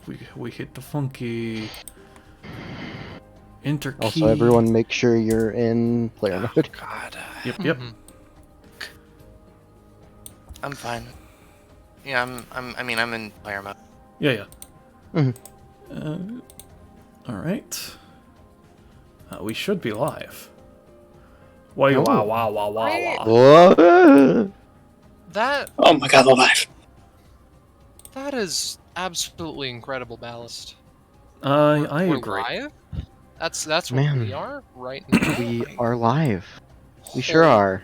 we hit the funky enter key. Also, everyone make sure you're in player mode. God. Yep. I'm fine. Yeah, I'm in player mode. Yeah. Mhm. All right. We should be live. Wow! Oh. Wow! Whoa. That Oh my god, alive. That is absolutely incredible, Ballast. I We're agree. live? That's what Man. we are right now. We are live. We sure are.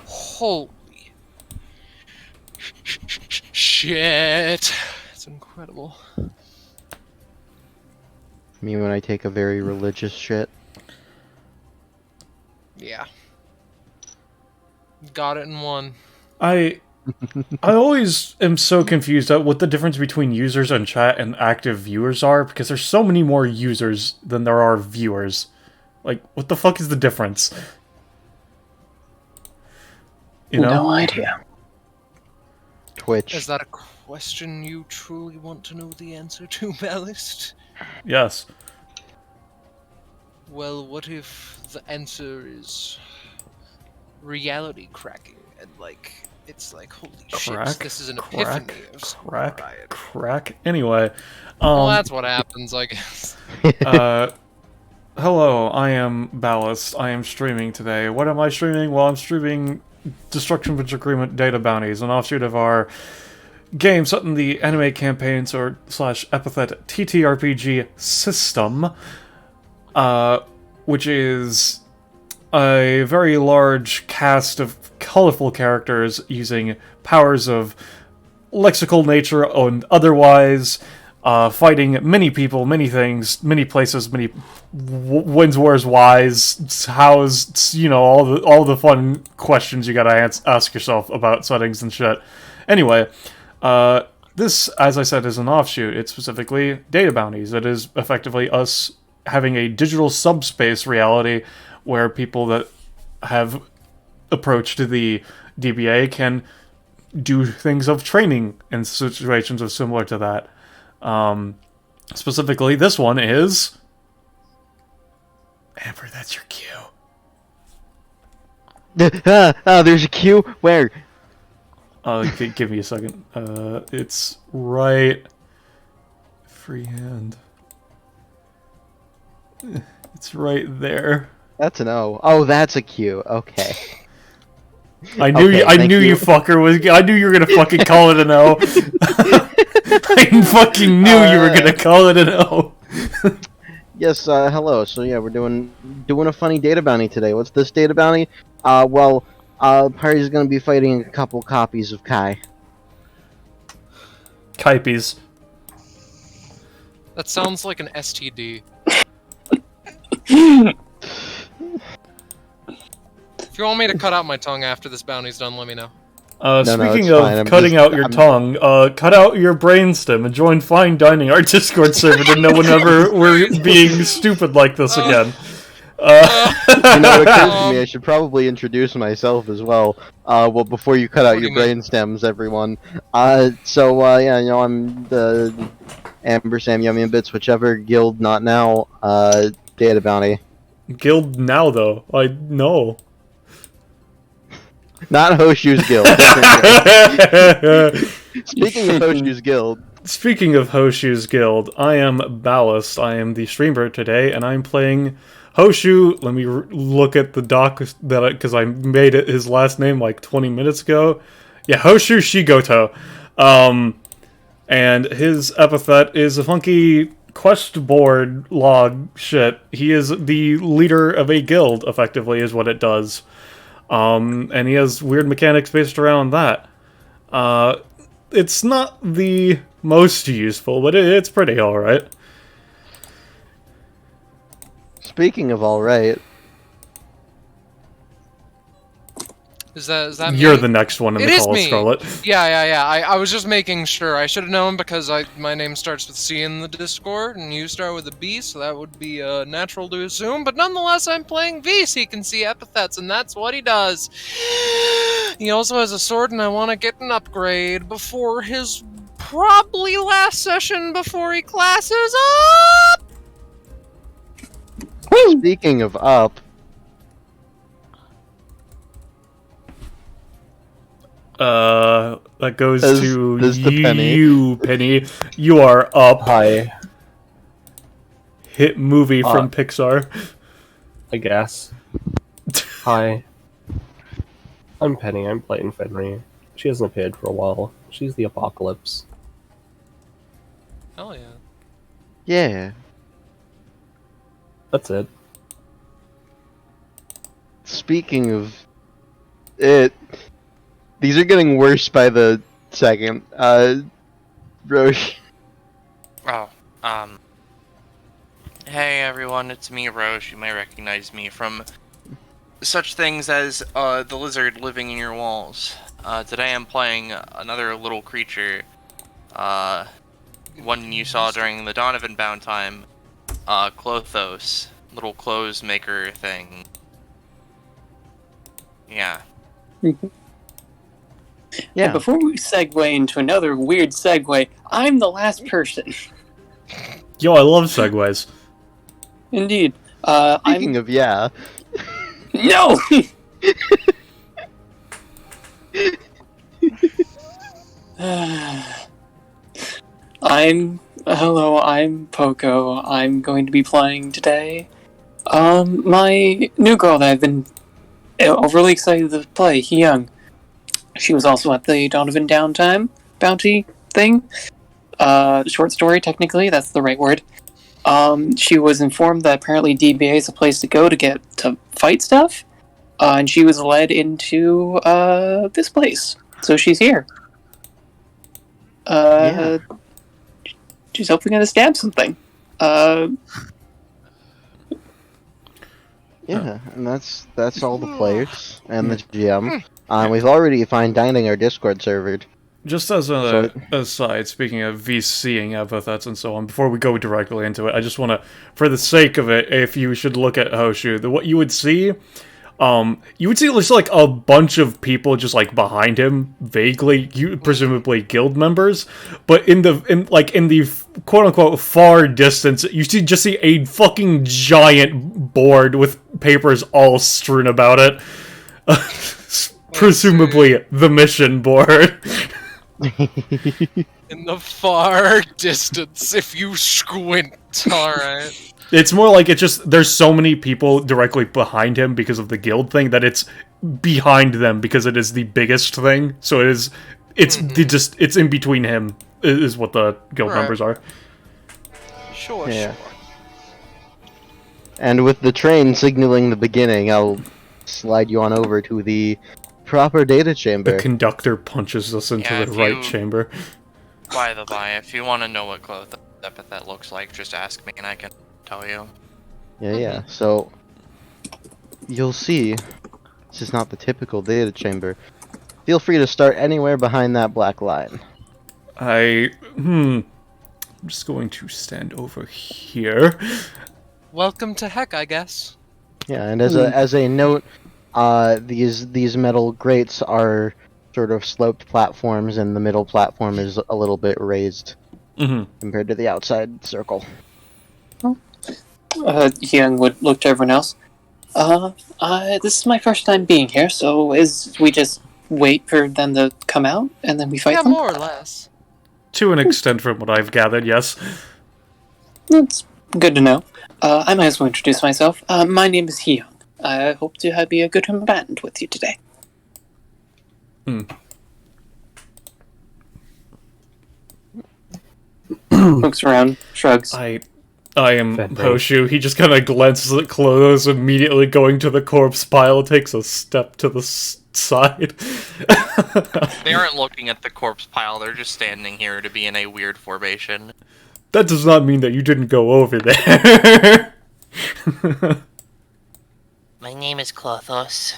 Holy shit! It's incredible. Me when I take a very religious shit. Yeah. Got it in one. I always am so confused at what the difference between users and chat and active viewers are, because there's so many more users than there are viewers. Like, what the fuck is the difference? You know? No idea. Twitch. Is that a question you truly want to know the answer to, Ballast? Yes. Well, what if the answer is reality cracking and it's like holy shit, this is an epiphany of some variety. Crack. Anyway, Well, that's what happens, I guess. hello, I am Ballast. I am streaming today. What am I streaming? Well, I'm streaming Destruction with Agreement Data Bounties, an offshoot of our game set in the anime campaigns slash Epithet TTRPG system, which is a very large cast of colorful characters using powers of lexical nature and otherwise, fighting many people, many things, many places, many wins, where's, whys, how's, all the fun questions you gotta ask yourself about settings and shit. Anyway, this, as I said, is an offshoot. It's specifically Data Bounties. It is effectively us having a digital subspace reality where people that have approached the DBA can do things of training in situations of similar to that. Specifically, this one is... Amber, that's your cue. There's a queue? Where? Give me a second. It's right... Freehand. It's right there. That's an O. Oh, that's a Q. Okay. I knew Okay, I thank knew you fucker was. I knew you were gonna fucking call it an O. I fucking knew you were gonna call it an O. Yes. Hello. So yeah, we're doing a funny data bounty today. What's this data bounty? Well, party's gonna be fighting a couple copies of Kai. Kaipies. That sounds like an STD. If you want me to cut out my tongue after this bounty's done, let me know. Speaking it's of fine. cutting out your tongue, cut out your brainstem and join Fine Dining, our Discord server, to know whenever we're being stupid like this again. You know, it occurs to me I should probably introduce myself as well. Well, before you cut out What do your you mean? brain stems, everyone. Yeah, I'm the Amber, Sam, Yummy, and Bits, whichever guild, not now, data bounty. Guild now, though. I know. Not Hoshu's guild. different guild. Speaking of Hoshu's guild. Speaking of Hoshu's guild, I am Ballast. I am the streamer today, and I'm playing Hoshu. Let me look at the doc because I made it his last name like 20 minutes ago. Yeah, Hoshu Shigoto. And his epithet is a funky quest board log shit. He is the leader of a guild, effectively, is what it does. And he has weird mechanics based around that. It's not the most useful, but it's pretty alright. Speaking of alright. Is that You're me? the next one in It the is call, me. Scarlet. Yeah. I was just making sure. I should have known because my name starts with C in the Discord, and you start with a B, so that would be natural to assume. But nonetheless, I'm playing V, so he can see epithets, and that's what he does. He also has a sword, and I want to get an upgrade before his probably last session before he classes up. Speaking of up, that goes This- to this to Penny. you, Penny. You are up. Hi, Hit movie from Pixar. I guess. Hi. I'm Penny, I'm playing Fenrir. She hasn't appeared for a while. She's the apocalypse. Hell yeah. yeah. That's it. Speaking of it, these are getting worse by the second. Roche. Oh, hey everyone, it's me, Roche. You may recognize me from such things as the lizard living in your walls. Today I'm playing another little creature, one you saw during the Donovan Bound time, Clothos, little clothes maker thing. Yeah. Yeah. And before we segue into another weird segue, I'm the last person. Yo, I love segues. Indeed. Speaking of yeah. No! I'm Poco. I'm going to be playing today. My new girl that I've been overly excited to play, Hyung. She was also at the Donovan Downtime bounty thing. Short story, technically, that's the right word. She was informed that apparently DBA is a place to go to fight stuff, and she was led into this place. So she's here. Yeah. She's hopefully gonna stab something. Yeah, and that's all the players and the GM. We've already fine dining our Discord server. Just as a aside, speaking of VCing epithets and so on, before we go directly into it, I just want to, for the sake of it, if you should look at Hoshu, what you would see just like a bunch of people just like behind him, vaguely, presumably guild members, but in the quote unquote far distance, you just see a fucking giant board with papers all strewn about it. Presumably the mission board. In the far distance, if you squint. Alright. It's more like there's so many people directly behind him because of the guild thing that it's behind them because it is the biggest thing. So it's in between him is what the guild members are. Sure, Yeah. sure. And with the train signaling the beginning, I'll slide you on over to the proper data chamber. The conductor punches us into Yeah, the if right you- chamber. By the by, if you want to know what cloth epithet looks like, just ask me and I can tell you. Yeah. So you'll see, this is not the typical data chamber. Feel free to start anywhere behind that black line. I'm just going to stand over here. Welcome to heck, I guess. Yeah, and as a note, these metal grates are sort of sloped platforms, and the middle platform is a little bit raised compared to the outside circle. Hyung would look to everyone else. This is my first time being here, so we just wait for them to come out, and then we fight Yeah, them? more or less. To an extent, from what I've gathered, yes. That's good to know. I might as well introduce myself. My name is Hyung. I hope to be a good combatant with you today. Looks around, shrugs. I am Fenrir. Hoshu. He just kind of glances at Clothes, immediately going to the corpse pile, takes a step to the side. They aren't looking at the corpse pile, they're just standing here to be in a weird formation. That does not mean that you didn't go over there. My name is Clothos.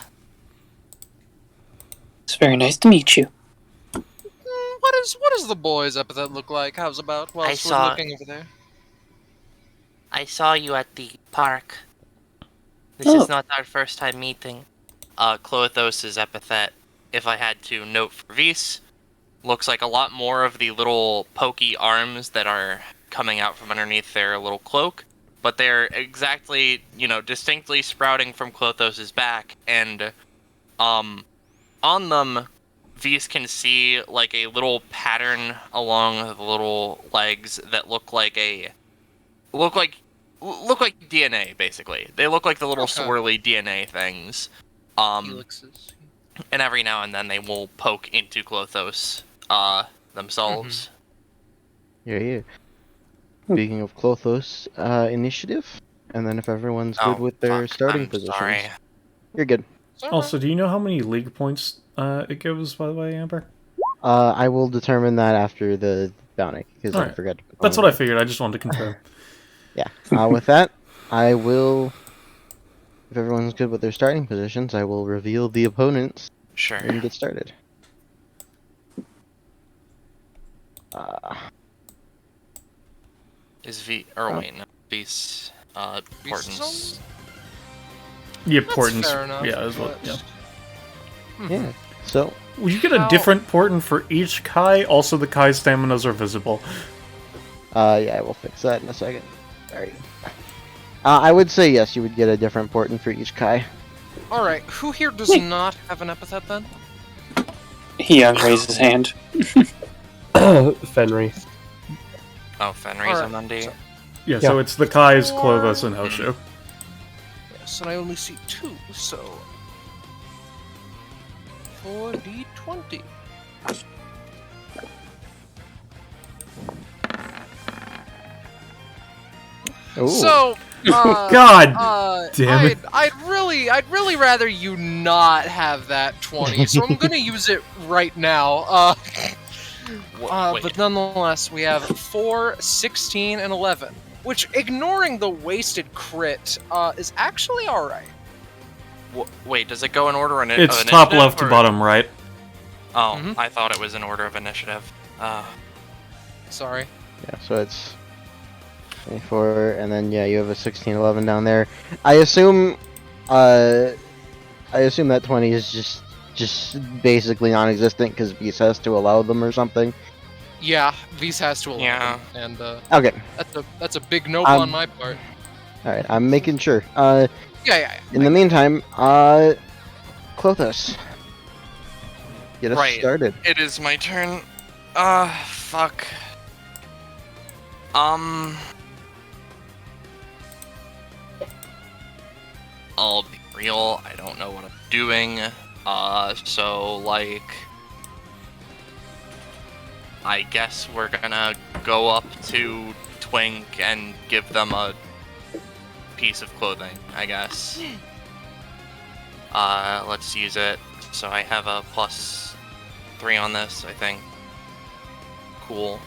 It's very nice to meet you. What does the boys' epithet look like? How's about whilst we're looking over there? I saw you at the park. This Oh. is not our first time meeting. Clothos' epithet, if I had to note for Vis, looks like a lot more of the little pokey arms that are coming out from underneath their little cloak, but they're exactly, distinctly sprouting from Klothos's back, and on them, Vise can see like a little pattern along the little legs that look like DNA, basically. They look like the little swirly DNA things. Helixes. And every now and then they will poke into Klothos themselves. Yeah. Speaking of Klothos, initiative, and then if everyone's good with their starting positions, sorry. you're good. Also, do you know how many league points it gives, by the way, Amber? I will determine that after the bounty, because I Alright. forgot to... That's what I figured. I just wanted to confirm. Yeah. With that, I will... If everyone's good with their starting positions, I will reveal the opponents Sure. and get started. Is Vise, Portents. Yeah, That's portents. fair enough, Yeah, as well. but- Yeah. Yeah. So, Will you get a How- different portent for each Kai? Also, the Kai staminas are visible. yeah, I will fix that in a second. Sorry. I would say yes, you would get a different portent for each Kai. Alright, who here does not have an epithet then? He raised his hand. Fenry. Oh, Fenry's Alright, on Monday. Yeah, so it's the Kais, Clovis, and Hoshu. Yes, and I only see 2, so... 4d20. Ooh. So, God damn it. I'd really rather you not have that 20, so I'm gonna use it right now. Wait. But nonetheless, we have 4, 16, and 11, which, ignoring the wasted crit, is actually alright. Wait, does it go in order? It's of top initiative, left to or- bottom right. Oh, Mhm. I thought it was in order of initiative. Sorry. Yeah, so it's 24, and then you have a 16, 11 down there. I assume that 20 is just basically non-existent because Beast has to allow them or something. Yeah, Vise has to allow Yeah. them, and Okay, that's a big nope on my part. all right, I'm making sure. Yeah. In the meantime, Klothos, get us Right. started. It is my turn. Fuck. I'll be real, I don't know what I'm doing. So, like... I guess we're gonna go up to Twink and give them a piece of clothing, I guess. Let's use it. So I have a +3 on this, I think. Cool.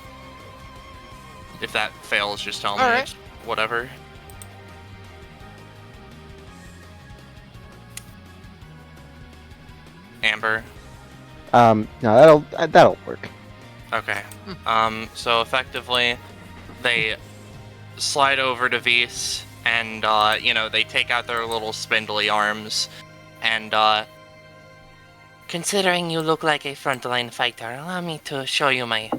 If that fails, just tell me. Alright. It's whatever. Amber. No, that'll work. Okay. So effectively, they slide over to Vise, and, they take out their little spindly arms, and, considering you look like a frontline fighter, allow me to show you my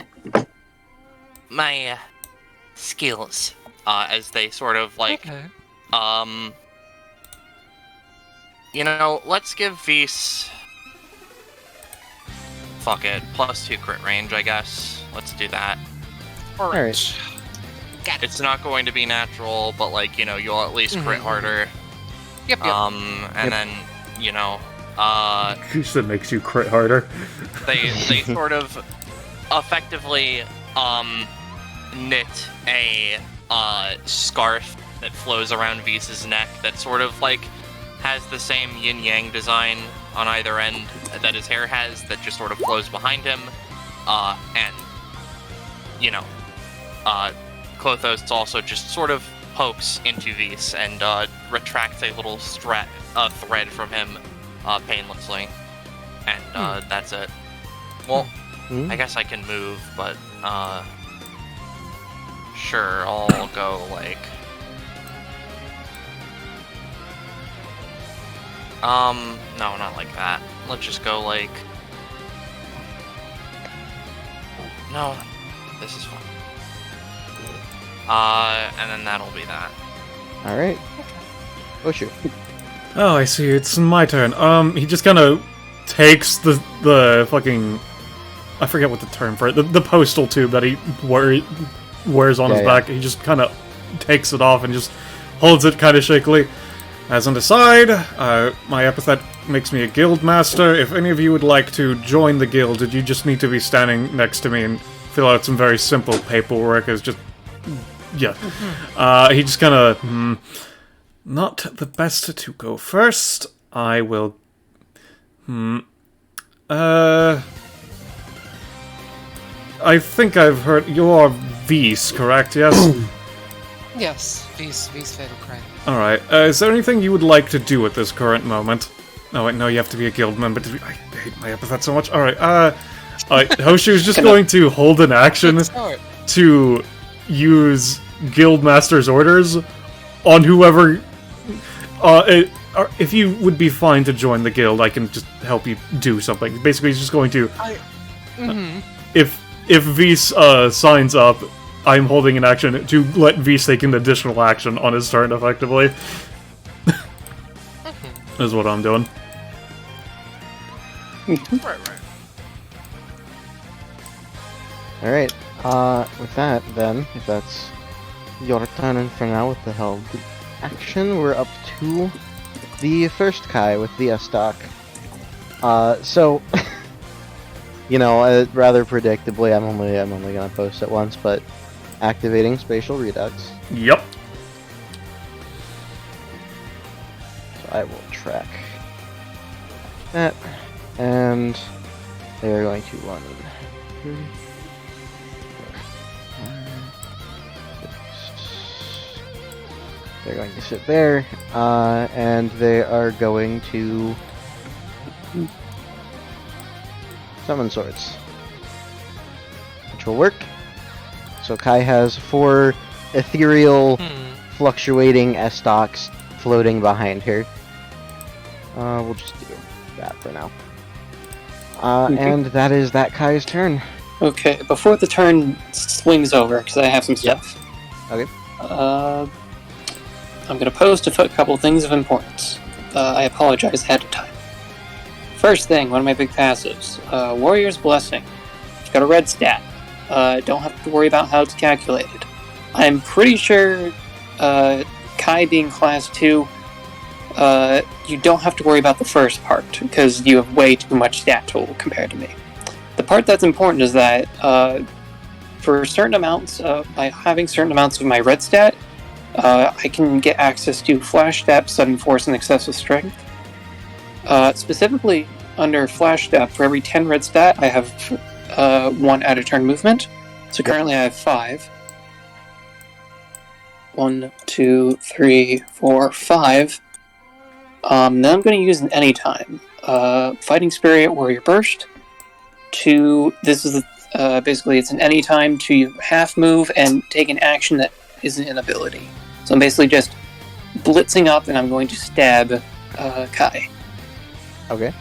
skills, as they sort of, like, Okay. Let's give Vise... Fuck it, +2 crit range, I guess. Let's do that. Alright. It's not going to be natural, but, like, you'll at least crit harder. Yep. And then, Juice that makes you crit harder. they sort of effectively knit a scarf that flows around Vise's neck that sort of like has the same yin-yang design on either end that his hair has, that just sort of flows behind him, and Klothos also just sort of pokes into Vise and retracts a little thread from him painlessly, and that's it. Well, I guess I can move, but sure, I'll go like no, not like that. Let's just go like No, this is fun. And then that'll be that. All right. Oshu. Oh, I see. It's my turn. He just kind of takes the fucking, I forget what the term for it. The postal tube that he wears on his back. He just kind of takes it off and just holds it kind of shakily. As an aside, my epithet makes me a guild master. If any of you would like to join the guild, you just need to be standing next to me and fill out some very simple paperwork. It's just, yeah. He just kind of, not the best to go first. I will, I think I've heard, you're Vs, correct, yes? Yes, V's fatal crime. Alright, is there anything you would like to do at this current moment? Oh wait, no, you have to be a guild member to be- I hate my epithet so much. Alright, Hoshu's just going to hold an action to use Guildmaster's orders on whoever... if you would be fine to join the guild, I can just help you do something. Basically, he's just going to... If Vs signs up, I'm holding an action to let Vs take an additional action on his turn, effectively. Is what I'm doing. Right. Alright, with that, then, if that's your turn for now with the held action, we're up to the first Kai with the S-Stock. So, you know, rather predictably, I'm only gonna post it once, but activating Spatial Redux. Yep. So I will track that, and they're going to run 3, 4, 5, 6. They're going to sit there, and they are going to summon swords, which will work. So Kai has 4 ethereal, fluctuating S-Stocks floating behind her. We'll just do that for now. And that is that Kai's turn. Okay, before the turn swings over, because I have some stuff. Okay. I'm going to post a couple of things of importance. I apologize ahead of time. First thing, one of my big passives. Warrior's Blessing. It's got a red stat. Don't have to worry about how it's calculated. I'm pretty sure, Kai being class 2, you don't have to worry about the first part, because you have way too much stat tool compared to me. The part that's important is that, for certain amounts, by having certain amounts of my red stat, I can get access to Flash Step, Sudden Force, and Excessive Strength. Specifically, under Flash Step, for every 10 red stat, I have 1 out of turn movement. So currently I have 5. 1, 2, 3, 4, 5. Then I'm going to use an anytime. Fighting Spirit, Warrior Burst. This is basically it's an anytime to half move and take an action that isn't an ability. So I'm basically just blitzing up and I'm going to stab Kai. Okay.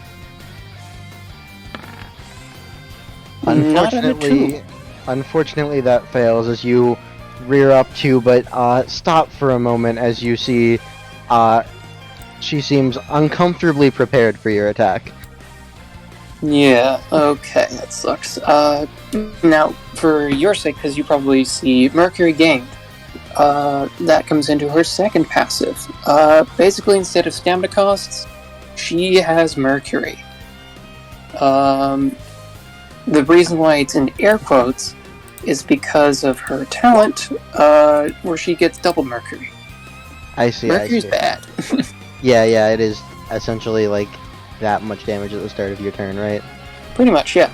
Unfortunately, that fails as you rear up to, but stop for a moment as you see she seems uncomfortably prepared for your attack. Yeah, okay, that sucks. Now, for your sake, because you probably see Mercury gained, that comes into her second passive. Basically, instead of stamina costs, she has Mercury. The reason why it's in air quotes is because of her talent, where she gets double Mercury. I see. Mercury's bad. Yeah, it is essentially like that much damage at the start of your turn, right? Pretty much, yeah.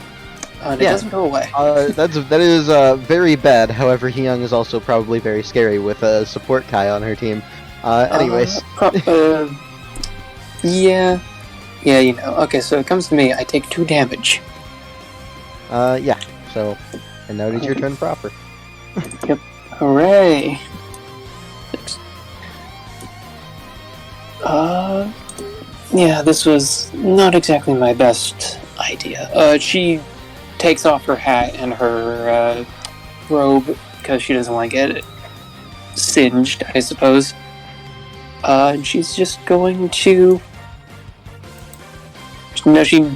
And it doesn't go away. That is very bad. However, Hyung is also probably very scary with a support Kai on her team. Anyways. Yeah, you know. Okay, so it comes to me. I take 2 damage. Yeah. So, and now it is your turn proper. Yep. Hooray. 6. Yeah, this was not exactly my best idea. She takes off her hat and her robe because she doesn't want to get it singed, I suppose. And she's just going to... No, she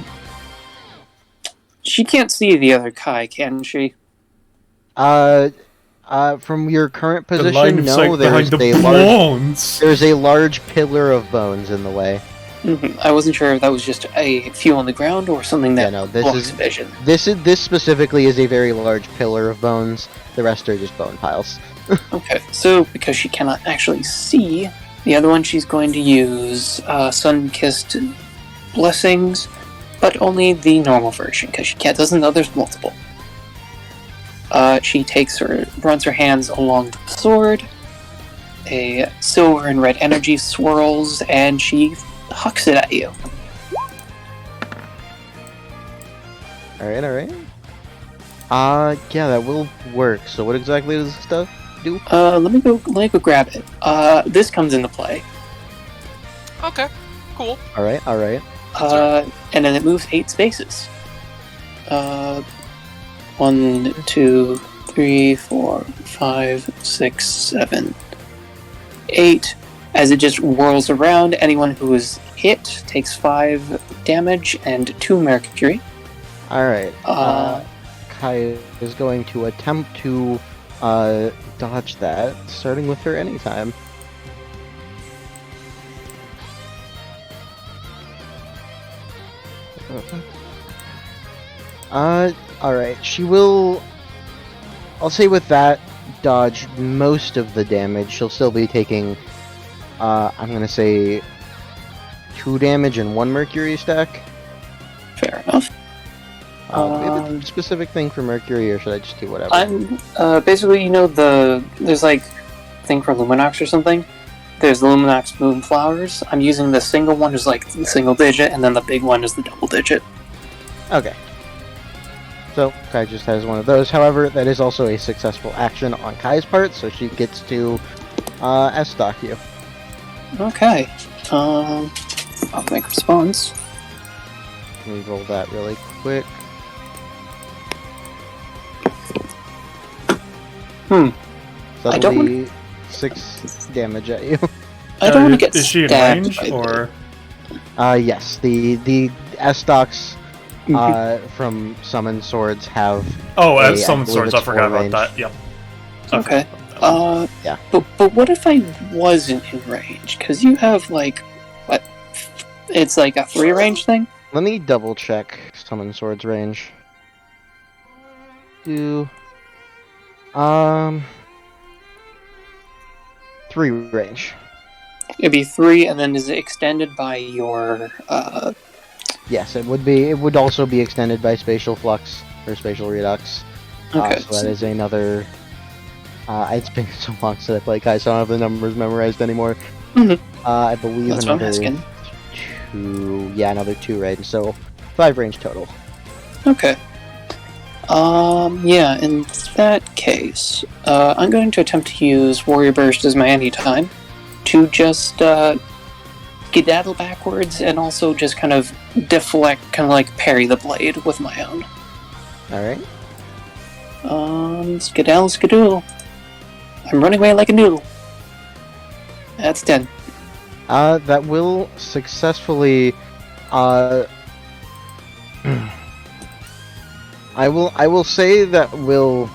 can't see the other Kai, can she? From your current The line position, of sight no. behind There's the a bones. there's a large pillar of bones in the way. I wasn't sure if that was just a few on the ground or something that Yeah, no, this blocks is- vision. This specifically is a very large pillar of bones. The rest are just bone piles. Okay, so because she cannot actually see, the other one she's going to use Sun-Kissed Blessings, but only the normal version because she doesn't know there's multiple. She runs her hands along the sword. A silver and red energy swirls, and she hucks it at you. Alright. Yeah, that will work. So what exactly does this stuff do? Let me go grab it. This comes into play. Okay, cool. Alright. And then it moves 8 spaces. 1, 2, 3, 4, 5, 6, 7, 8. As it just whirls around, anyone who is hit takes 5 damage and 2 mercury. Alright. Kai is going to attempt to dodge that, starting with her anytime. Alright, she will... I'll say with that dodge most of the damage. She'll still be taking, I'm gonna say 2 damage and 1 mercury stack. Fair enough. We have a specific thing for mercury, or should I just do whatever? I'm basically, there's like a thing for Luminox or something. There's the Luminox Moonflowers. I'm using the single one as like the single digit, and then the big one is the double digit. Okay. So, Kai just has one of those. However, that is also a successful action on Kai's part, so she gets to S-stock you. Okay. I'll make response. Let me roll that really quick. So I that'll don't be 6 damage at you. I don't want to get Is she in stabbed range, by or...? Yes, the S-stocks from Summon Swords have... Oh, I as summon believe swords, I it's forgot 4 about range. that, yep. Okay. Yeah. But what if I wasn't in range? Because you have like, what? It's like a 3 range thing? Let me double check Summon Swords range. 3 range. It'd be 3, and then is it extended by your, Yes, it would be. It would also be extended by Spatial Flux or Spatial Redux. Okay. So that is another... it's been so long since I played Kai, so I don't have the numbers memorized anymore. Mhm. I believe That's what I'm another asking. 2... Yeah, another 2 range, so 5 range total. Okay. Yeah, in that case, I'm going to attempt to use Warrior Burst as my anytime to just, skedaddle backwards and also just kind of deflect, kind of like parry the blade with my own. Alright. Skedaddle, skedoodle. I'm running away like a noodle. That's 10. That will successfully... I will say that will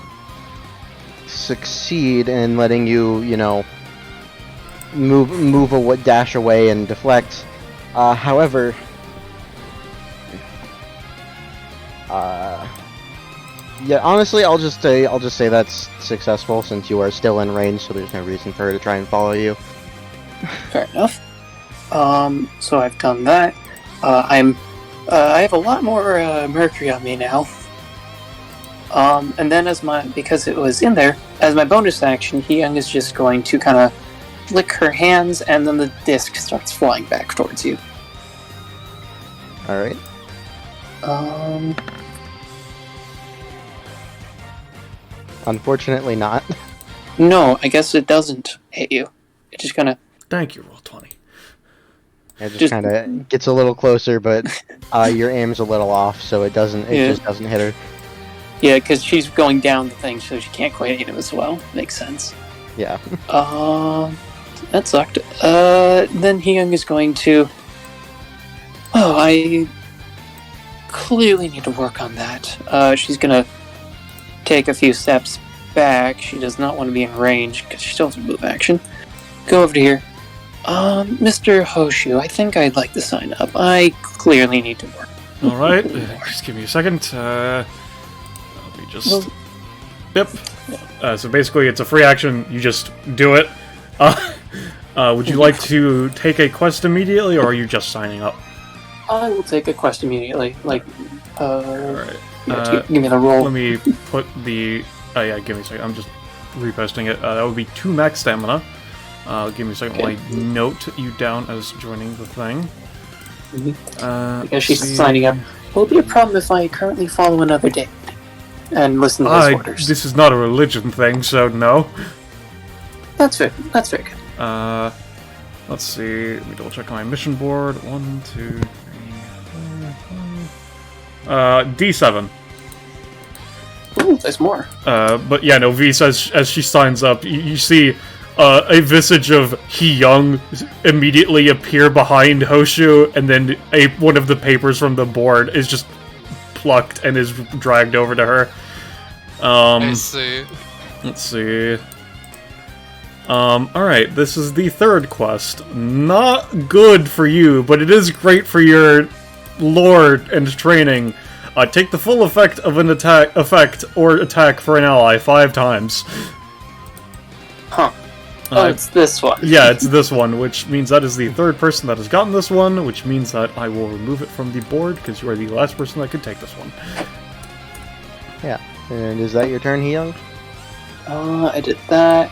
succeed in letting you, dash away and deflect. However, yeah, honestly, I'll just say that's successful since you are still in range, so there's no reason for her to try and follow you. Fair enough. So I've done that. I have a lot more mercury on me now. And then because it was in there, as my bonus action, Hyung is just going to kind of flick her hands, and then the disc starts flying back towards you. Alright. Unfortunately not. No, I guess it doesn't hit you. It just kind of... Thank you, Roll20. It just Just- kind of gets a little closer, but your aim's a little off, so it just doesn't hit her. Yeah, because she's going down the thing, so she can't quite hit him as well. Makes sense. Yeah. That sucked. Then Hyung is going to... Oh, I clearly need to work on that. She's gonna take a few steps back. She does not want to be in range, because she still has a move action. Go over to here. Mr. Hoshu, I think I'd like to sign up. I clearly need to work. Alright, just give me a second. Let me just... Well- Yep. So basically, it's a free action. You just do it. Would you like to take a quest immediately, or are you just signing up? I will take a quest immediately. Alright. Give me the roll. Let me put the... Oh yeah, give me a second. I'm just reposting it. That would be 2 max stamina. Give me a second while I note you down as joining the thing. Because she's signing up. Will it be a problem if I currently follow another day and listen to his orders? This is not a religion thing, so no. That's fair. That's very good. Let's see. Let me double check my mission board. 1, 2, 3, 4, 5. D7. Ooh, there's more. But yeah, no, V says as she signs up, you see a visage of Hyung immediately appear behind Hoshu, and then one of the papers from the board is just plucked and is dragged over to her. I see. Let's see. Alright, this is the third quest. Not good for you, but it is great for your lore and training. Take the full effect of an attack for an ally 5 times. Huh. Oh, it's this one. Yeah, it's this one, which means that is the third person that has gotten this one, which means that I will remove it from the board, because you are the last person that could take this one. Yeah. And is that your turn, Hyung? I did that,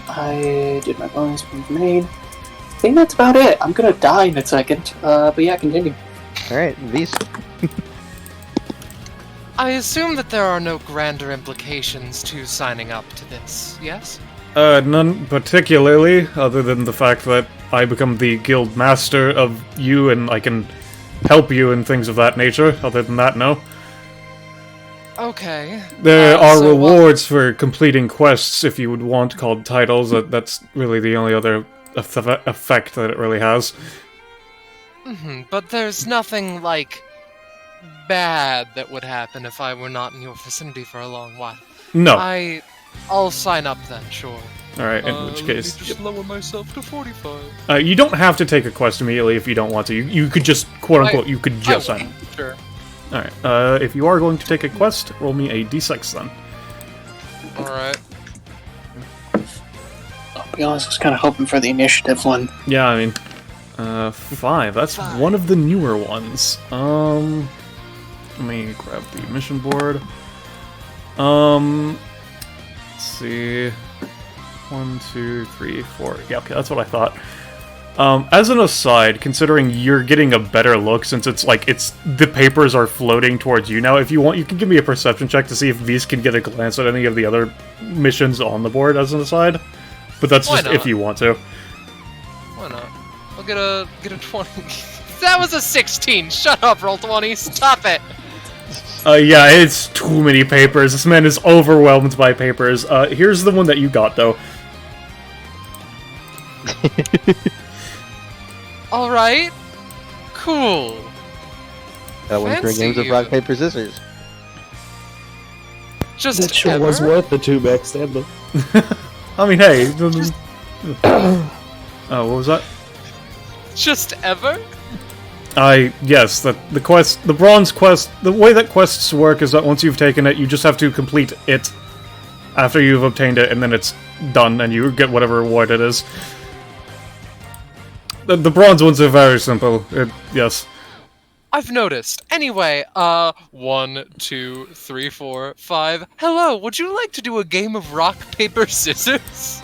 I did my bonus move made. I think that's about it. I'm gonna die in a second. But yeah, continue. Alright, V's. I assume that there are no grander implications to signing up to this, yes? None particularly, other than the fact that I become the guild master of you and I can help you and things of that nature. Other than that, no. Okay. There are so rewards for completing quests, if you would want, called titles. That's really the only other effect that it really has. But there's nothing, like, bad that would happen if I were not in your vicinity for a long while. No. I'll sign up then, sure. Alright, in which case... Let me just lower myself to 45. you don't have to take a quest immediately if you don't want to. You could just, quote-unquote, you could just sign up. Sure. Alright, if you are going to take a quest, roll me a d6 then. Alright. I'll be honest, I was kind of hoping for the initiative one. Yeah, I mean... 5. That's one of the newer ones. Let me grab the mission board. Let's see... 1, 2, 3, 4. Yeah, okay, that's what I thought. As an aside, considering you're getting a better look since the papers are floating towards you now, if you want, you can give me a perception check to see if these can get a glance at any of the other missions on the board as an aside. But that's just if you want to. Why not? I'll get a 20. That was a 16! Shut up, roll 20! Stop it! Yeah, it's too many papers. This man is overwhelmed by papers. Here's the one that you got, though. Alright. Cool. That one's for games of rock, paper, scissors. Just That sure ever? was worth the 2 max stamina. I mean, hey. Oh, what was that? Just ever? Yes, the bronze quest, the way that quests work is that once you've taken it, you just have to complete it after you've obtained it, and then it's done, and you get whatever reward it is. The bronze ones are very simple, yes. I've noticed. Anyway, 1, 2, 3, 4, 5. Hello, would you like to do a game of rock, paper, scissors?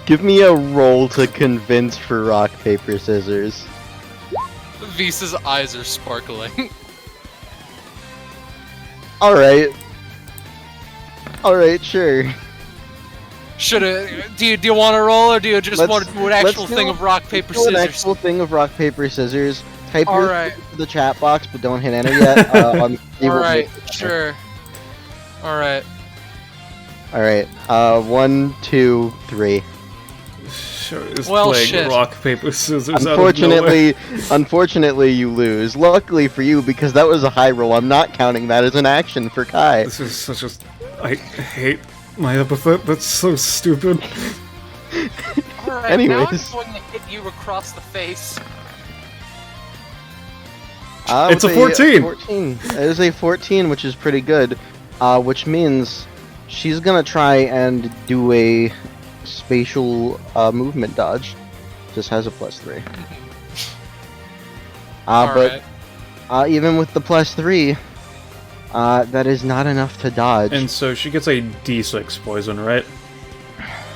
Give me a roll to convince for rock, paper, scissors. Visa's eyes are sparkling. Alright. Alright, sure. Do you want to roll, or do you just want to do an actual thing of rock, paper, do an scissors? actual thing of rock, paper, scissors. Type All your right. to the chat box, but don't hit enter yet. Alright, sure. Alright. Alright, 1, 2, 3. Sure is Well, playing shit. rock, paper, scissors out of nowhere. Unfortunately, you lose. Luckily for you, because that was a high roll, I'm not counting that as an action for Kai. This is such a... I hate my epithet, that's so stupid. Alright, Anyways. now I'm going to hit you across the face. It's a with 14. 14. It is a 14, which is pretty good. Which means she's gonna try and do a spatial movement dodge. Just has a +3. Alright. But even with the +3, that is not enough to dodge. And so she gets a d6 poison, right?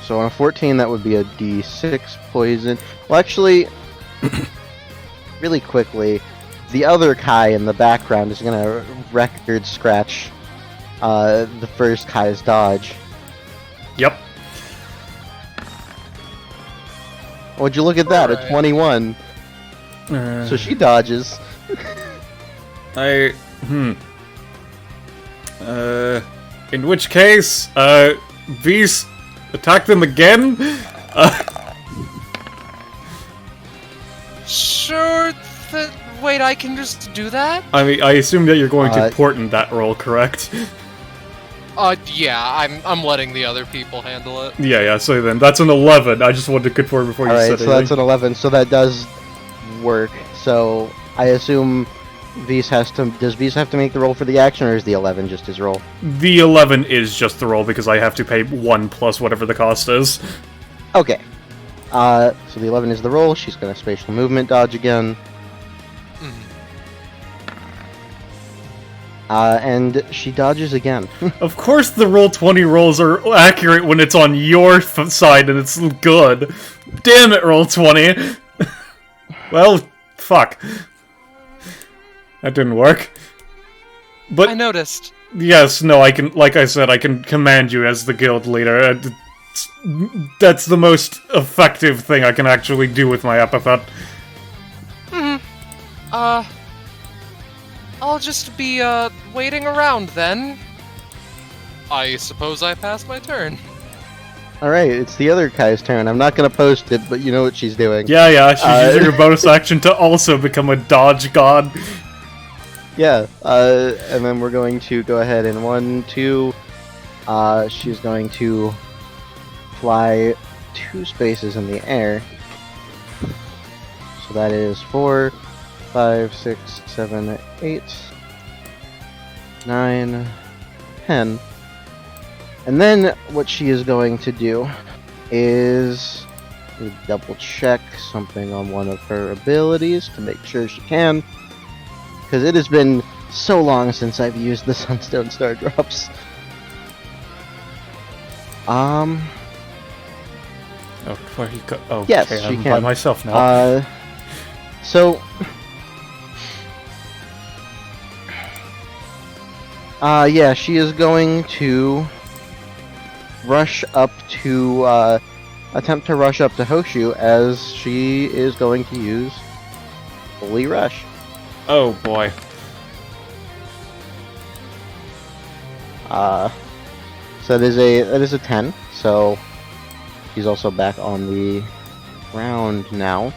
So on a 14, that would be a d6 poison. Well, actually, really quickly, the other Kai in the background is gonna record scratch the first Kai's dodge. Yep. Would you look at that? Alright. A 21. So she dodges. In which case, Beast, attack them again? Sure. Wait, I can just do that? I mean, I assume that you're going to Uh, portent that roll, correct? Yeah, I'm letting the other people handle it. Yeah, so then, that's an 11. I just wanted to confirm before you Alright, said so anything. that's an 11, so that does work. So I assume Vise has to. Does Vise have to make the roll for the action, or is the 11 just his roll? The 11 is just the roll because I have to pay 1 plus whatever the cost is. Okay. So the 11 is the roll. She's gonna spatial movement dodge again. And she dodges again. Of course the roll 20 rolls are accurate when it's on your side and it's good. Damn it, roll 20! Well, fuck. That didn't work. But I noticed. yes, no, I can, like I said, I can command you as the guild leader. That's the most effective thing I can actually do with my epithet. I'll just be, waiting around then. I suppose I passed my turn. Alright, it's the other Kai's turn. I'm not gonna post it, but you know what she's doing. Yeah, she's using her bonus action to also become a dodge god. Yeah, and then we're going to go ahead and 1, 2. She's going to fly 2 spaces in the air. So that is 4, 5, 6, 7, 8, 9, 10. And then what she is going to do is double check something on one of her abilities to make sure she can. Because it has been so long since I've used the Sunstone Star Drops. Oh, before you go. Oh, Yes, okay, she I'm can. by myself now. So... yeah, she is going to rush up to, attempt to rush up to Hoshu as she is going to use Fully Rush. Oh boy. So that is a 10, so she's also back on the ground now.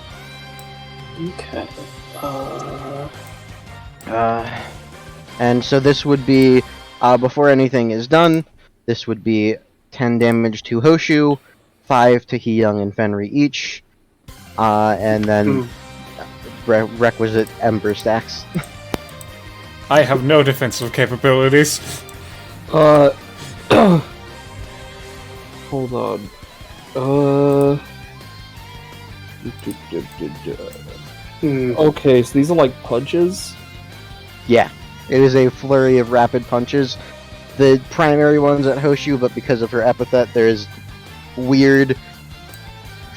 Okay. And so this would be, before anything is done, this would be 10 damage to Hoshu, 5 to Hee-young and Fenri each, and then requisite Ember stacks. I have no defensive capabilities. Hold on. Okay, so these are like punches? Yeah, it is a flurry of rapid punches. The primary ones at Hoshu, but because of her epithet, there's weird,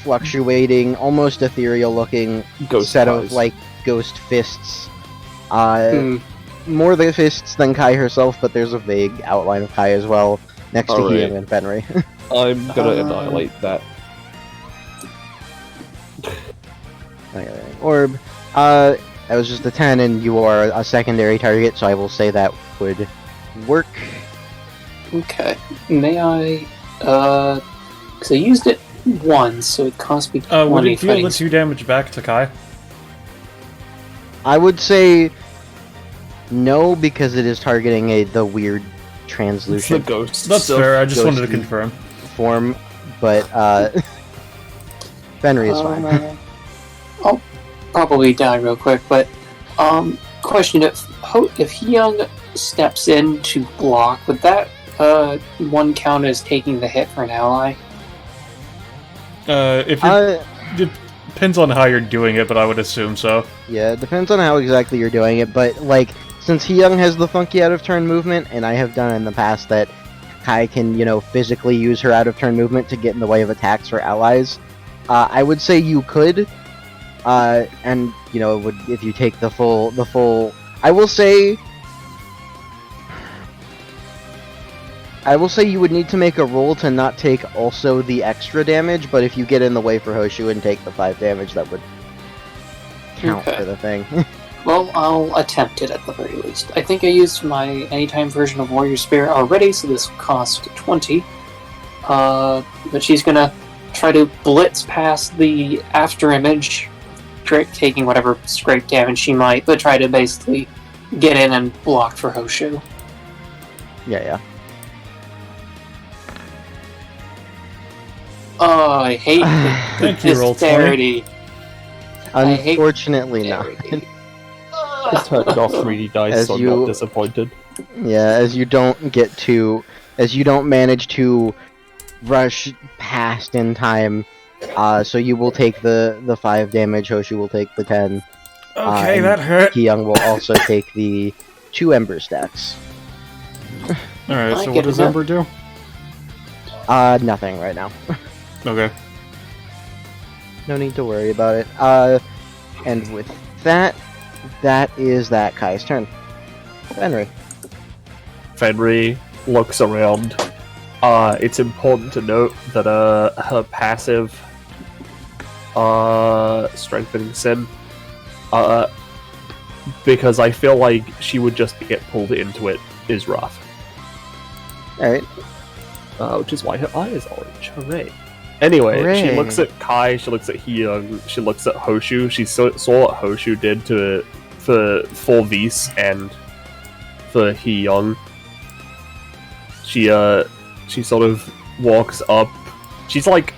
fluctuating, almost ethereal-looking Ghost set eyes. of like ghost fists. More the fists than Kai herself, but there's a vague outline of Kai as well, next to Alright. Hee-young and Fenri. I'm gonna annihilate that. Orb. That was just a 10, and you are a secondary target, so I will say that would work. Okay. May I? Because I used it once, so it cost me 20 would it deal the fighting 2 damage back to Kai? I would say no, because it is targeting the weird translucent ghost. That's fair, I just wanted to ghosty confirm. form, but Fenry is fine. I'll probably die real quick, but question: if Hyung steps in to block, would that one count as taking the hit for an ally? If it depends on how you're doing it, but I would assume so. Yeah, it depends on how exactly you're doing it, but like, since Hyung has the funky out of turn movement, and I have done in the past that Kai can, physically use her out of turn movement to get in the way of attacks for allies, I would say you could, and it would, if you take the full. I will say you would need to make a roll to not take also the extra damage, but if you get in the way for Hoshu and take the 5 damage, that would count Okay. for the thing. Well, I'll attempt it at the very least. I think I used my anytime version of Warrior Spirit already, so this cost 20. But she's gonna try to blitz past the after image, taking whatever scrape damage she might, but try to basically get in and block for Hoshu. Yeah. Oh, I hate Thank the you, roll 20. disparity. I hate Unfortunately not. disparity. I turned off 3D dice, As so I'm you- not disappointed. Yeah, as you don't manage to rush past in time, so you will take the 5 damage, Hoshu will take the 10. Okay, and that hurt. Hyung will also take the 2 Ember stacks. Alright, I so get what does it. Ember do? Nothing right now. Okay. No need to worry about it. And with that is that Kai's turn. Henry. Fenry looks around. It's important to note that her passive strengthening sin, because I feel like she would just get pulled into it, is rough. Alright. Which is why her eye is orange. Hooray. Anyway, she Hooray. looks at Kai, she looks at Hyung, she looks at Hoshu. She saw what Hoshu did for Vis and for Hyung. She sort of walks up. She's like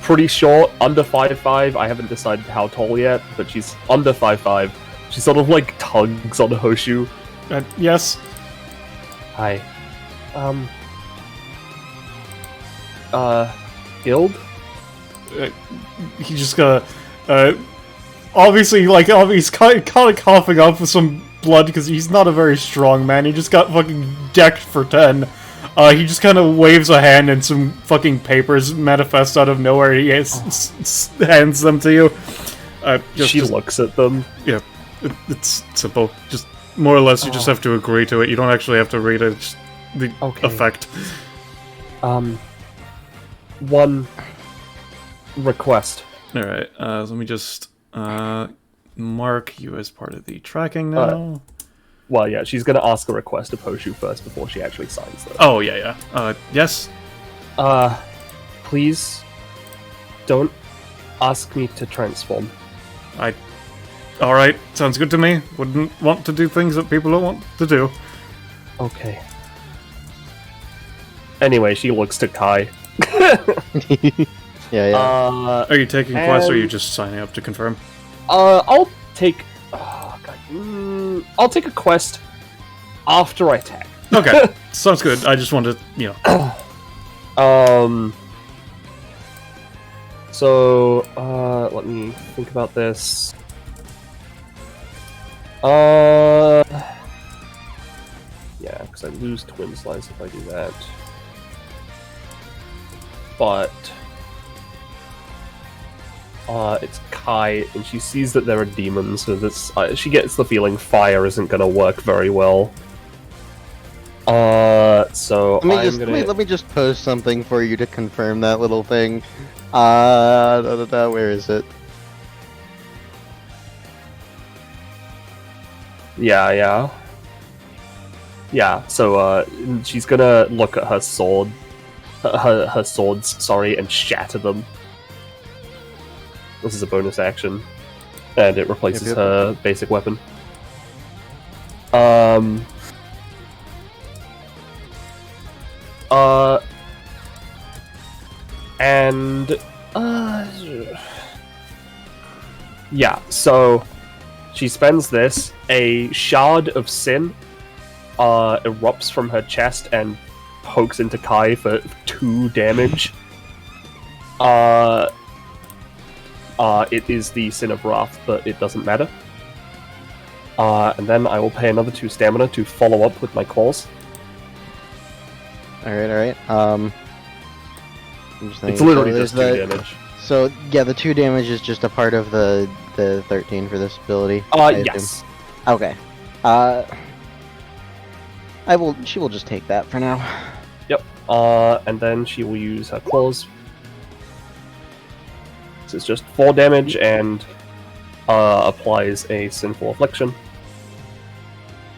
pretty short, under 5'5". I haven't decided how tall yet, but she's under 5'5". She sort of like tugs on Hoshu. Yes. Hi. Guild? He just got obviously, he's kind of coughing up with some blood because he's not a very strong man. He just got fucking decked for 10. He just kind of waves a hand and some fucking papers manifest out of nowhere. He hands them to you. She looks at them. Yeah, it's simple. Just more or less, you just have to agree to it. You don't actually have to read it. It's the Okay. effect. One request. Alright, let me just mark you as part of the tracking now. Well, yeah, she's gonna ask a request of Hoshu first before she actually signs them. Oh, yeah. Yes? Please don't ask me to transform. Alright, sounds good to me. Wouldn't want to do things that people don't want to do. Okay. Anyway, she looks to Kai. Yeah. Are you taking quests or are you and- just signing up to confirm? I'll take... Oh, God. I'll take a quest after I attack. Okay, sounds good. I just wanted, So, let me think about this. Yeah, because I lose Twin Slice if I do that. But, it's Kai, and she sees that there are demons, so this, she gets the feeling fire isn't gonna work very well. So let me just post something for you to confirm that little thing. Where is it? Yeah. So she's gonna look at her sword, her swords, sorry, and shatter them. This is a bonus action, and it replaces her basic weapon. Yeah, so she spends this. A shard of sin erupts from her chest and pokes into Kai for 2 damage. It is the Sin of Wrath, but it doesn't matter. And then I will pay another 2 stamina to follow up with my claws. Alright. It's literally just 2 damage. So, yeah, the 2 damage is just a part of the 13 for this ability. Yes. Okay. She will just take that for now. Yep. And then she will use her claws. This is just 4 damage and applies a sinful affliction.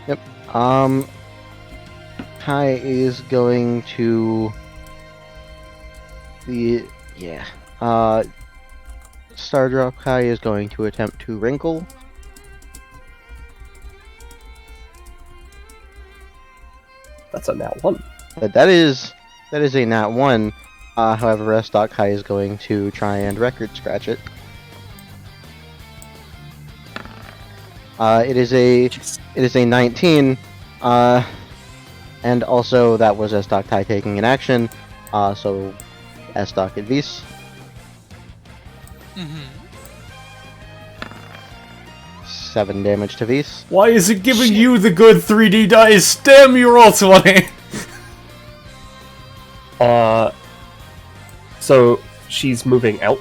Yep. Kai is going to Stardrop Kai is going to attempt to wrinkle. That's a nat 1. But that is a nat 1. However, Restock Kai is going to try and record scratch it. It is a 19. And also that was Restock Kai taking an action. So Restock advice. 7 damage to Vis. Why is it giving you the good 3D dice? Damn, you roll 20! So she's moving out.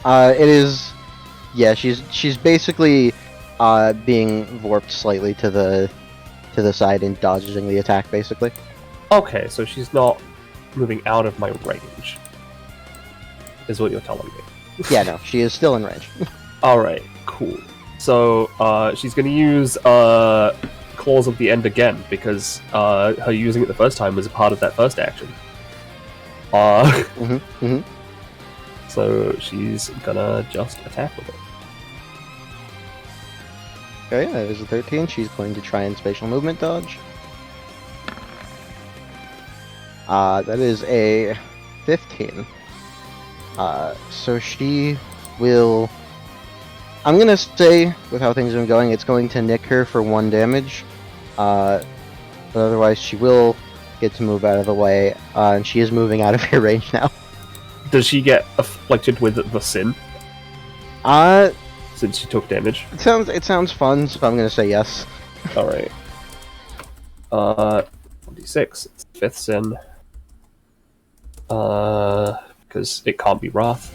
It is, yeah. She's basically being warped slightly to the side and dodging the attack, basically. Okay, so she's not moving out of my range, is what you're telling me. Yeah, no, she is still in range. Alright, cool. So, she's gonna use, Claws of the End again, because, her using it the first time was a part of that first action. So, she's gonna just attack with it. Okay, that is a 13. She's going to try and spatial movement dodge. That is a 15. So she will... I'm gonna say, with how things have been going, it's going to nick her for 1 damage. But otherwise she will get to move out of the way, and she is moving out of your range now. Does she get afflicted with the sin? Since she took damage? It sounds fun, so I'm gonna say yes. Alright. 26. It's 5th sin. Because it can't be Wrath.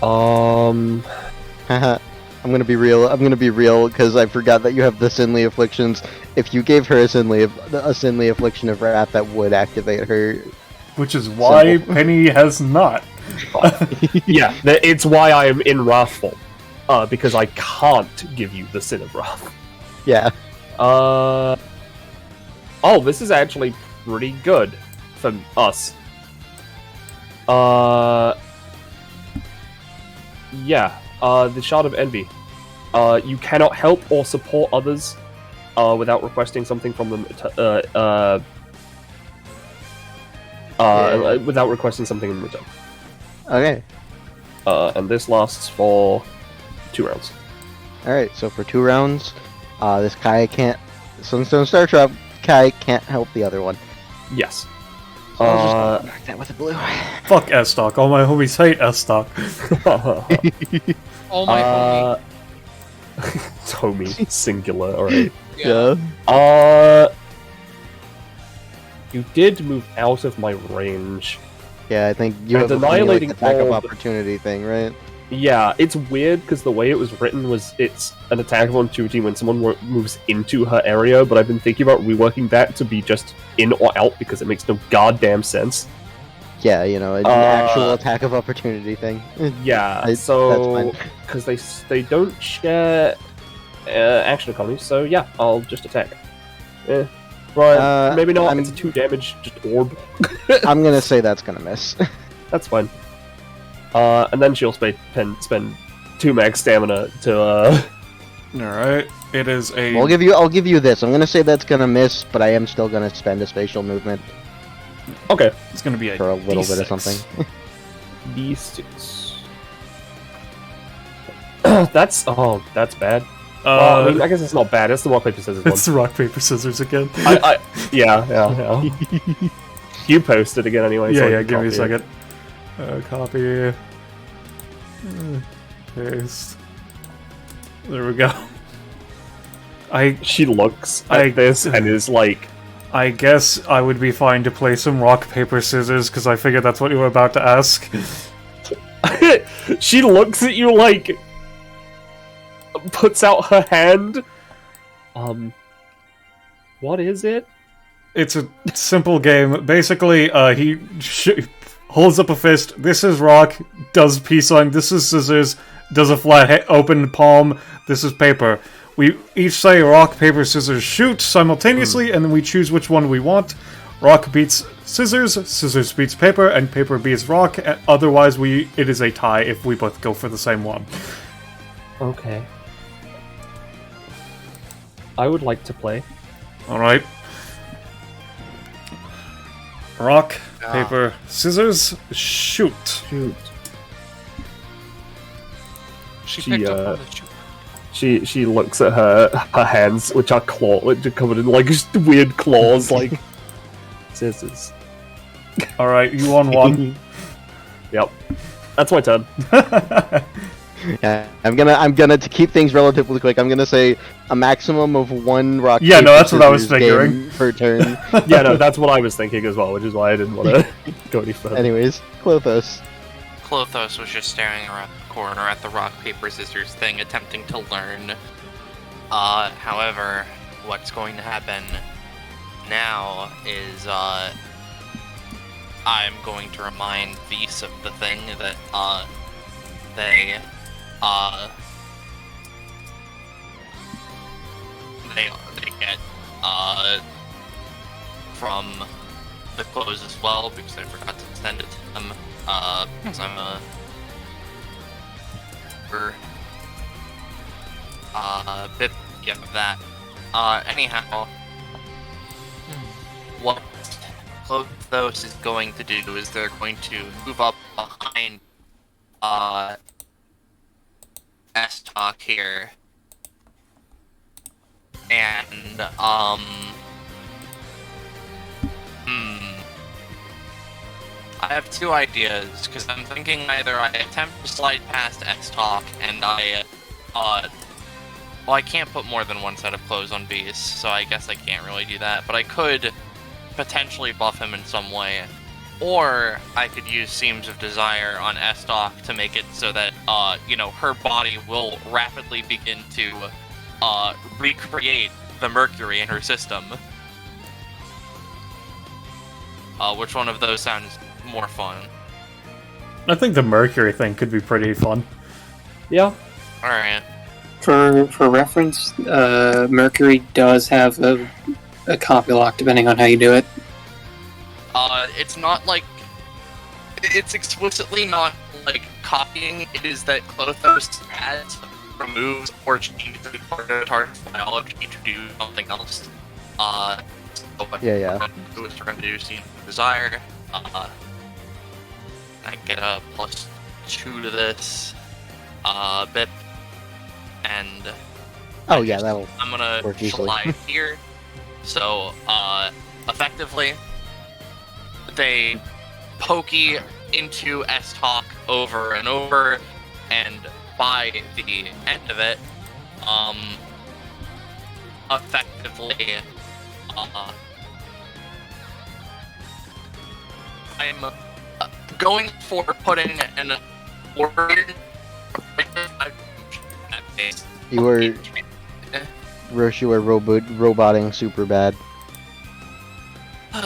I'm gonna be real, because I forgot that you have the Sinly Afflictions. If you gave her a Sinly Affliction of Wrath, that would activate her. Which is why Penny has not. Yeah, it's why I am in Wrathful. Because I can't give you the Sin of Wrath. Yeah. Oh, this is actually pretty good for us. Yeah. The Shard of Envy. You cannot help or support others without requesting something from them. Without requesting something in return. Okay. And this lasts for 2 rounds. Alright, so for 2 rounds, this Kai can't... Sunstone Star Trap, Kai can't help the other one. Yes. So I'll just mark that with a blue. Fuck S-Stock. All my homies hate S-Stock. Oh my homie. Homie, singular, alright. Yeah. You did move out of my range. Yeah, I think you have annihilating a attack of all opportunity thing, right? Yeah, it's weird because the way it was written was it's an attack of opportunity when someone moves into her area, but I've been thinking about reworking that to be just in or out because it makes no goddamn sense. Yeah, you know, an actual attack of opportunity thing. Yeah, That's so fine. because they don't share action economy, so yeah, I'll just attack. Right, maybe not. It's a 2 damage, just orb. I'm gonna say that's gonna miss. That's fine. And then she'll spend 2 max stamina to. Alright, it is a... I'll give you this. I'm gonna say that's gonna miss, but I am still gonna spend a spatial movement. Okay. It's gonna be a for a little D6. bit of something. D6. That's bad. I mean, I guess it's not bad. It's the rock paper scissors one. It's the rock paper scissors again. Yeah. You post it again anyway. so Yeah, I give me a can copy second. Copy. Paste. There we go. She looks at this and is like... I guess I would be fine to play some rock, paper, scissors, because I figured that's what you were about to ask. She looks at you like... puts out her hand. What is it? It's a simple game. Basically, he holds up a fist. This is rock, does peace sign. This is scissors, does a flat open palm. This is paper. We each say rock, paper, scissors, shoot simultaneously, and then we choose which one we want. Rock beats scissors, scissors beats paper, and paper beats rock. Otherwise, it is a tie if we both go for the same one. Okay. I would like to play. Alright. Rock, paper, scissors, shoot. She picked up on the shoot. She looks at her hands, which are covered in like just weird claws, like scissors. Alright, you won one. Yep, that's my turn. Yeah, I'm gonna to keep things relatively quick. I'm gonna say a maximum of 1 rock. Yeah, paper, no, that's what I was scissors figuring. game per turn. Yeah, no, that's what I was thinking as well, which is why I didn't want to go any further. Anyways, Clothos. Clothos was just staring around the corner at the rock, paper, scissors thing, attempting to learn. However, what's going to happen now is, I'm going to remind Vise of the thing that, they get, from the clothes as well, because I forgot to send it to them, because I'm a... bit of that. Anyhow, what Clothos is going to do is they're going to move up behind, S-Talk here, and, I have 2 ideas, because I'm thinking either I attempt to slide past S-Talk, and well, I can't put more than 1 set of clothes on Beast, so I guess I can't really do that, but I could potentially buff him in some way. Or I could use Seams of Desire on S-Talk to make it so that, her body will rapidly begin to, recreate the mercury in her system. Which one of those sounds more fun? I think the mercury thing could be pretty fun. Yeah. Alright. For reference, Mercury does have a copy lock depending on how you do it. It's not like... It's explicitly not, like, copying. It is that Clothos adds, removes, or changes the part of the target's biology to do something else. So what Yeah. we're going to do Seam of Desire. I get a +2 to this, BIP, and... Oh yeah, that'll I'm gonna work easily. slide here. So, effectively, they pokey into S-Talk over and over, and by the end of it, effectively, I'm going for putting an order in. You were Rosh, you were roboting super bad. As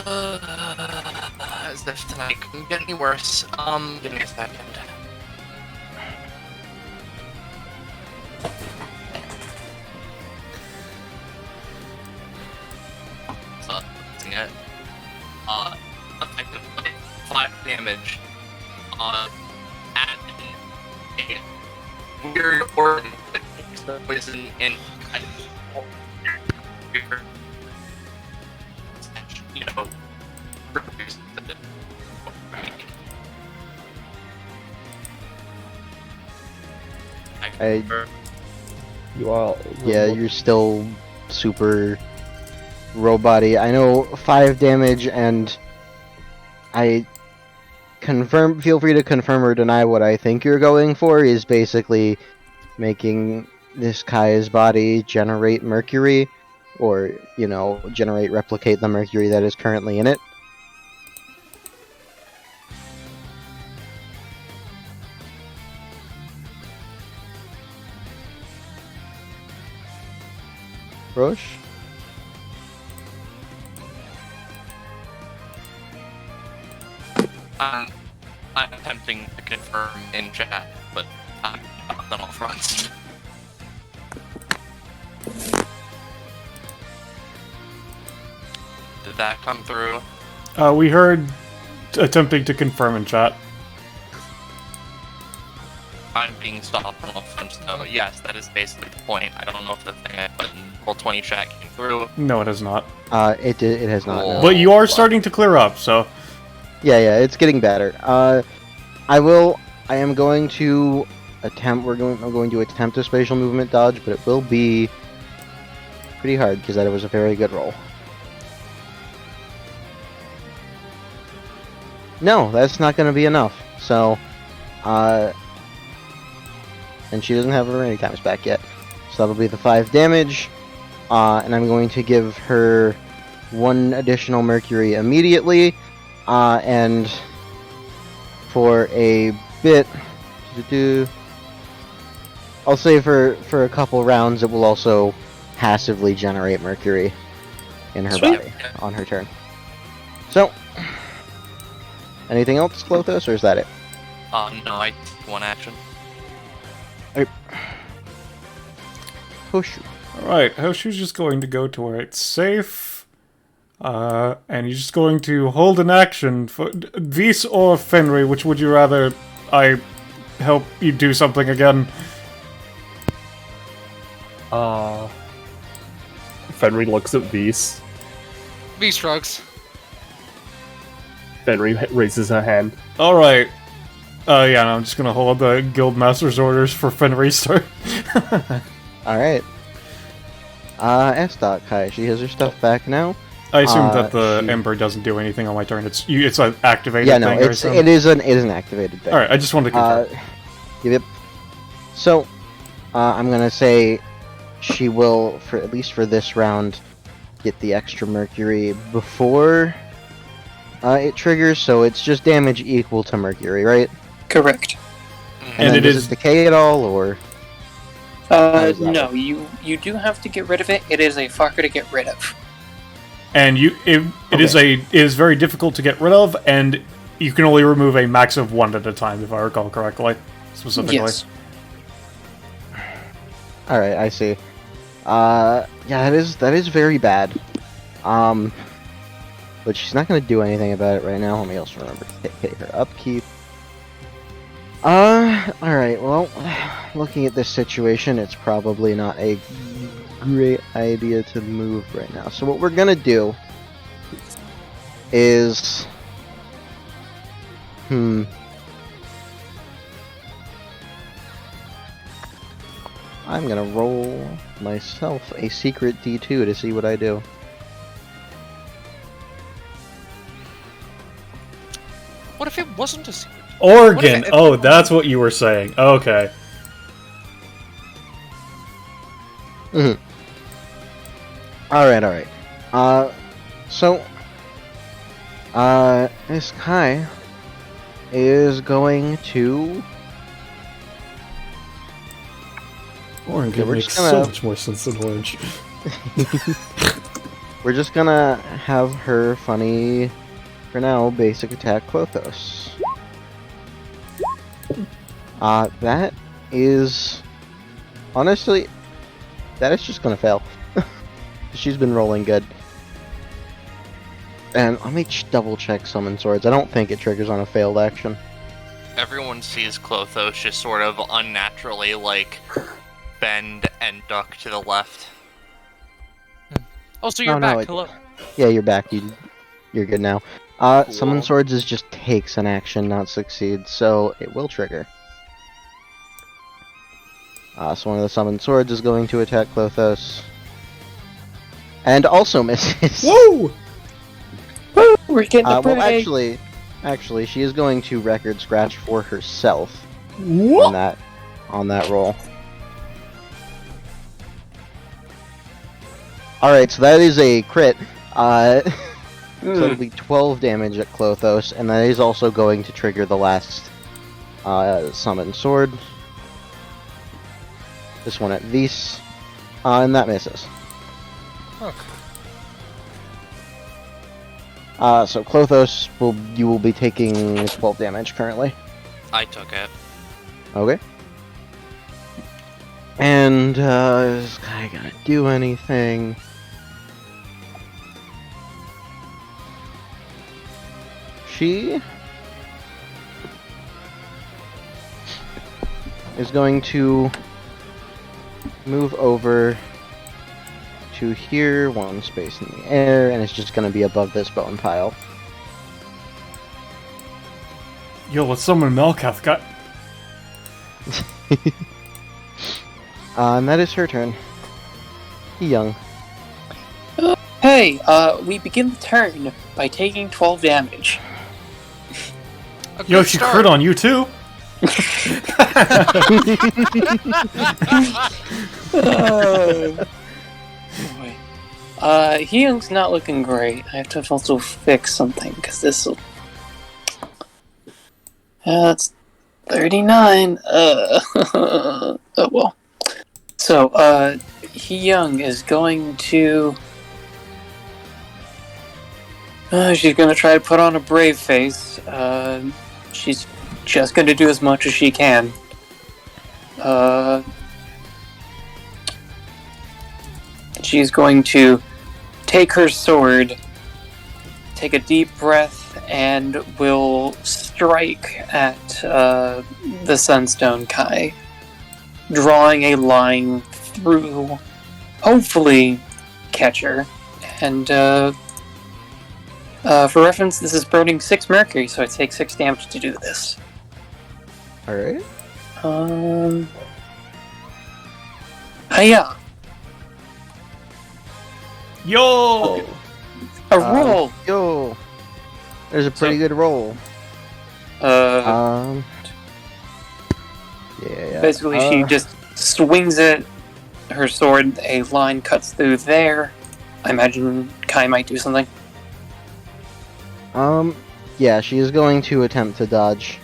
if tonight couldn't get any worse. Give me a second. I can put 5 damage on at a weird organ that takes the poison and kind of, you know, reduces the You are. Yeah, you're still super robot-y. I know 5 damage, and I confirm. Feel free to confirm or deny what I think you're going for. Is basically making this Kai's body generate mercury, or replicate the mercury that is currently in it. Roche? I'm attempting to confirm in chat, but I'm not on all fronts. Did that come through? We heard attempting to confirm in chat. I'm being stopped on all fronts, so yes, that is basically the point. I don't know if the thing I put in Roll20 chat came through. No, it has not. It has not. Cool. No. But you are starting to clear up, so... Yeah, it's getting better. I am going to attempt. I'm going to attempt a spatial movement dodge, but it will be pretty hard because that was a very good roll. No, that's not going to be enough. So, and she doesn't have her any times back yet, so that'll be the 5 damage. And I'm going to give her 1 additional mercury immediately. And for a bit, I'll say for a couple rounds, it will also passively generate mercury in her Sweet. body on her turn. So, anything else, Clothos, or is that it? No, I took 1 action. Hoshu. Alright, Hoshu's just going to go to where it's safe. And he's just going to hold an action for Vis or Fenry. Which would you rather I help you do something again? Fenry looks at Vis. V shrugs. Fenry raises her hand. Alright. Yeah, no, I'm just gonna hold the Guildmaster's orders for Fenry's turn. Alright. S. Kai, she has her stuff back now. I assume that the she- Ember doesn't do anything on my turn. It's an activated Yeah, no, thing. it is an activated thing. Alright, I just wanted to confirm. Yep. So, I'm gonna say she will, for at least for this round, get the extra mercury before it triggers. So it's just damage equal to mercury, right? Correct. And then it does is- it decay at all, or does that No, you do have to get rid of it. It is a fucker to get rid of. And it is very difficult to get rid of, and you can only remove a max of 1 at a time, if I recall correctly, specifically. Yes. all right, I see. Yeah, that is very bad. But she's not gonna do anything about it right now. Let me also remember to pay her upkeep. Alright, well, looking at this situation, it's probably not a great idea to move right now. So what we're gonna do is... I'm gonna roll myself a secret D2 to see what I do. What if it wasn't a secret? Organ! What if- Oh, that's what you were saying. Okay. Alright. So, this Kai is going to... Organ we're makes just gonna- so much more sense than orange. We're just gonna have her funny, for now, basic attack Clothos. That is... Honestly, that is just gonna fail. She's been rolling good. And let me double check Summon Swords. I don't think it triggers on a failed action. Everyone sees Clothos just sort of unnaturally, like, bend and duck to the left. Oh, so you're Oh, no, back. it- Hello. Yeah, you're back. You're good now. Cool. Summon Swords is just takes an action, not succeeds, so it will trigger. So one of the Summon Swords is going to attack Clothos. And also misses. Woo! Woo! We're getting the Well, break. actually, she is going to record scratch for herself What? on that roll. Alright, so that is a crit. So it'll be 12 damage at Clothos, and that is also going to trigger the last Summon Sword. This one at Vis, and that misses. Okay. So Clothos, you will be taking 12 damage currently. I took it. Okay. And, is this guy gonna do anything? She is going to move over to here, one space in the air, and it's just gonna be above this bone pile. Yo, let's summon Melkath. Got And that is her turn. Young. Hey, we begin the turn by taking 12 damage. A yo, good she start. crit on you too. Oh, boy. Hyung's not looking great. I have to also fix something, because this'll... That's 39. Oh well. So, Hyung is going to... she's gonna try to put on a brave face. She's just gonna do as much as she can. She's going to take her sword, take a deep breath, and will strike at the Sunstone Kai, drawing a line through, hopefully, catch her. And for reference, this is burning 6 mercury, so I take 6 damage to do this. Alright. Hiya! Yo! A roll! Yo! There's a pretty good roll. Yeah. Basically, she just swings it, her sword, a line cuts through there. I imagine Kai might do something. Yeah, she is going to attempt to dodge.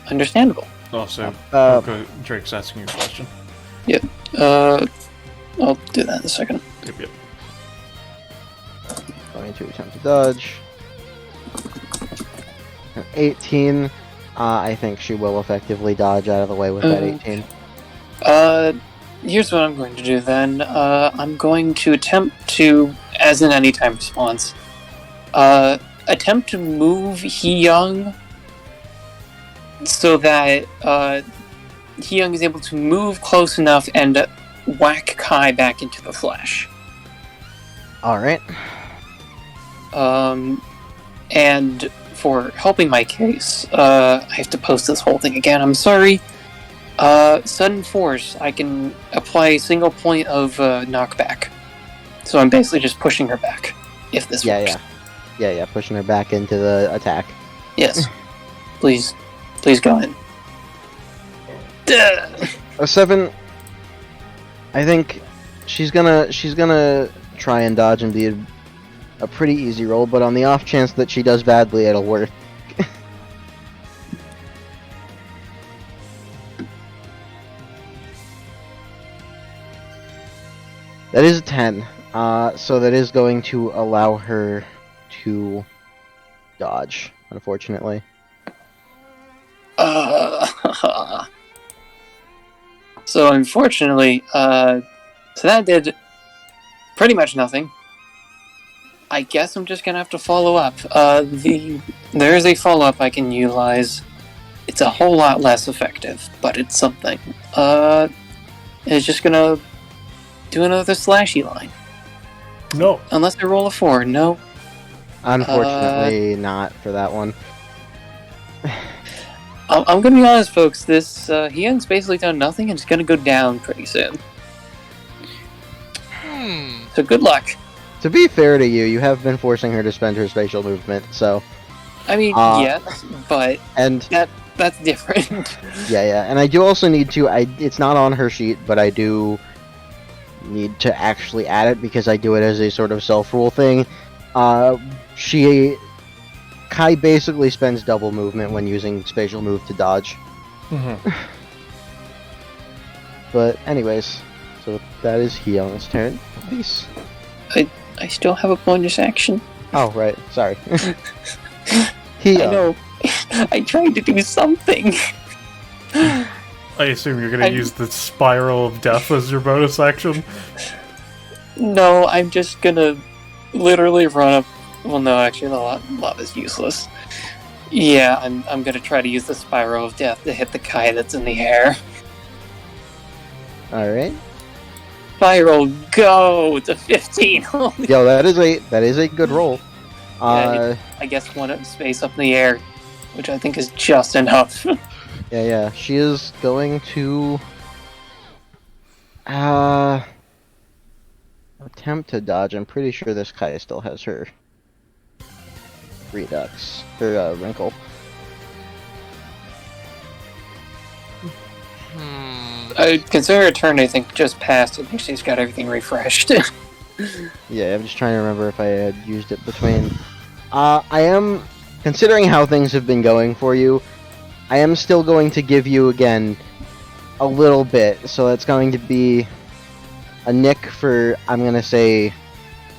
Understandable. Oh, so okay, Drake's asking you a question. I'll do that in a second. Yep. Going to attempt to dodge. An 18. I think she will effectively dodge out of the way with that 18. Here's what I'm going to do then. I'm going to attempt to, as an anytime response, attempt to move Hyung so that Hyung is able to move close enough and whack Kai back into the flesh. Alright. And for helping my case, I have to post this whole thing again, I'm sorry. Sudden Force, I can apply a single point of knockback. So I'm basically just pushing her back, if this works. Yeah, pushing her back into the attack. Yes. Please go in. Duh. A 7. I think she's gonna try and dodge and be a pretty easy roll, but on the off chance that she does badly, it'll work. That is a 10. So that is going to allow her to dodge, unfortunately. So unfortunately, so that did pretty much nothing. I guess I'm just gonna have to follow up. There is a follow-up I can utilize. It's a whole lot less effective, but it's something. It's just gonna do another slashy line. No. Unless I roll a 4, no. Unfortunately, not for that one. I'm gonna be honest, folks. This Hyun's basically done nothing and it's gonna go down pretty soon. So good luck. To be fair to you, you have been forcing her to spend her spatial movement, so... I mean, yes, but And that's different. yeah, and I do also need to... It's not on her sheet, but I do need to actually add it because I do it as a sort of self-rule thing. Kai basically spends double movement when using spatial move to dodge. But anyways, so that is Hyung's turn. Peace. I still have a bonus action. Oh, right. Sorry. I know. I tried to do something. I assume you're gonna use the Spiral of Death as your bonus action? No, I'm just gonna literally run up. Well, no, actually, the lava's useless. Yeah, I'm gonna try to use the Spiral of Death to hit the Kai that's in the air. Alright. Spiral, go! It's a 15! Yo, that is a good roll. Yeah, I guess one up space up in the air, which I think is just enough. Yeah. She is going to attempt to dodge. I'm pretty sure this Kai still has her redux, her wrinkle. Consider her turn, I think, just passed. I think she's got everything refreshed. Yeah, I'm just trying to remember if I had used it between. I am, considering how things have been going for you, I am still going to give you, again, a little bit. So that's going to be a nick for, I'm going to say,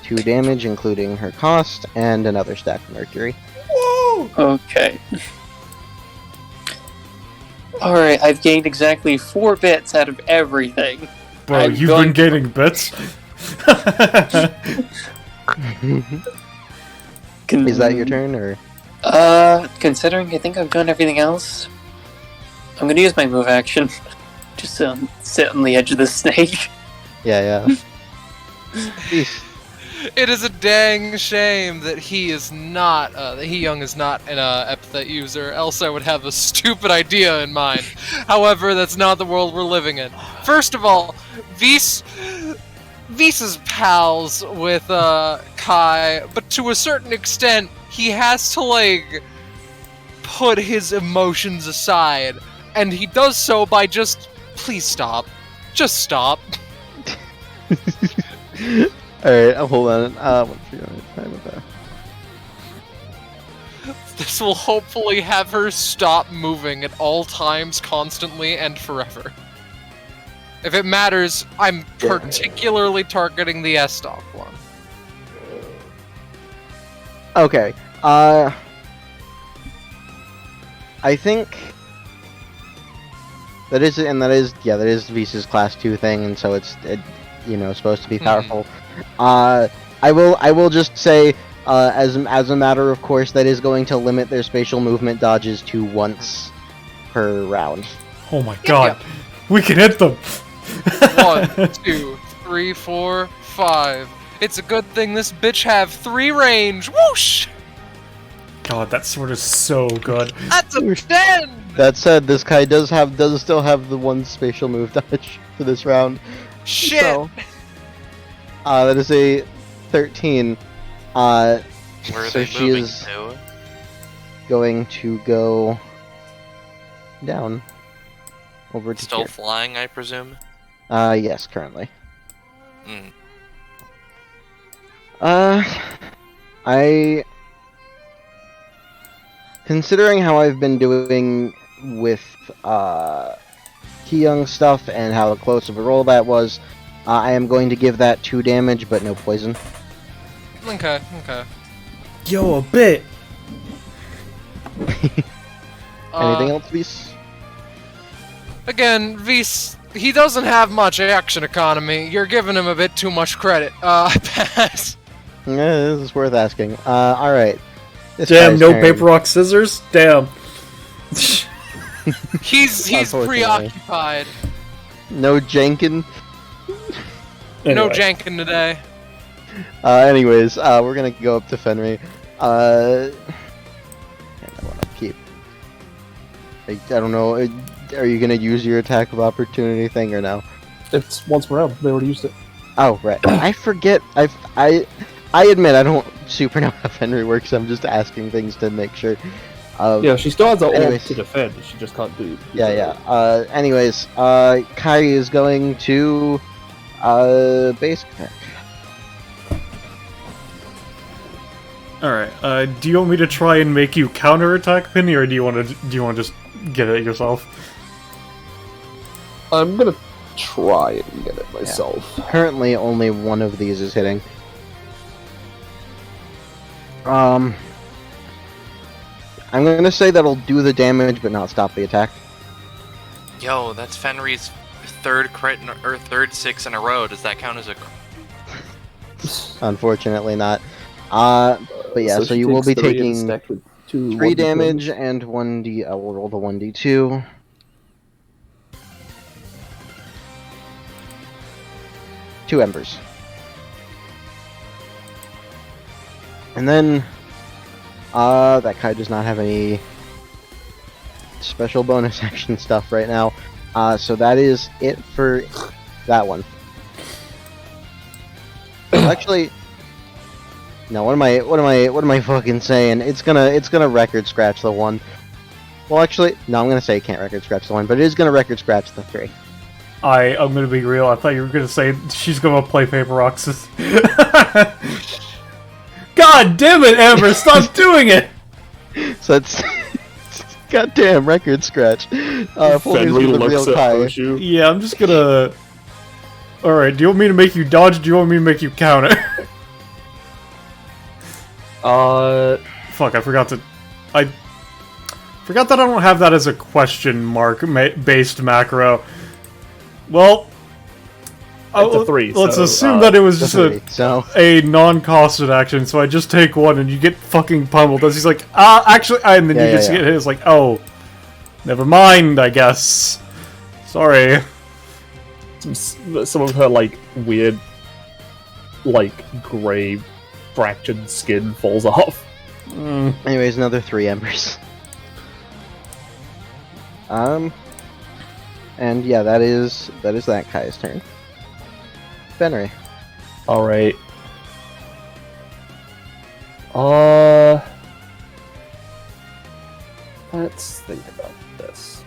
2 damage, including her cost, and another stack of mercury. Whoa! Okay. Alright, I've gained exactly 4 bits out of everything. Bro, you've been gaining bits? Is that your turn, or? Considering I think I've done everything else, I'm gonna use my move action. Just sit on the edge of the snake. Yeah. Jeez. It is a dang shame that he is not, that Hyung is not an epithet user, else I would have a stupid idea in mind. However, that's not the world we're living in. First of all, Vis is pals with Kai, but to a certain extent, he has to, like, put his emotions aside, and he does so by just, please stop. Just stop. Alright, hold on. What's your time with that? This will hopefully have her stop moving at all times, constantly, and forever. If it matters, I'm particularly targeting the S-Stock one. Okay, I think that is Visa's class 2 thing, and so it's supposed to be powerful. I will just say, as a matter of course, that is going to limit their spatial movement dodges to once per round. Oh my god, we can hit them! 1, 2, 3, 4, 5. It's a good thing this bitch have 3 range. Whoosh! God, that sword is so good. That's a 10! That said, this guy does still have the 1 spatial move dodge for this round. Shit! So, that is a 13. Where are so they she moving is to? going to go down over to Still here. flying, I presume? Yes, currently. Mm. Considering how I've been doing with Hyung stuff and how close of a roll that was, I am going to give that 2 damage, but no poison. Okay. Yo, a bit! Anything else, please? Again, Vis, he doesn't have much action economy. You're giving him a bit too much credit. I pass. This is worth asking. Alright. Damn, no paper, rock, scissors? Damn. He's Unfortunately. preoccupied. No Jenkin. No Anyway. janking today. Anyways, we're gonna go up to Fenry. I want to keep. I don't know. Are you gonna use your attack of opportunity thing or no? It's once per round. They already used it. Oh right. I forget. I admit I don't super know how Fenry works. I'm just asking things to make sure. Yeah, she still has the ult anyways. to defend. She just can't do. Yeah. Anyways, Kai is going to base attack. Alright, do you want me to try and make you counterattack, Penny, or do you want to just get it yourself? I'm gonna try and get it myself. Currently, only one of these is hitting. I'm gonna say that'll do the damage, but not stop the attack. Yo, that's Fenry's third crit or third 6 in a row. Does that count as a? Unfortunately, not. But yeah, so she you will takes be 3 and taking stacked with 2 3 1d20. damage and 1d. I will roll the 1d2. Two embers. And then, that Kai does not have any special bonus action stuff right now. So that is it for that one. Actually, no. What am I fucking saying? It's gonna record scratch the one. Well, actually, no. I'm gonna say it can't record scratch the one, but it is gonna record scratch the 3. I'm gonna be real, I thought you were gonna say she's gonna play paper, rock, scissors. God damn it, Amber, stop doing it! So it's goddamn record scratch. Full news Fenry with the looks real at Kai. Hoshu. Yeah, I'm just gonna... Alright, do you want me to make you dodge, or do you want me to make you counter? Fuck, I forgot that I don't have that as a question mark based macro. Well, It's a 3, let's so, assume that it was just So a non-costed action, so I just take one and you get fucking pummeled. As he's like, actually, and then you just get hit. It's like, oh, never mind, I guess. Sorry. Some of her like weird, like gray, fractured skin falls off. anyways, another 3 embers. And yeah, that is that Kai's turn. Fenry. All right. Let's think about this.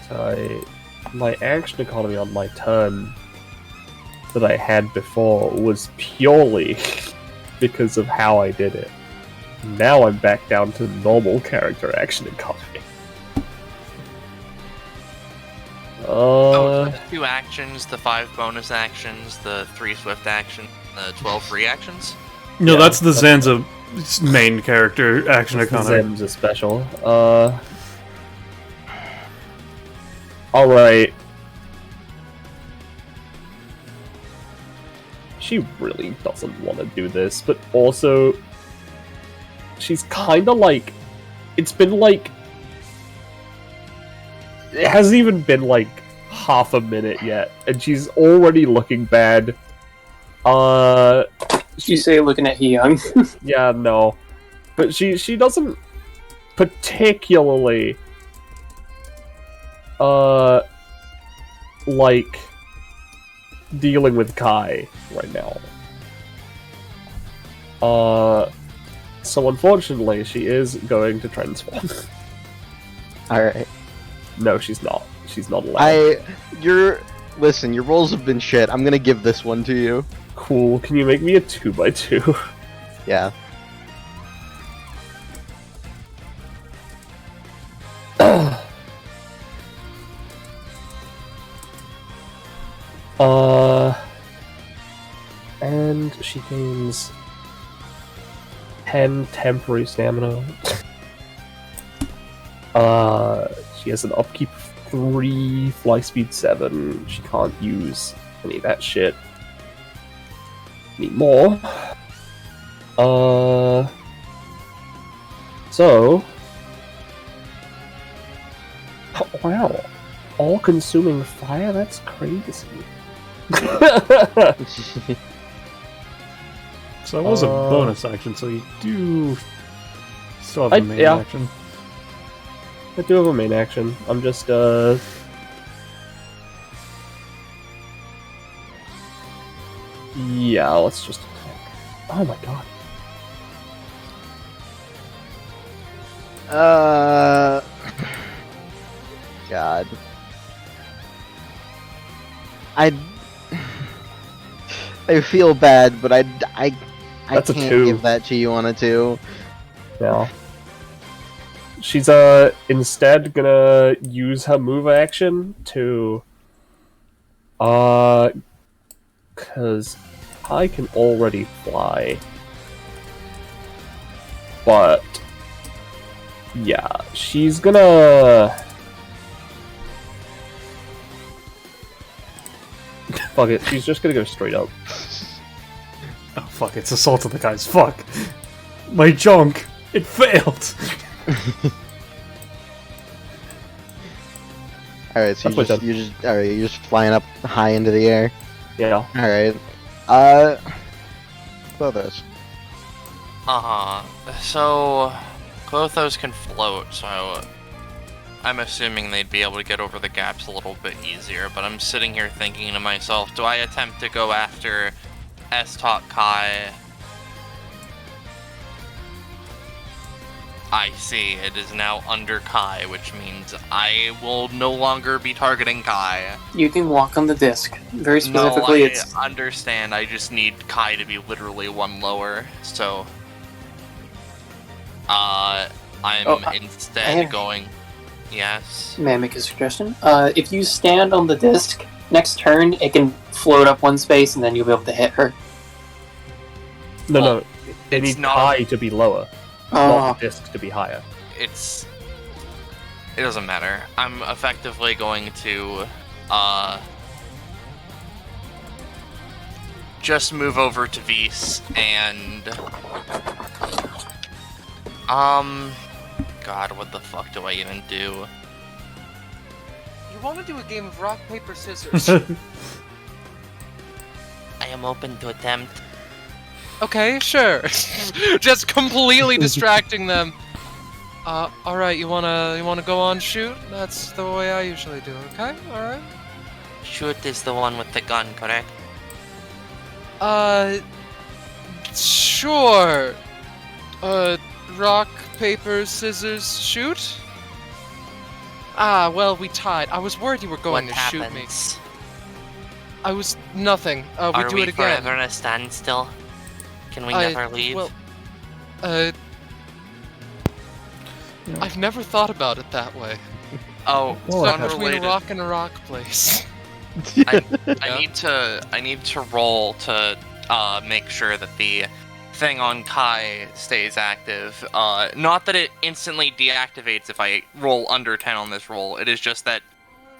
So my action economy on my turn that I had before was purely because of how I did it. Now I'm back down to normal character action economy. The 2 actions, the 5 bonus actions, the 3 swift action, the 12 free actions. No, Yeah, that's the that's- Zanza main character action economy. Zem's a special. Alright. She really doesn't want to do this, but also she's kinda like, it's been like, it hasn't even been like half a minute yet, and she's already looking bad. You say looking at Hyung. Yeah, no. But she doesn't particularly like dealing with Kai right now. So unfortunately she is going to transform. Alright. No, she's not. She's not allowed. Listen, your rolls have been shit. I'm gonna give this one to you. Cool. Can you make me a 2x2? Yeah. And she gains 10 temporary stamina. She has an upkeep of 3, fly speed 7. She can't use any of that shit. Need more. So... Oh, wow. All-consuming fire? That's crazy. So that was a bonus action, so you do still have a main action. I do have a main action. I'm just, yeah, let's just attack. Oh my god. God. I feel bad, but I That's a can't 2. give that to you on a 2. Yeah. She's, instead gonna use her move action to, cause I can already fly. But, yeah, she's gonna... Fuck it, she's just gonna go straight up. Oh fuck, it's assault of the guys. Fuck! My junk! It failed! Alright, so That's what you're just flying up high into the air. Yeah. Alright. Clothos. So, Clothos can float, so I'm assuming they'd be able to get over the gaps a little bit easier, but I'm sitting here thinking to myself, do I attempt to go after S-Talk Kai? I see, it is now under Kai, which means I will no longer be targeting Kai. You can walk on the disc. Very specifically, no, it's... I understand, I just need Kai to be literally one lower, so... I'm instead going... Yes? May I make a suggestion? If you stand on the disc, next turn, it can float up one space, and then you'll be able to hit her. No, they it's need not- Kai to be lower, not the disc to be higher. It doesn't matter. I'm effectively going to, just move over to Vise and, God, what the fuck do I even do? You want to do a game of rock, paper, scissors? I am open to attempt. Okay, sure. Just completely distracting them. Alright, you wanna go on shoot? That's the way I usually do, okay? Alright. Shoot is the one with the gun, correct? Sure. Rock, paper, scissors, shoot? Ah, well, we tied. I was worried you were going What to shoot me. happens? I was nothing. We Are do we it again. forever in a standstill? Can we never leave? Well, I've never thought about it that way. Oh, Well, Stuck okay. between a unrelated. rock and a rock place. I Yeah. need to roll to make sure that the thing on Kai stays active. Not that it instantly deactivates if I roll under 10 on this roll. It is just that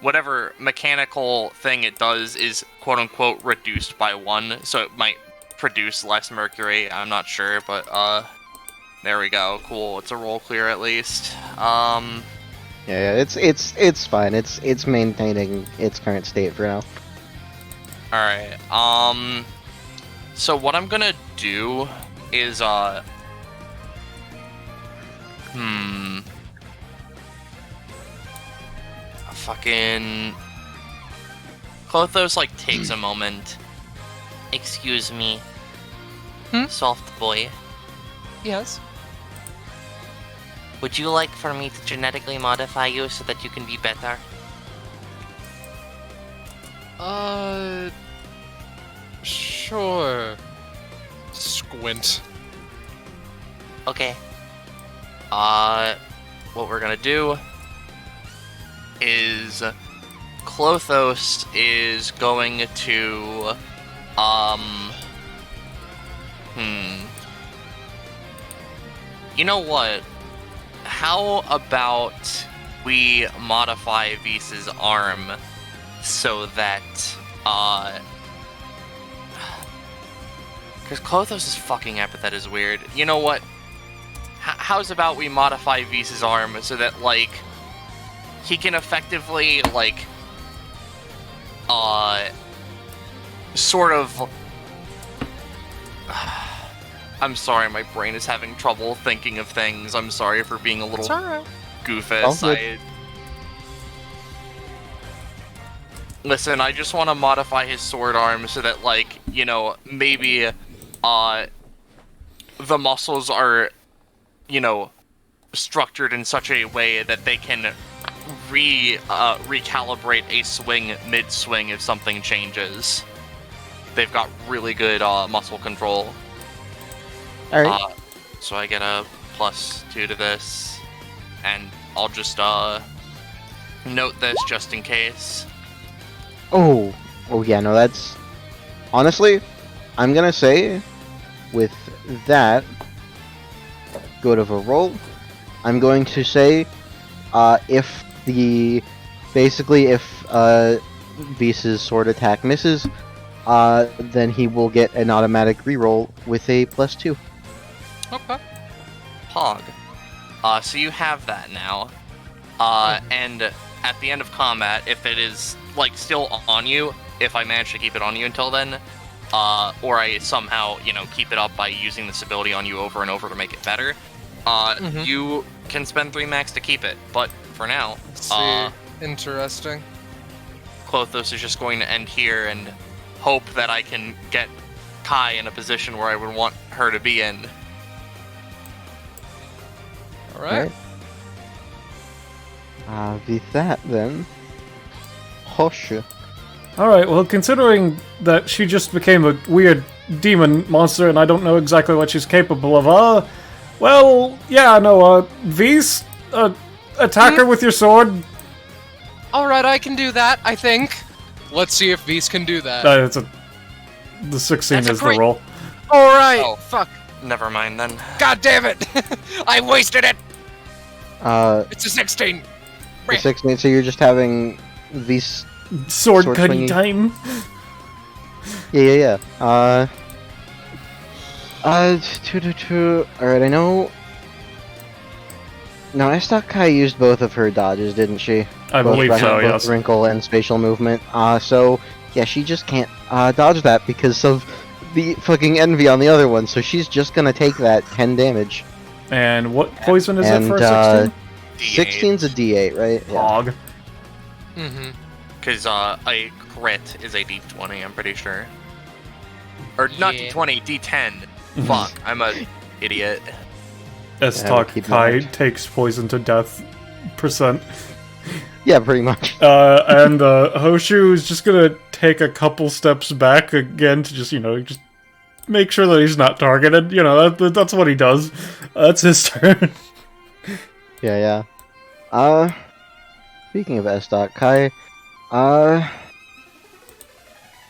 whatever mechanical thing it does is quote unquote reduced by 1, so it might produce less mercury. I'm not sure, but there we go. Cool. It's a roll clear at least. Yeah, it's fine. It's maintaining its current state for now. Alright, so what I'm gonna do is, fucking... Clothos, like, takes a moment. Excuse me. Soft boy. Yes. Would you like for me to genetically modify you so that you can be better? Sure. Squint. Okay. What we're gonna do is Clothos is going to, You know what? How about we modify Vise's arm so that, Because Klothos' fucking epithet is weird. You know what? How's about we modify V's arm so that, like, he can effectively, like, sort of... I'm sorry, my brain is having trouble thinking of things. I'm sorry for being a little goofus. Listen, I just want to modify his sword arm so that, like, you know, maybe, the muscles are, you know, structured in such a way that they can recalibrate a swing mid-swing if something changes. They've got really good, muscle control. Alright. So I get a +2 to this, and I'll just, note this just in case. Oh yeah, no, that's... Honestly, I'm gonna say, with that, good of a roll, I'm going to say, if Beast's sword attack misses, then he will get an automatic reroll with a +2. Okay. Pog. So you have that now. And at the end of combat, if it is, like, still on you, if I manage to keep it on you until then, or I somehow, you know, keep it up by using this ability on you over and over to make it better, you can spend 3 max to keep it. But for now, Interesting. Klothos is just going to end here and hope that I can get Kai in a position where I would want her to be in. Alright. With that, then... Hosh. Alright, well, considering that she just became a weird demon monster and I don't know exactly what she's capable of, well, yeah, no, V's, attack her with your sword. Alright, I can do that, I think. Let's see if Beast can do that. The 16 That's a is the great- roll. Alright! Oh. Fuck. Never mind then. God damn it! I wasted it! The It's a 16! 16, so you're just having these... Sword Sword cutting swinging. time. Yeah. 2. Alright, I know... No, I thought Kai used both of her dodges, didn't she? I Both believe so, both yes. Wrinkle and spatial movement. So, yeah, she just can't dodge that because of the fucking envy on the other one, so she's just gonna take that 10 damage. And what poison is it And, for 16? 16's a D8, right? Yeah. Hog. Mm-hmm. Because a crit is a d20, I'm pretty sure. Or not Yeah. d20, d10. Fuck, I'm a idiot. Estok keep Kai mind. takes poison to death %. Yeah, pretty much. And Hoshu is just gonna take a couple steps back again to just, you know, just make sure that he's not targeted. You know, that's what he does. That's his turn. Yeah. Speaking of S. Kai,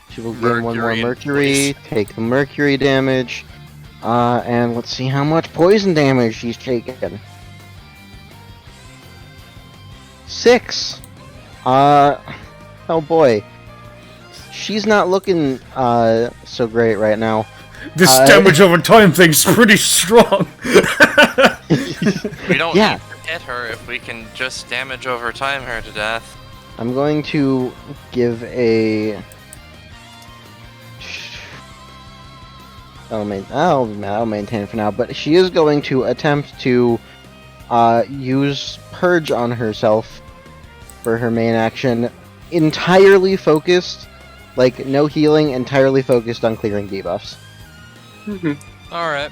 she will gain one more Mercury in mercury, take the mercury damage, and let's see how much poison damage she's taken. 6! Oh boy. She's not looking, so great right now. This damage over time thing's pretty strong. We don't Yeah. need to hit her if we can just damage over time her to death. I'm going to give a... I'll maintain it for now, but she is going to attempt to use Purge on herself for her main action, entirely focused, like no healing, entirely focused on clearing debuffs. Alright.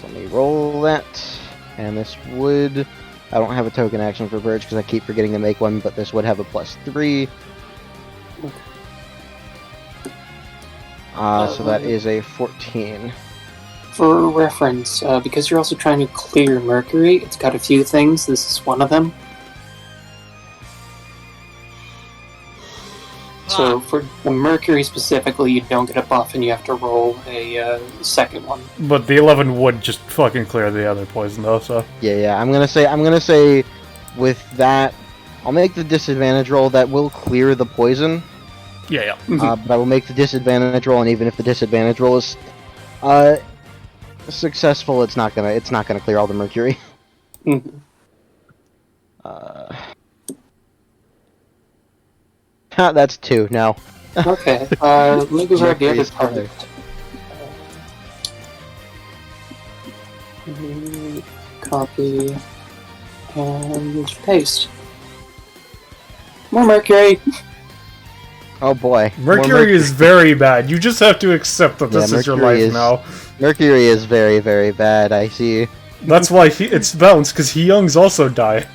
So let me roll that, and this would... I don't have a token action for Purge because I keep forgetting to make one, but this would have a +3. So that is a 14. For reference, because you're also trying to clear Mercury, it's got a few things. This is one of them. So for the Mercury specifically, you don't get a buff, and you have to roll a second one. But the 11 would just fucking clear the other poison, though, so... Yeah, I'm gonna say with that, I'll make the disadvantage roll that will clear the poison. Yeah. But I will make the disadvantage roll, and even if the disadvantage roll is successful, it's not gonna clear all the mercury. Mhm. That's 2. No. Okay, let me grab the other Mercury's part. colored. Copy and paste. More mercury. Oh boy. More Mercury is very bad. You just have to accept that this Yeah, is your Mercury life is- now. Mercury is very, very bad. I see. That's why it's balanced, because He-Youngs also die.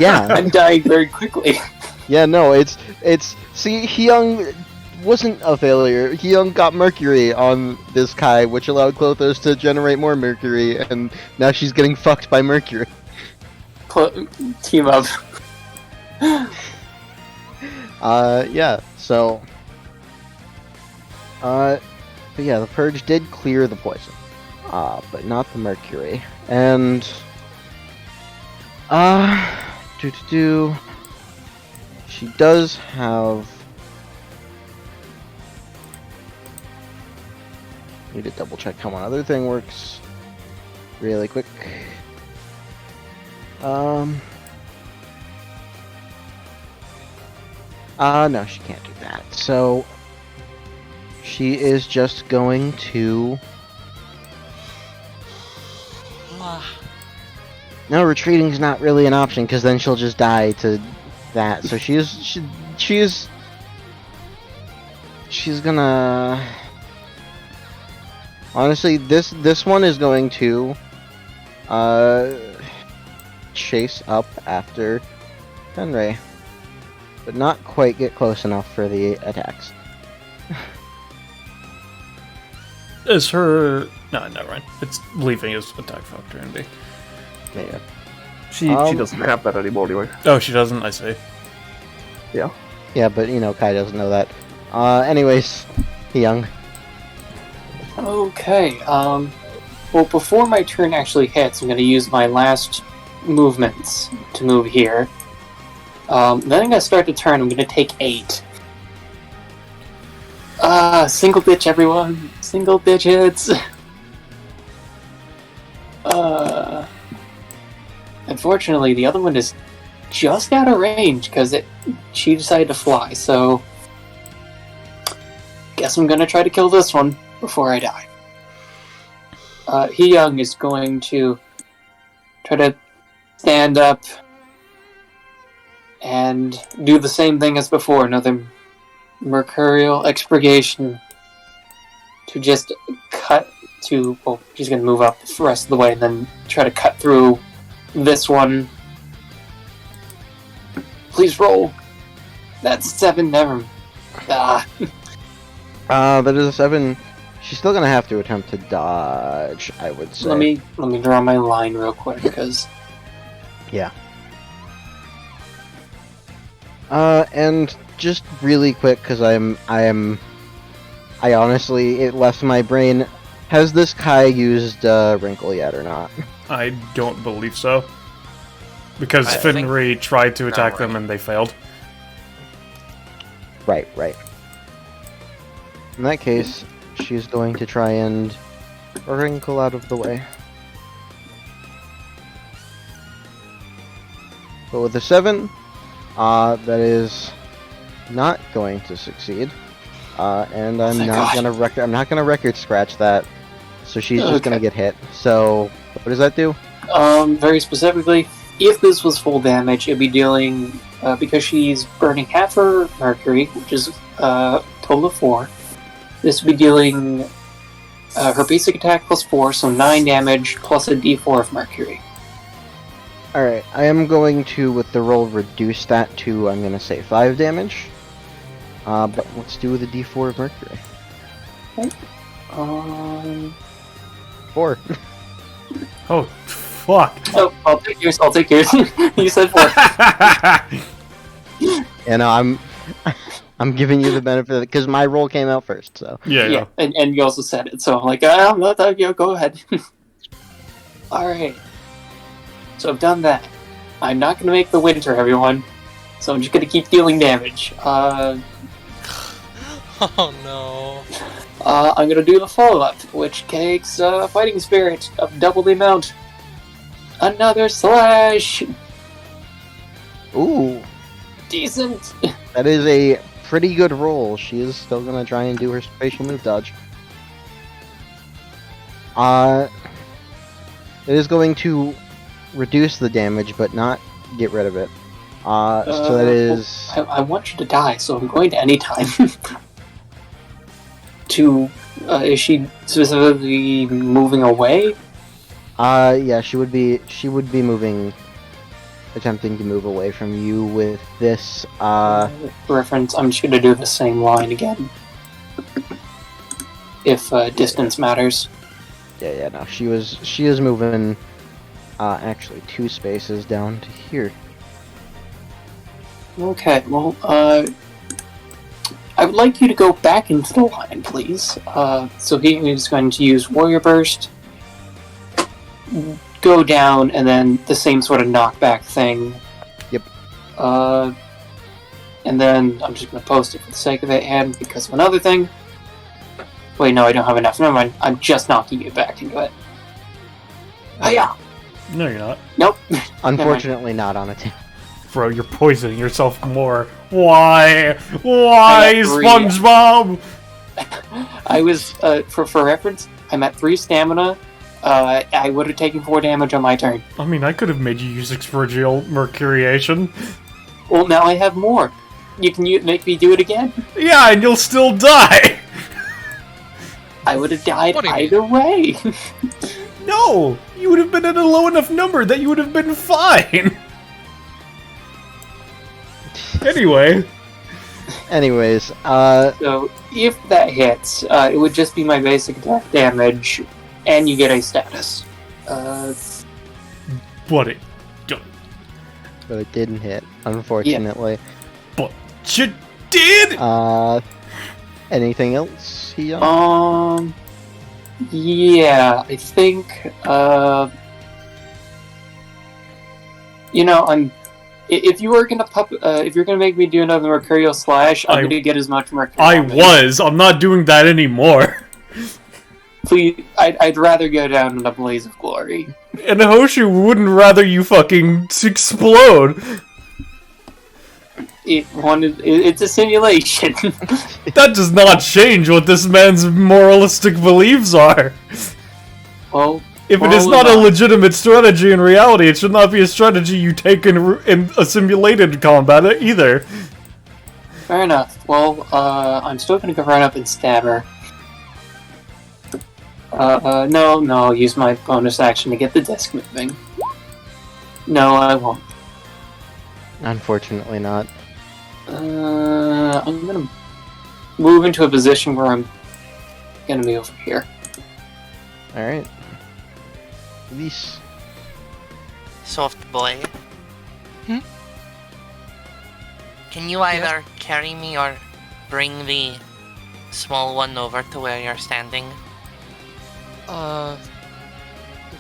Yeah. I'm dying very quickly. Yeah. No. It's. See, Hyung wasn't a failure. Hyung got mercury on this Kai, which allowed Klothos to generate more mercury, and now she's getting fucked by mercury. Team up. Yeah. So. But yeah, the purge did clear the poison, but not the mercury. And she does have. Need to double check how one other thing works. Really quick. No, she can't do that. So she is just going to. No, retreating's not really an option because then she'll just die to that. So she's gonna. Honestly, this one is going to chase up after Fenray, but not quite get close enough for the attacks. Is her... No, never mind. It's leaving his attack factor in B. Yeah. She doesn't have that anymore anyway. Oh, she doesn't? I see. Yeah. Yeah, but Kai doesn't know that. Anyways, Young. Okay, well, before my turn actually hits, I'm going to use my last movements to move here. Then I'm going to start the turn. I'm going to take 8. Single ditch, everyone. Single digits. Unfortunately, the other one is just out of range because she decided to fly, so guess I'm going to try to kill this one before I die. He-Young is going to try to stand up and do the same thing as before, another mercurial expurgation to just cut to, well, she's going to move up the rest of the way and then try to cut through this one. Please roll. That's 7, never. That is a 7. She's still gonna have to attempt to dodge, I would say. Let me draw my line real quick, because... Yeah. And just really quick, because I honestly, it left my brain. Has this Kai used Wrinkle yet or not? I don't believe so. Because I think- Finri tried to attack right. them and they failed. Right. In that case, she's going to try and wrinkle out of the way. But with a 7, that is not going to succeed. And I'm Thank not God. gonna record scratch that. So she's just gonna Okay. get hit. So what does that do? Very specifically, if this was full damage, it'd be dealing, because she's burning half her mercury, which is a total of 4, this would be dealing her basic attack plus 4, so 9 damage plus a d4 of mercury. Alright, I am going to, with the roll, reduce that to, I'm gonna say 5 damage. But let's do the d4 of mercury. 4. Oh, fuck. Oh, I'll take yours. You said 4. And I'm giving you the benefit because my roll came out first, so. Yeah. And you also said it, so I'm like, go ahead. Alright. So I've done that. I'm not going to make the winter, everyone. So I'm just going to keep dealing damage. Oh no. I'm gonna do the follow-up, which takes fighting spirit of double the amount. Another slash. Ooh, Decent. that is a pretty good roll. She is still gonna try and do her spatial move dodge. It is going to reduce the damage, but not get rid of it. So that is... I want you to die, so I'm going to anytime. Is she specifically moving away? Yeah, she would be moving, attempting to move away from you with this, For reference, I'm just gonna do the same line again. If distance matters. Yeah, no, she is moving, actually 2 spaces down to here. Okay, well, I would like you to go back into the line, please. So he is going to use Warrior Burst, go down, and then the same sort of knockback thing. Yep. And then I'm just going to post it for the sake of it, and because of another thing. Wait, no, I don't have enough. Never mind. I'm just knocking you back into it. Hiya! No, you're not. Nope. Unfortunately, not on a team. Bro, you're poisoning yourself more. Why? Why, three. SpongeBob? I was, for reference, I'm at 3 stamina. I would have taken 4 damage on my turn. I mean, I could have made you use Expergial Mercuriation. Well, now I have more. You can make me do it again. Yeah, and you'll still die! I would have died What do you either way. No! You would have been at a low enough number that you would have been fine! Anyway. Anyways, So, if that hits, it would just be my basic attack damage, and you get a status. But it... but it didn't hit, unfortunately. But you did! Anything else, Hiya? Yeah, I think, if you were gonna if you're gonna make me do another Mercurial Slash, I'm gonna get as much Mercurial. I'm not doing that anymore. Please, I'd rather go down in a blaze of glory. And Hoshu wouldn't rather you fucking explode. It's a simulation. That does not change what this man's moralistic beliefs are. Well, If it is not a legitimate strategy in reality, it should not be a strategy you take in a simulated combat either. fair enough. Well, I'm still gonna go right up and stab her. No, I'll use my bonus action to get the disc moving. No, I won't. Unfortunately not. I'm gonna move into a position where I'm gonna be over here. Alright. Elise. Soft boy. Hmm? Can you either carry me or bring the small one over to where you're standing?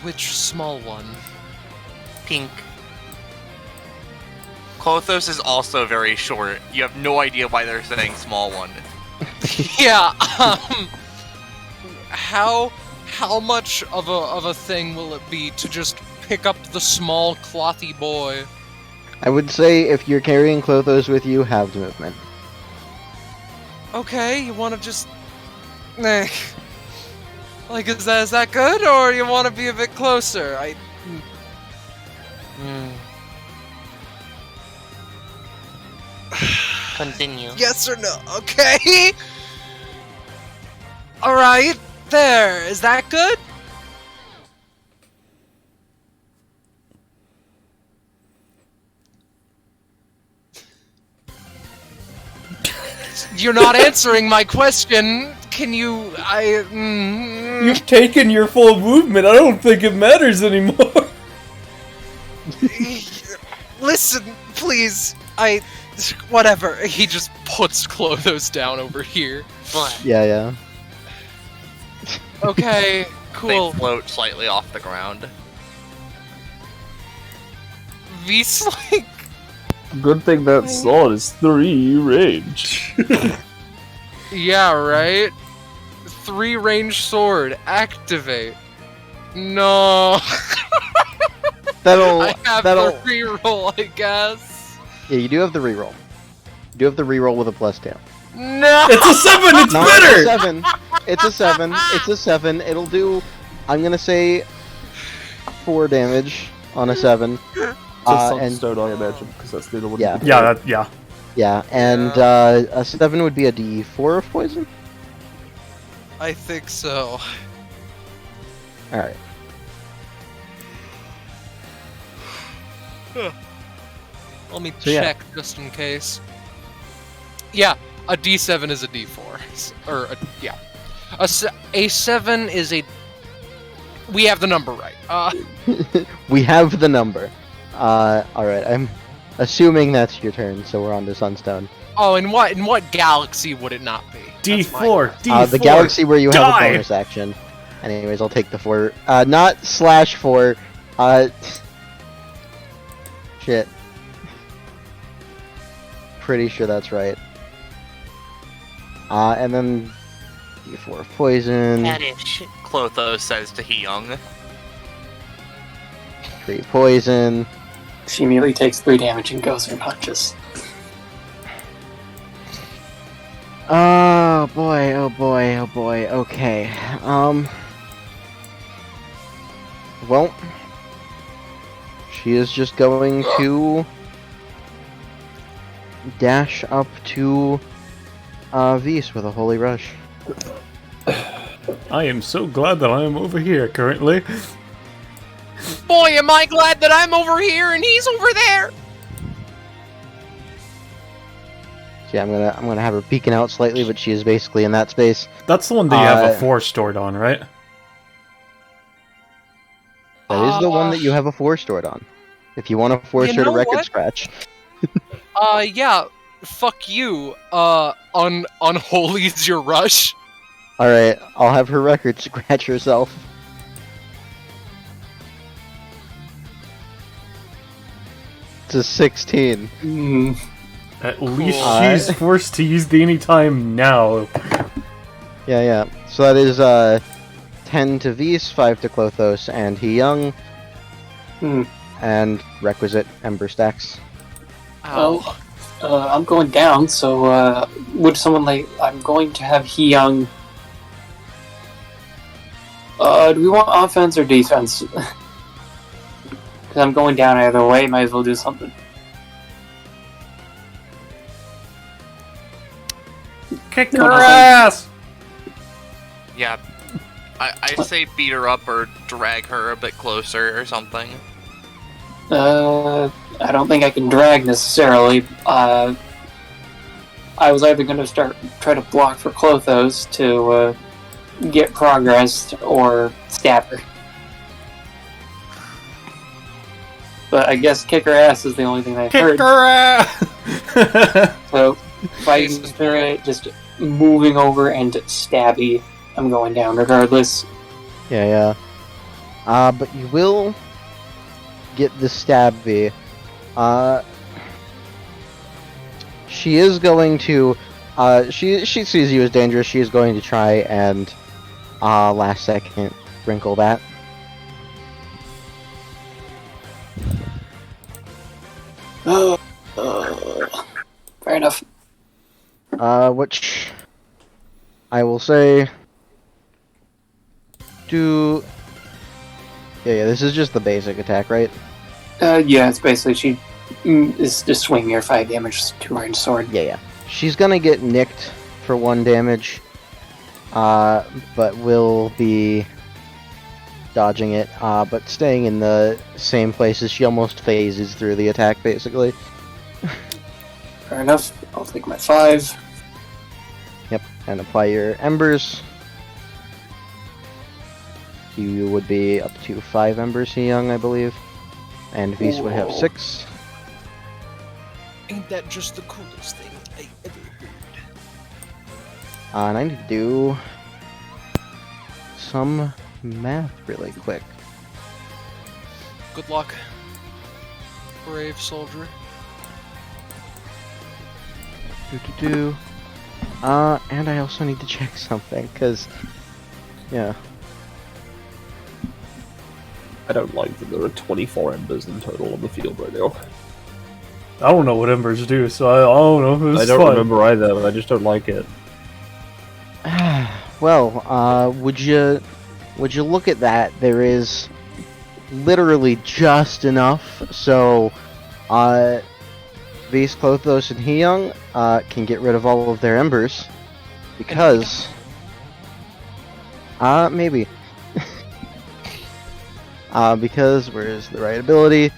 Which small one? Pink. Klothos is also very short. You have no idea why they're saying small one. Yeah, how much of a thing will it be to just pick up the small clothy boy? I would say if you're carrying Klothos with you, halved movement. Okay, you wanna just... Like, is that good, or you wanna be a bit closer? Continue. Yes or no? Okay! Alright, there. Is that good? You're not answering my question. Can you... You've taken your full movement. I don't think it matters anymore. Listen, please. Whatever. He just puts Klothos down over here. What? Yeah. Okay, cool. They float slightly off the ground. Good thing that sword is 3 range. Yeah, right? 3 range sword, activate. No. That'll I have that'll the reroll, I guess. yeah. You do have the reroll. You do have the reroll with a +2. No. It's a 7. It's No, better. it's a 7. It's a 7. It's a 7. It'll do. I'm gonna say 4 damage on a 7. Just And Sunstone, I imagine, because that's the other one. Yeah. Yeah. yeah, and a 7 would be a D4 of poison. I think so. All right. Let me So, yeah. check just in case. Yeah, a D7 is a D4. Or, yeah. A 7 is a... We have the number right. We have the number. All right. I'm assuming that's your turn, so we're on to Sunstone. Oh, in what galaxy would it not be? That's my D4. question. D4. The galaxy where you have Die! a bonus action. Anyways, I'll take the 4. Not /4. Shit. Pretty sure that's right. And then D4 of poison, Caddish, Clotho says to Hyung. 3 poison. She immediately takes 3 damage and goes unconscious. Oh boy, oh boy, oh boy. Okay. Well, she is just going to dash up to Vise with a holy rush. I am so glad that I am over here currently. Boy, am I glad that I'm over here and he's over there! So yeah, I'm gonna have her peeking out slightly, but she is basically in that space. That's the one that you have a Uh, 4 stored on, right? That is the one that you have a 4 stored on. If you want to force You her to know record what? scratch. Yeah. Fuck you. Unholy's your rush. Alright, I'll have her record scratch herself. It's a 16. At least Cool. she's forced to use the anytime now. Yeah. So that is 10 to Vise, 5 to Clothos, and Hyung, and requisite Ember stacks. Well, I'm going down, so would someone like... I'm going to have Hyung... do we want offense or defense? Because I'm going down either way, might as well do something. Kick her ass! Yeah, I say beat her up or drag her a bit closer or something. I don't think I can drag necessarily. I was either going to try to block for Clothos to get progress or stab her. But I guess kick her ass is the only thing I've Kick heard. her ass! So fighting spirit, just moving over and stabby. I'm going down regardless. Yeah. But you will get the stabby. She is going to... she sees you as dangerous. She is going to try and last second wrinkle that. Fair enough. Which I will say do... Yeah, this is just the basic attack, right? Yeah, it's basically she is just swinging her 5 damage to range sword. Yeah. She's gonna get nicked for 1 damage, but will be dodging it, but staying in the same places. She almost phases through the attack, basically. Fair enough. I'll take my 5. Yep, and apply your embers. You would be up to 5 embers, young, I believe. And Vise would have 6. Ain't that just the coolest thing I ever heard? And I need to do some math really quick. Good luck, brave soldier. And I also need to check something, because, yeah. I don't like that there are 24 embers in total on the field right now. I don't know what embers do, so I don't know. I don't remember either, but I just don't like it. Well, would you look at that? There is literally just enough, so, these Klothos and Hyung, can get rid of all of their embers, because, maybe. Because, where's the right ability?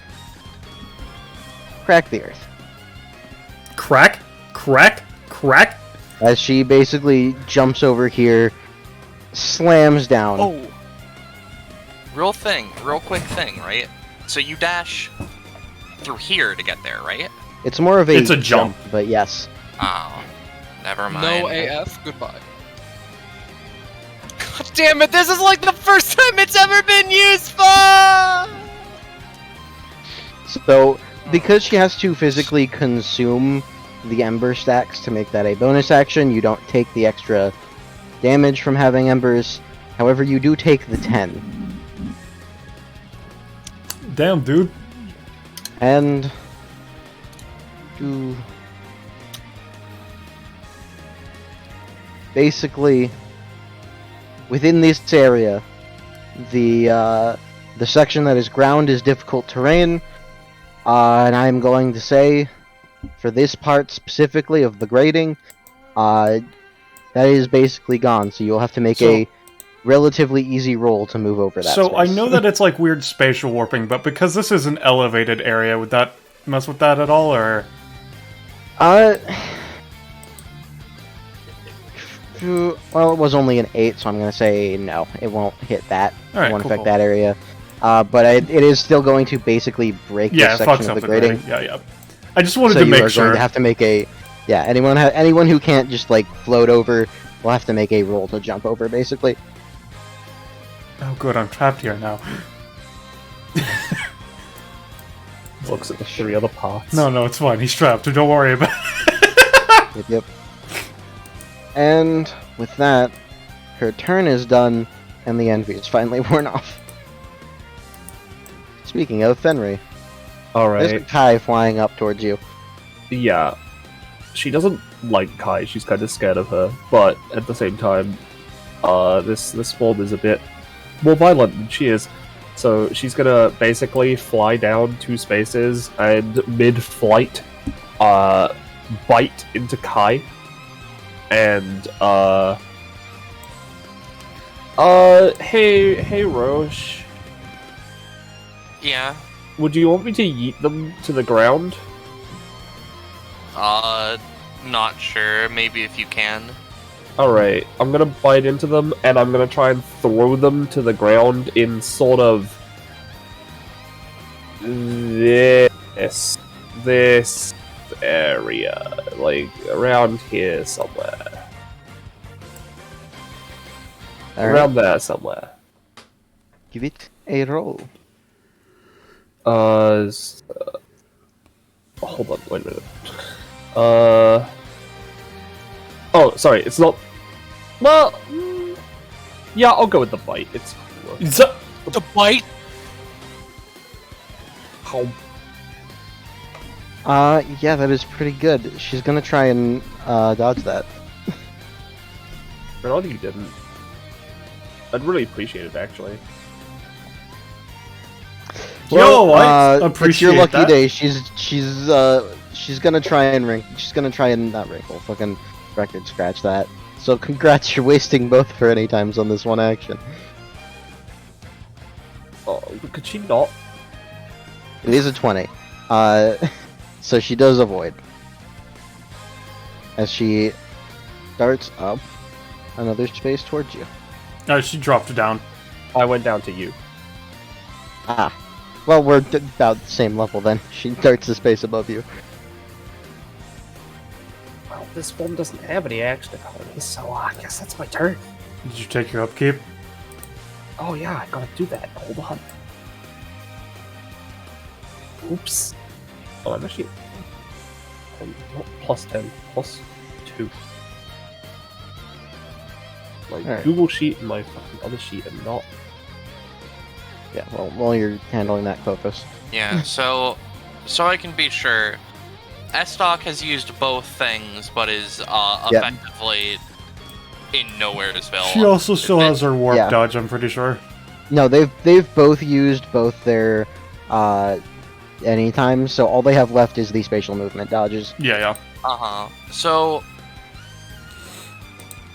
Crack the earth. Crack? Crack? Crack? As she basically jumps over here, slams down. Oh, real quick thing, right? So you dash through here to get there, right? It's more of a It's a jump. but yes. Oh, never mind. No AF, goodbye. God damn it, this is like the first time it's ever been useful! So, because she has to physically consume the ember stacks to make that a bonus action, you don't take the extra damage from having embers. However, you do take the 10. Damn, dude. And to basically within this area, the section that is ground is difficult terrain, and I'm going to say, for this part specifically of the grading, that is basically gone. So you'll have to make a relatively easy roll to move over that. So I space. know that it's like weird spatial warping, but because this is an elevated area, would that mess with that at all, or? Well, it was only an 8, so I'm gonna say no. It won't hit that. Alright, it won't cool, affect cool. that area. But it is still going to basically break Yeah, this it section fucks of up the grading. Yeah. I just wanted So to you make are sure. going to have to make a anyone who can't just like float over will have to make a roll to jump over, basically. Oh, good, I'm trapped here now. Looks at the 3 other parts. No, it's fine. He's trapped. Don't worry about it. Yep. And with that, her turn is done, and the envy is finally worn off. Speaking of Fenrir, there's Alright, Kai flying up towards you. yeah. She doesn't like Kai, she's kind of scared of her, but at the same time, this form is a bit more violent than she is. So she's gonna basically fly down 2 spaces and mid-flight, bite into Kai. And, hey Roche, Yeah. would you want me to yeet them to the ground? Not sure. Maybe if you can. Alright, I'm gonna bite into them, and I'm gonna try and throw them to the ground in sort of this area, like around here somewhere. Alright, Around there somewhere. give it a roll. Hold on, wait a minute. Oh, sorry, it's not. Well, yeah, I'll go with the bite. It's cooler. The bite? How? Yeah, that is pretty good. She's gonna try and dodge that. But you didn't. I'd really appreciate it, actually. Yo, I it's appreciate your lucky that. day. She's gonna try and not wrinkle, fucking record scratch that. So congrats, you're wasting both of her anytimes on this one action. Oh, could she not? It is a 20. So she does avoid. As she darts up another space towards you. She dropped down. I went down to you. Ah. Well, we're about the same level then. She darts the space above you. Well, this one doesn't have any action abilities, so I guess that's my turn. Did you take your upkeep? Oh yeah, I gotta do that. Hold on. Oops. Oh, I'm actually... plus 10, plus 2. my Alright. Google sheet and my fucking other sheet are not. Yeah, well, while you're handling that, Kothos. Yeah, so I can be sure, Estok has used both things, but is effectively in Nowheresville. She also still has her warp Yeah. dodge, I'm pretty sure. No, they've both used both their anytime, so all they have left is the spatial movement dodges. Yeah. So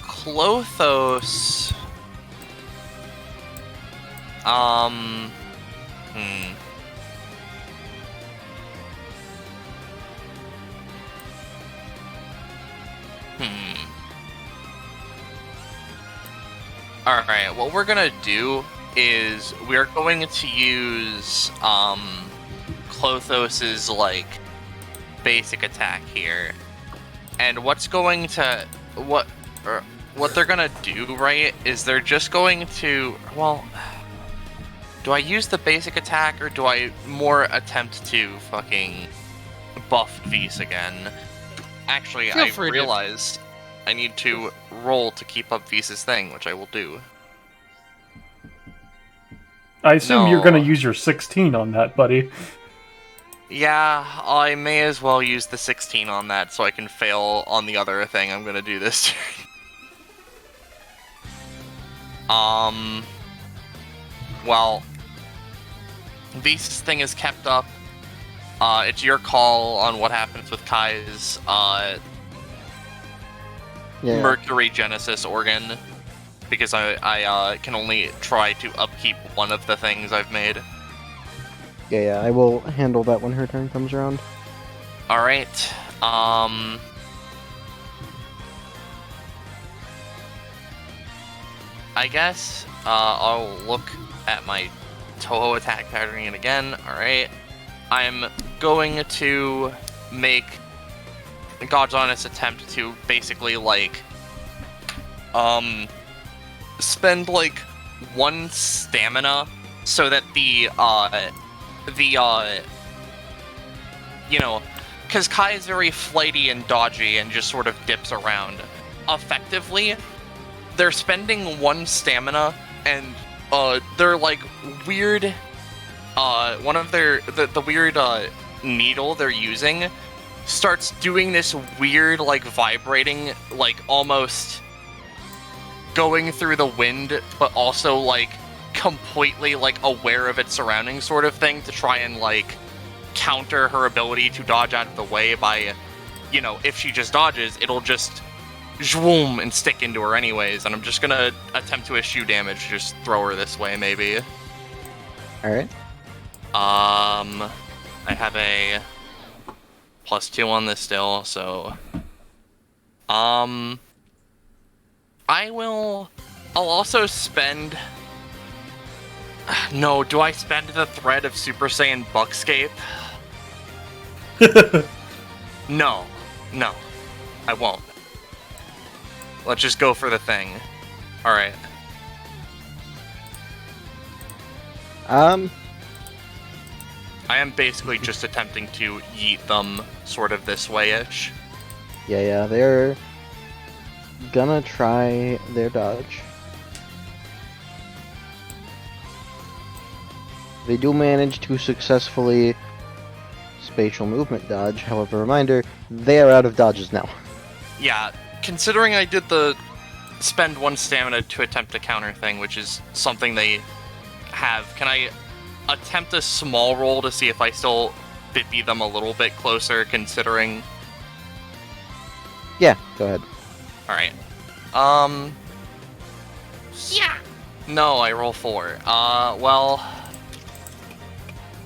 Klothos. Alright, what we're gonna do is we're going to use Klothos's like basic attack here. And what's going to what they're gonna do, right, is they're just going to, well, do I use the basic attack or do I more attempt to fucking buff Vise again? Actually, Feel I free to. realized I need to roll to keep up Vise's thing, which I will do. I assume you're No. gonna use your 16 on that, buddy. Yeah, I may as well use the 16 on that so I can fail on the other thing I'm gonna do this turn. Well, Vise's thing is kept up. It's your call on what happens with Kai's Mercury Genesis organ, because I can only try to upkeep one of the things I've made. Yeah, I will handle that when her turn comes around. Alright, I guess I'll look at my Toho attack patterning again. Alright, I'm going to make God's honest attempt to basically like spend like 1 stamina so that the you know, because Kai is very flighty and dodgy and just sort of dips around. Effectively, they're spending 1 stamina and they're like weird one of their the weird needle they're using starts doing this weird like vibrating, like almost going through the wind but also like completely like aware of its surroundings sort of thing, to try and like counter her ability to dodge out of the way by, you know, if she just dodges, it'll just zwoom and stick into her anyways, and I'm just gonna attempt to eschew damage, just throw her this way maybe. Alright. I have a +2 on this still, so I'll also spend. No, do I spend the thread of Super Saiyan Buckscape? No, I won't. Let's just go for the thing. Alright. Um, I am basically just attempting to yeet them sort of this way-ish. yeah, they're gonna try their dodge. They do manage to successfully spatial movement dodge, however, reminder, they are out of dodges now. Yeah, considering I did the spend 1 stamina to attempt a counter thing, which is something they have, can I attempt a small roll to see if I still bippy them a little bit closer, considering... Yeah, go ahead. Alright. Yeah! No, I roll 4. Well...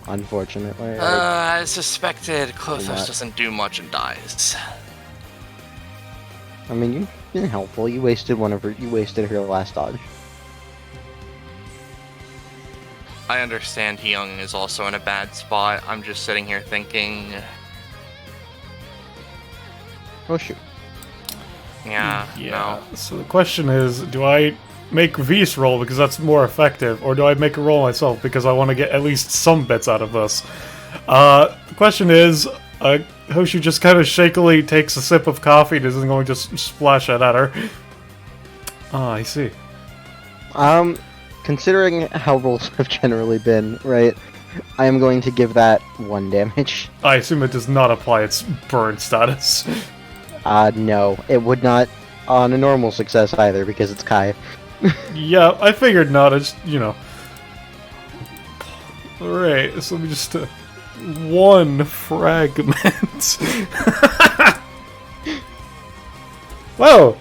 Unfortunately. I suspected Klothos Not. doesn't do much and dies. I mean, you've been helpful. You wasted her last dodge. I understand Hyung is also in a bad spot. I'm just sitting here thinking... Oh shoot. Yeah, no. So the question is, do I make Vise roll because that's more effective, or do I make a roll myself because I want to get at least some bits out of this? The question is, Hoshu just kind of shakily takes a sip of coffee and isn't going to splash it at her. Ah, I see. Considering how rolls have generally been, right, I am going to give that 1 damage. I assume it does not apply its burn status. No, it would not on a normal success either, because it's Kai. Yeah, I figured not. I just, Alright, so let me just... 1 fragment. Whoa!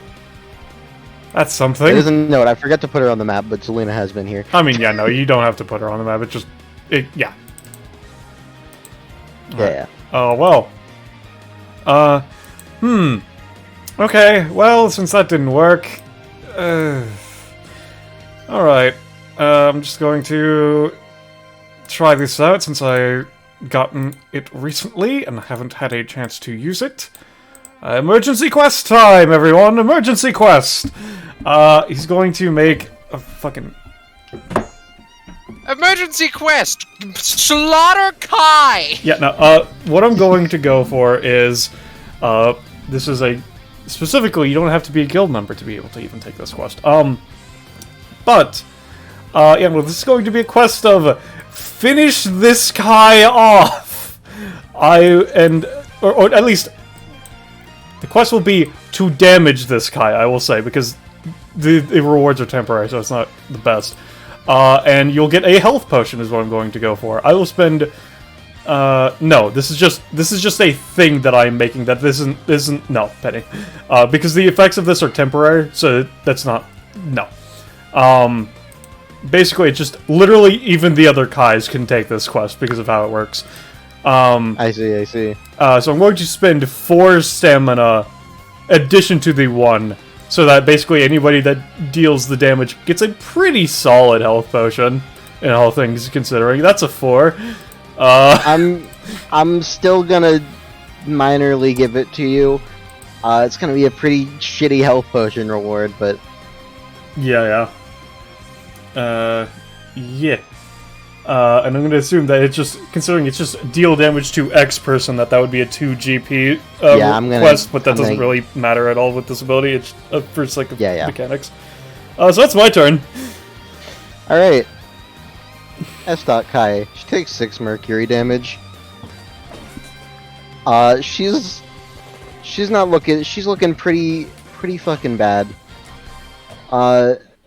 That's something. It is a note. I forgot to put her on the map, but Selena has been here. I mean, yeah, no, you don't have to put her on the map. It just... yeah. Yeah. Oh, well. Okay, well, since that didn't work... Alright. I'm just going to... try this out, since I gotten it recently, and haven't had a chance to use it. Emergency quest time, everyone! Emergency quest! He's going to make a fucking... Emergency quest! Slaughter Kai! Yeah, no, what I'm going to go for is, this is a... Specifically, you don't have to be a guild member to be able to even take this quest. Yeah, well, this is going to be a quest of finish this Kai off! Or at least, the quest will be to damage this Kai, I will say, because the rewards are temporary, so it's not the best. And you'll get a health potion is what I'm going to go for. I will spend... no, this is just a thing that I'm making that isn't no, Penny. Because the effects of this are temporary, so that's not... No. Basically, it's just literally even the other Kais can take this quest because of how it works. I see. So I'm going to spend 4 stamina addition to the 1, so that basically anybody that deals the damage gets a pretty solid health potion, in all things considering. That's a 4. I'm still gonna minorly give it to you. It's gonna be a pretty shitty health potion reward, but... Yeah. And I'm going to assume that it's just, considering it's just deal damage to X person, that would be a 2 GP quest, but that doesn't really matter at all with this ability. It's for sake of mechanics. So that's my turn. Alright. S.Kai. She takes 6 mercury damage. She's not looking... She's looking pretty fucking bad.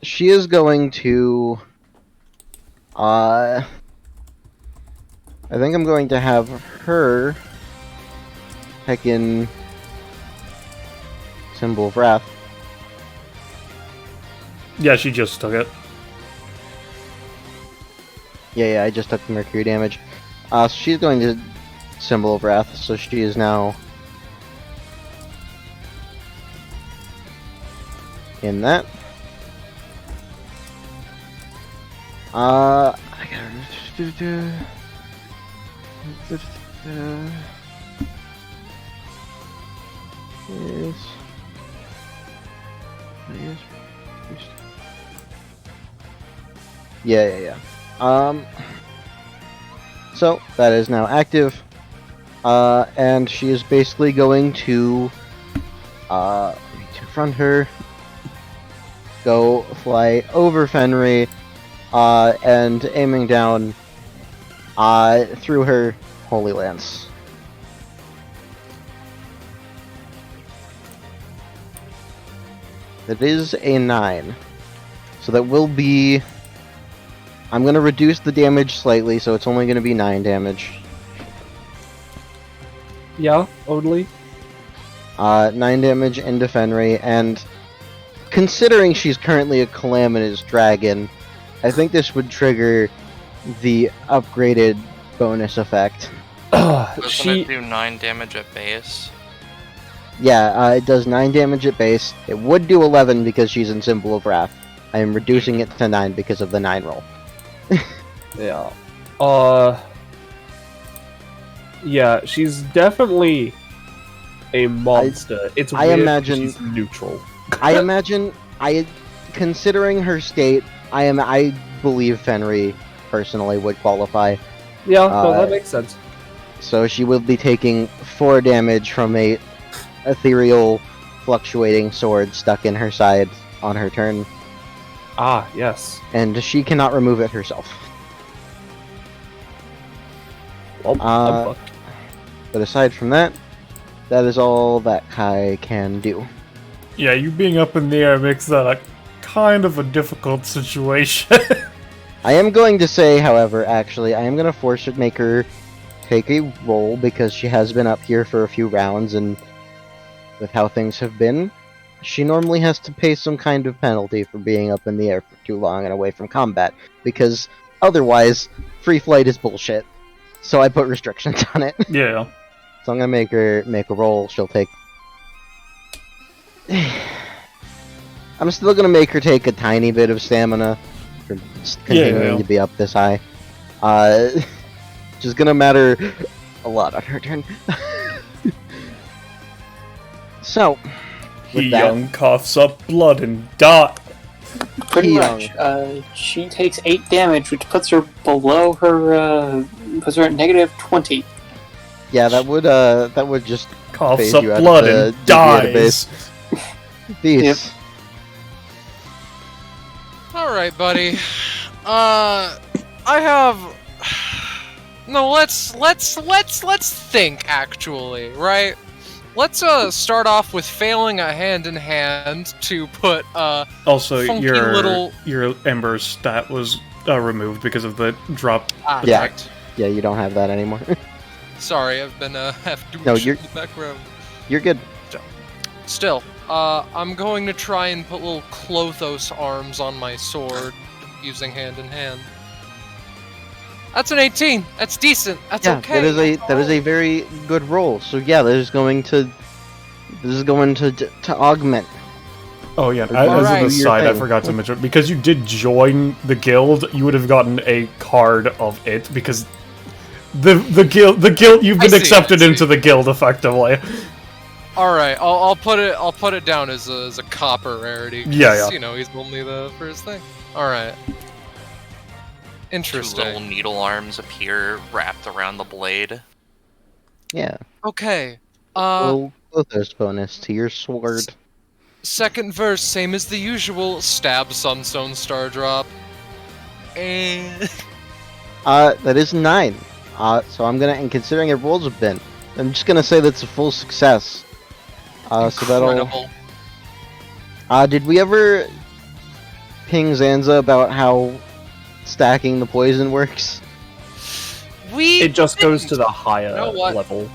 She is going to... I think I'm going to have her... heckin' Symbol of Wrath. Yeah, she just took it. Yeah, I just took the mercury damage. So she's going to Symbol of Wrath, so she is now... in that. I gotta... Yeah. So, that is now active. And she is basically going to... confront her. Go fly over Fenry. And aiming down through her Holy Lance. That is a 9. So that will be... I'm going to reduce the damage slightly, so it's only going to be 9 damage. Yeah, totally. 9 damage into Fenry, and considering she's currently a Calamitous Dragon, I think this would trigger the upgraded bonus effect. Doesn't it do 9 damage at base? Yeah, it does 9 damage at base. It would do 11 because she's in Symbol of Wrath. I am reducing it to 9 because of the 9 roll. Yeah. Yeah, she's definitely a monster. It's I weird imagine she's neutral. Considering her state, I believe Fenry personally would qualify. Yeah, no, that makes sense. So she will be taking 4 damage from a ethereal, fluctuating sword stuck in her side. on her turn, Ah, yes. and she cannot remove it herself. Well, I'm fucked. But aside from that, that is all that Kai can do. Yeah, you being up in the air makes that a kind of a difficult situation. I am going to say, however, actually, I am going to force it, make her take a roll because she has been up here for a few rounds, and with how things have been, she normally has to pay some kind of penalty for being up in the air for too long and away from combat, because otherwise, free flight is bullshit. So I put restrictions on it. Yeah. So I'm gonna make her make a roll. She'll take. I'm still gonna make her take a tiny bit of stamina for continuing to be up this high. Which is gonna matter a lot on her turn. So, with that, Young coughs up blood and die. Pretty Young. much. She takes 8 damage, which puts her below her, puts her at negative 20. yeah, that would just Coughs phase up you out of blood the and DBA dies. database. These. Yep. Alright, buddy. I have... No, let's think, actually, right? Let's, start off with failing a hand-in-hand to put, Also, funky your little- your Ember stat was removed because of the drop Yeah. effect. Yeah, you don't have that anymore. Sorry, I've been, half doing No, shit you're- in the background. You're good. Still, I'm going to try and put little Clothos arms on my sword using hand-in-hand. That's an 18. That's decent. That's Yeah, okay. that is a very good roll. So yeah, this is going to augment. Oh yeah, as Alright. an aside, I thing. forgot to mention, because you did join the guild, you would have gotten a card of it, because the guild you've been I see, accepted I see. into the guild effectively. All right, I'll put it down as a copper rarity. 'Cause, Yeah, yeah. You know, he's only the first thing. All right. 2 little Interesting. needle arms appear wrapped around the blade. Yeah. Okay. Little Lothos bonus to your sword. Second verse, same as the usual. Stab Sunstone Star Drop. And That is 9. So I'm gonna, and considering it rolls a bit, I'm just gonna say that's a full success. So that'll. incredible. Did we ever ping Zanza about how stacking the poison works? We It just goes to didn't. the higher You know what? level,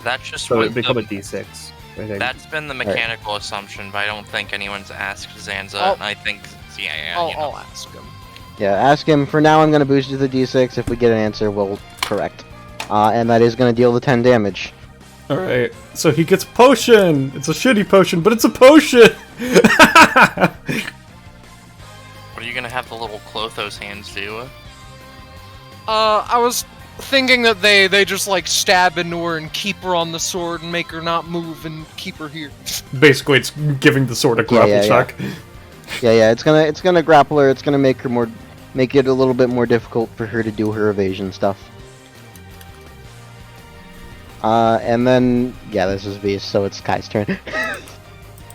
That's just so what it become a the- D6. I think. That's been the mechanical assumption, but I don't think anyone's asked Zanza. Oh. And I think, yeah, I'll, you know. I'll ask him. Yeah, ask him. For now, I'm gonna boost you to the D6. If we get an answer, we'll correct. And that is gonna deal the 10 damage. Alright, so he gets a potion! It's a shitty potion, but it's a potion! What are you gonna have the little Clothos hands do? I was thinking that they just like stab into her and keep her on the sword and make her not move and keep her here. Basically, it's giving the sword a grapple yeah. check. Yeah, it's gonna grapple her. It's gonna make it a little bit more difficult for her to do her evasion stuff. And then yeah, this is V, so it's Kai's turn.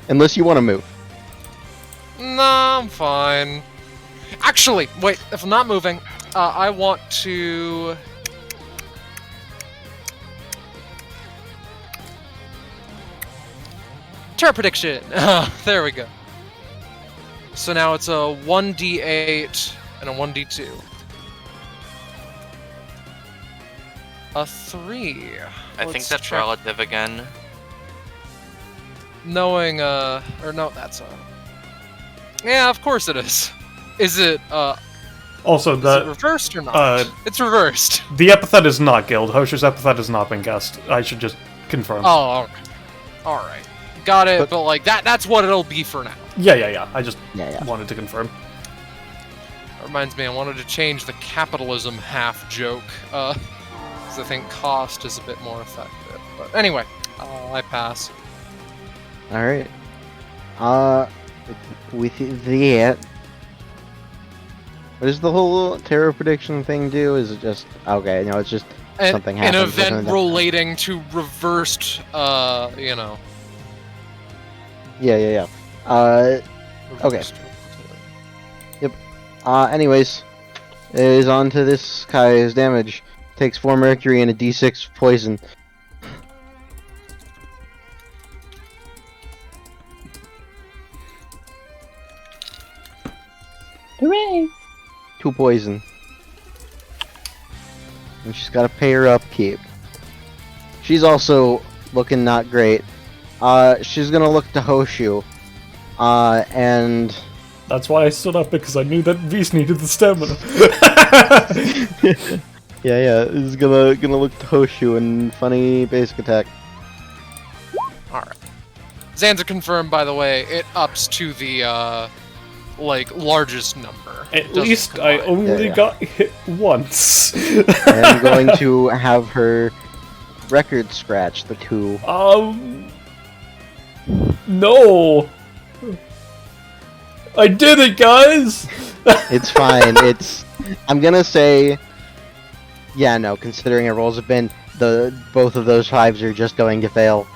Unless you want to move. Nah, I'm fine. Actually, wait, if I'm not moving, I want to... Terror prediction! There we go. So now it's a 1d8 and a 1d2. A 3. I think Let's that's check. relative again. Knowing, or no, that's a... Yeah, of course it is. Is it Also, is it the reversed or not? It's reversed. epithet is not guild. Hosher's epithet has not been guessed. I should just confirm. Oh, okay. Alright. Got it, But- but like, that's what it'll be for now. Yeah. I just Yeah. wanted to confirm. That reminds me, I wanted to change the capitalism half joke, because I think cost is a bit more effective. But anyway, I pass. All right. With that, what does the whole terror prediction thing do? Is it just okay? No, it's just something An happens. event relating to reversed, you know. Yeah. Okay. Anyways, is on to this Kai's damage. Takes 4 mercury and a d6 poison. Hooray! 2 poison. And she's gotta pay her upkeep. She's also looking not great. She's gonna look to Hoshu. And... That's why I stood up, because I knew that V's needed the stamina. yeah, is gonna look to Hoshu and funny basic attack. Alright. Zanza confirmed, by the way, it ups to the, like, largest number. At least I only got hit once. I'm going to have her record scratch the 2. No! I did it, guys! It's fine, I'm gonna say... Yeah, no, considering our rolls have been... Both of those 5s are just going to fail.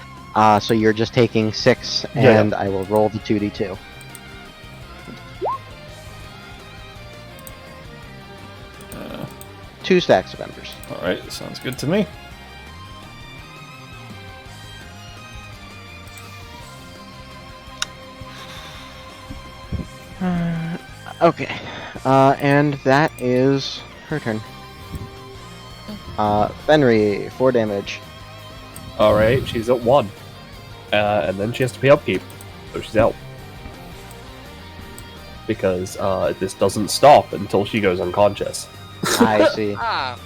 So you're just taking 6, and I will roll the 2d2. Two stacks of embers. Alright, sounds good to me. Okay. And that is her turn. Fenry, 4 damage. Alright, she's at 1. And then she has to pay upkeep. So she's out. Because this doesn't stop until she goes unconscious. I see. Ah,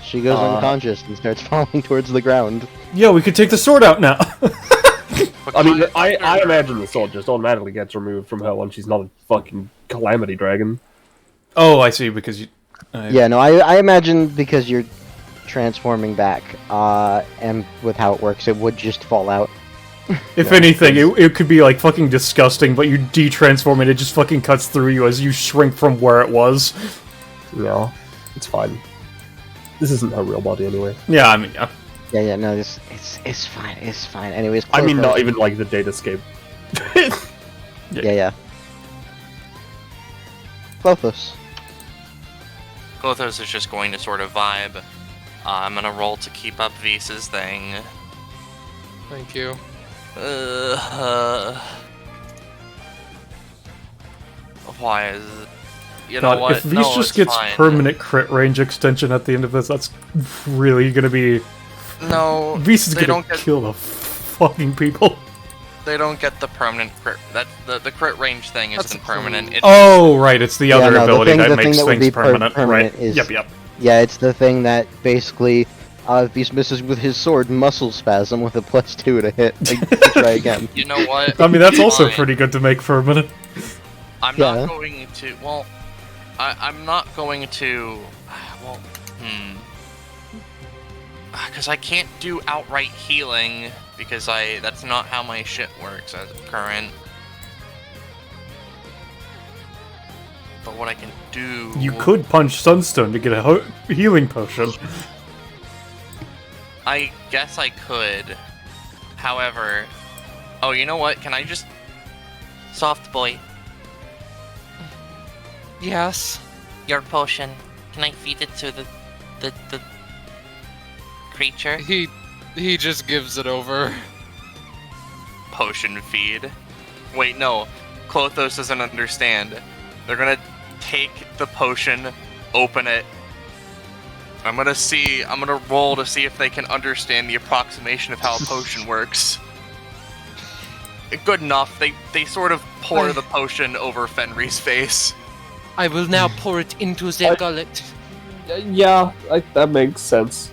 She goes unconscious and starts falling towards the ground. Yeah, we could take the sword out now. I mean, I imagine the sword just automatically gets removed from her when she's not a fucking calamity dragon. Oh, I see, because you... Yeah, no, I imagine because you're transforming back, and with how it works, it would just fall out. If anything, it could be, like, fucking disgusting, but you de-transform it, it just fucking cuts through you as you shrink from where it was. Yeah, it's fine. This isn't her real body anyway. Yeah, I mean, yeah. Yeah, no, it's fine, it's fine. Anyways, I mean, Clotho- not even like the datascape. Yeah. Clothos. Klothos is just going to sort of vibe. I'm gonna roll to keep up Visa's thing. thank you. Why is... You God, know what? if V's just gets permanent crit range extension at the end of this, that's really gonna be... No, V's is they gonna don't get... kill the fucking people. They don't get the permanent crit... The crit range thing isn't permanent. It's... Oh, right, it's the other no, ability that the makes thing that would things be permanent. permanent Right, is- yep. Yeah, it's the thing that basically, if he misses with his sword, muscle spasm with a +2 to hit. To try again. You know what? I mean, that's also Fine. pretty good to make permanent. I'm not going to... Well, I'm not going to... Well, because I can't do outright healing, because that's not how my shit works as current. But what I can do... You could punch Sunstone to get a healing potion. I guess I could. However... Oh, you know what? Can I just... Soft boy, Yes. your potion. Can I feed it to the creature? He just gives it over. Potion feed. Wait, no. Klothos doesn't understand. They're gonna take the potion, open it. I'm gonna roll to see if they can understand the approximation of how a potion works. Good enough. They sort of pour the potion over Fenry's face. I will now pour it into their gullet. Yeah, that makes sense.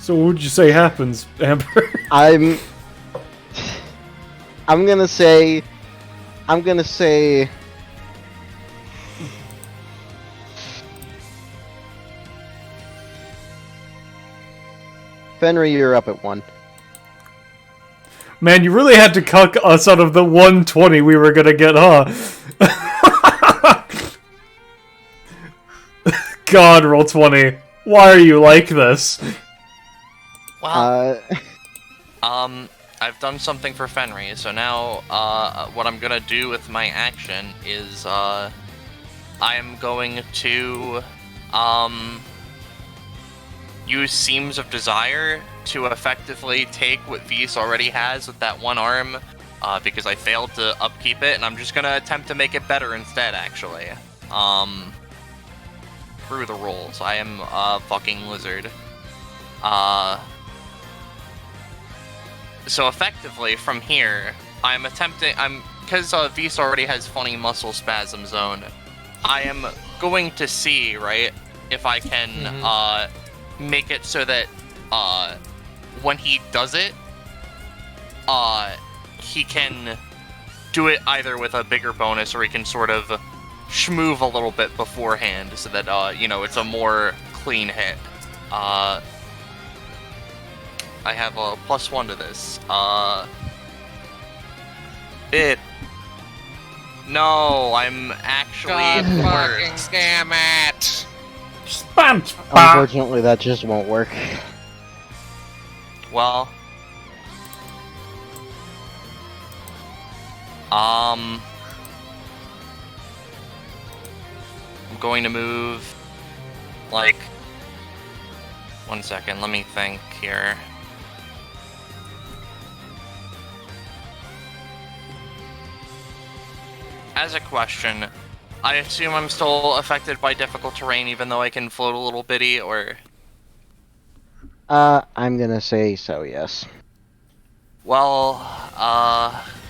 So what would you say happens, Amber? I'm gonna say... Fenry, you're up at 1. Man, you really had to cuck us out of the 120 we were gonna get, huh? God, roll 20. Why are you like this? Well, Uh, I I've done something for Fenry, so now what I'm gonna do with my action is I am going to use Seams of Desire to effectively take what Vise already has with that one arm, because I failed to upkeep it, and I'm just gonna attempt to make it better instead, actually. Through the rolls. I am a fucking lizard. So effectively, from here, because Vise already has funny muscle spasm zone, I am going to see, right, if I can, make it so that, when he does it, he can do it either with a bigger bonus, or he can sort of schmoove a little bit beforehand, so that, it's a more clean hit. I have a +1 to this. No, I'm actually God fucking worse. damn it! Unfortunately, that just won't work. Well, I'm going to move, like, 1 second, let me think here. As a question, I assume I'm still affected by difficult terrain even though I can float a little bitty, or... I'm gonna say so, yes. Well,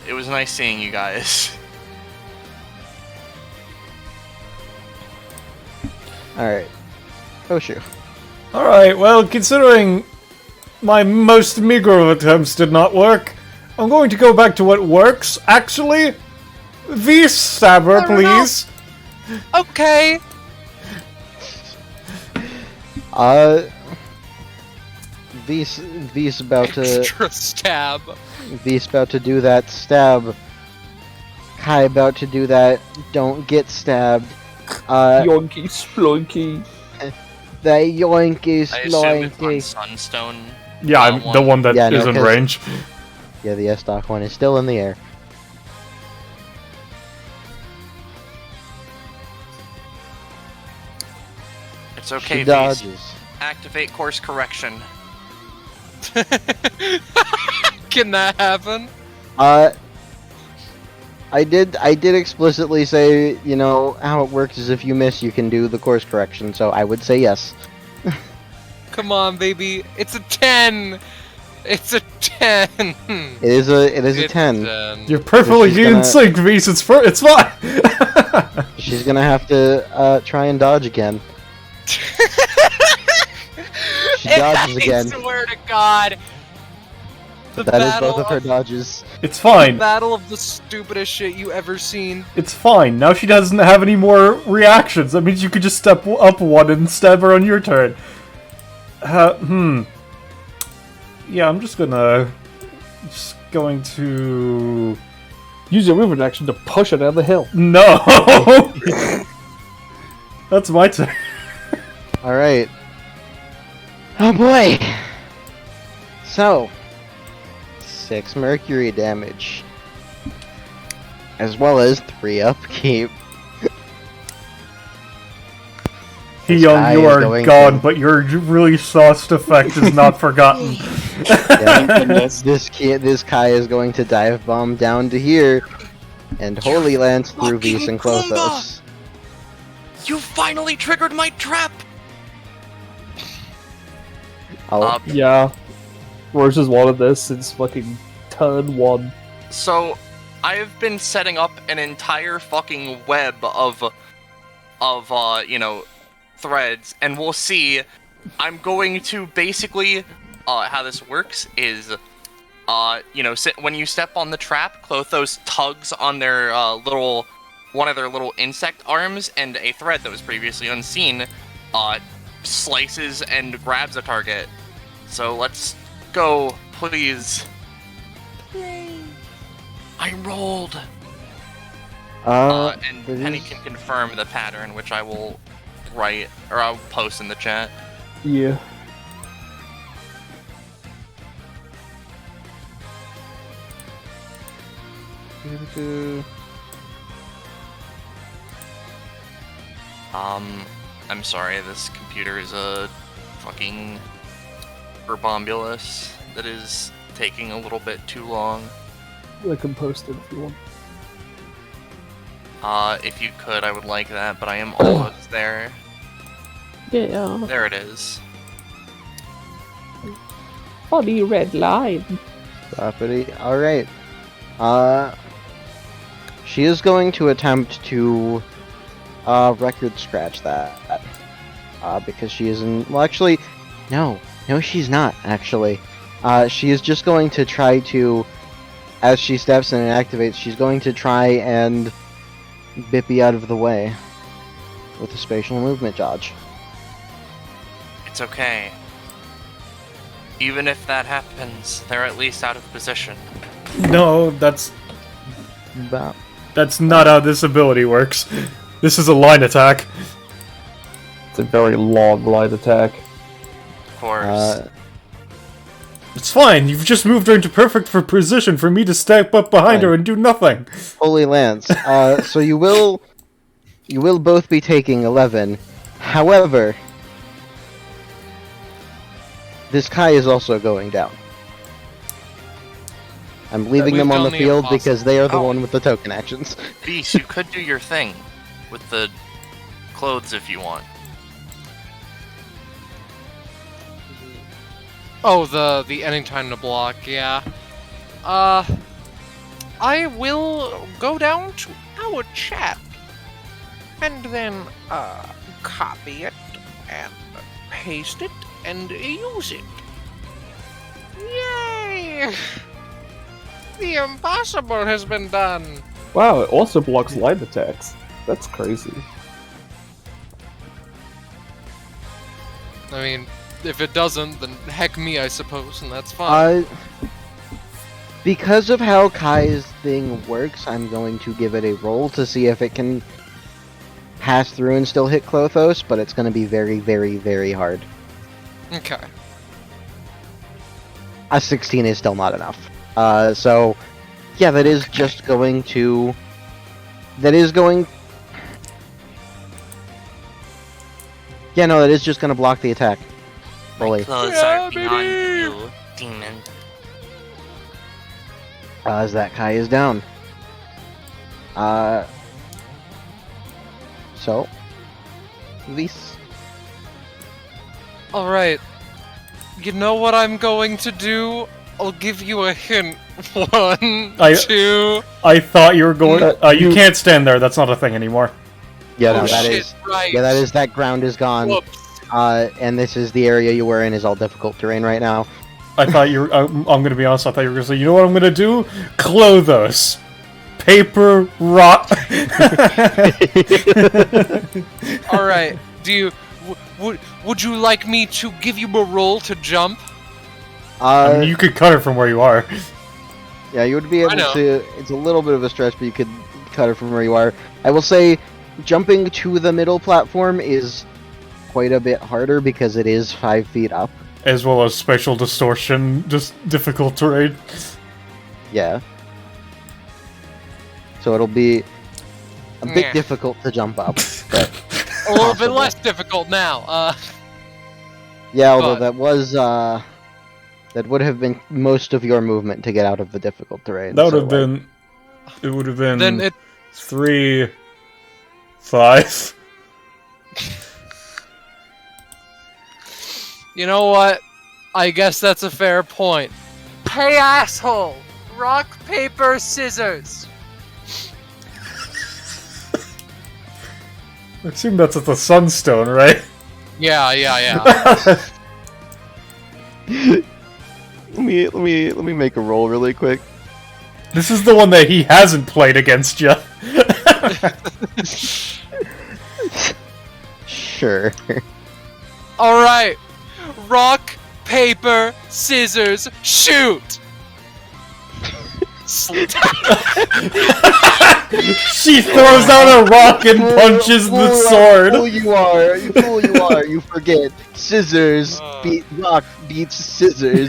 it was nice seeing you guys. Alright. Hoshu. Alright, well, considering my most meager of attempts did not work, I'm going to go back to what works, actually. V-stabber, please. Okay. V's about to Extra stab. V's about to do that stab. Kai about to do that don't get stabbed. Yoinky splunky. The yoinky I assume it's on sploinky. Sunstone. Yeah, I'm the one that Yeah, no, is in 'cause- range. Yeah, the S-Dock one is still in the air. It's okay, She V's. dodges. Activate course correction. Can that happen? I did explicitly say, you know, how it works is if you miss, you can do the course correction, so I would say yes. Come on, baby. It's a 10. It's a 10. It is a 10. You're perfectly She's in gonna- sync, V's. It's fine. She's gonna have to try and dodge again. She dodges again. I swear to God. The That is battle both of her of- dodges. It's fine. Battle of the stupidest shit you ever seen. It's fine. Now she doesn't have any more reactions. That means you could just step up one and stab her on your turn. Yeah, I'm just going to... Use your movement action to push her down the hill. No! That's my turn. Alright. Oh boy! So, 6 mercury damage. As well as 3 upkeep. This guy Young, you is are going gone, to- but your really sauced effect is not forgotten. Yeah, this Kai is going to dive bomb down to here. And Holy Lance through fucking Vis and Klothos. You finally triggered my trap! Oh, Yeah. Roche has wanted this since fucking turn 1. So, I've been setting up an entire fucking web of threads, and we'll see. I'm going to basically, how this works is, when you step on the trap, Klothos tugs on their one of their little insect arms, and a thread that was previously unseen, slices and grabs a target. So let's go, please. Yay! I rolled! And it Penny is- can confirm the pattern, which I will write, or I'll post in the chat. Yeah. I'm sorry, this computer is a fucking herbombulus that is taking a little bit too long. I can post it if you want. If you could, I would like that, but I am almost there. Yeah. There it is. Funny red line. Property. Alright. She is going to attempt to record scratch that. Because she isn't. Well, actually, no. No, she's not, actually. She is just going to try to, as she steps in and activates, she's going to try and Bippy out of the way with a spatial movement dodge. It's okay. Even if that happens, they're at least out of position. No, that's But not how this ability works. This is a line attack. It's a very long line attack. Of course. It's fine. You've just moved her into perfect for position for me to step up behind her and do nothing. Holy Lance. So you will both be taking 11. However, this Kai is also going down. I'm leaving We've them on done the the field impossible. because they are the Ow. one with the token actions. Beast, you could do your thing with the clothes if you want. Oh, the ending time to block, yeah. I will go down to our chat and then copy it and paste it and use it. Yay! The impossible has been done. Wow, it also blocks line attacks. That's crazy. I mean, if it doesn't, then heck me, I suppose, and that's fine. Because of how Kai's thing works, I'm going to give it a roll to see if it can pass through and still hit Klothos, but it's going to be very, very, very hard. Okay. A 16 is still not enough. So, yeah, that is just going to... That is going... Yeah, no, that is just going to block the attack. My Fully. clothes Yeah, are beyond baby! you, demon. As that Kai is down. So... This... Alright. You know what I'm going to do? I'll give you a hint. One, two... I thought you were going. You can't stand there. That's not a thing anymore. Yeah, Oh no, that shit, is... right. Yeah, that is... That ground is gone. Whoops. And this is the area you were in is all difficult terrain right now. I thought you were. I'm gonna be honest. I thought you were gonna say, you know what I'm gonna do? Klothos. Paper rock. Alright, do you... Would you like me to give you a roll to jump? You could cut her from where you are. Yeah, you would be able know. to... It's a little bit of a stretch, but you could cut it from where you are. I will say, jumping to the middle platform is quite a bit harder because it is 5 feet up. As well as spatial distortion, just difficult terrain. Yeah. So it'll be a bit Meh. difficult to jump up. But A little bit possible. less difficult now. yeah, although But- that was... that would have been most of your movement to get out of the difficult terrain. That would so, have been. It would have been. Then it... 3, 5. You know what? I guess that's a fair point. Hey, asshole! Rock, paper, scissors! I assume that's at the Sunstone, right? Yeah. Let me make a roll really quick. This is the one that he hasn't played against you. Sure. Alright. Rock, paper, scissors, shoot! She throws out a rock and punches the sword. Fool you are! You fool you are! You forget. Scissors beat rock beats scissors.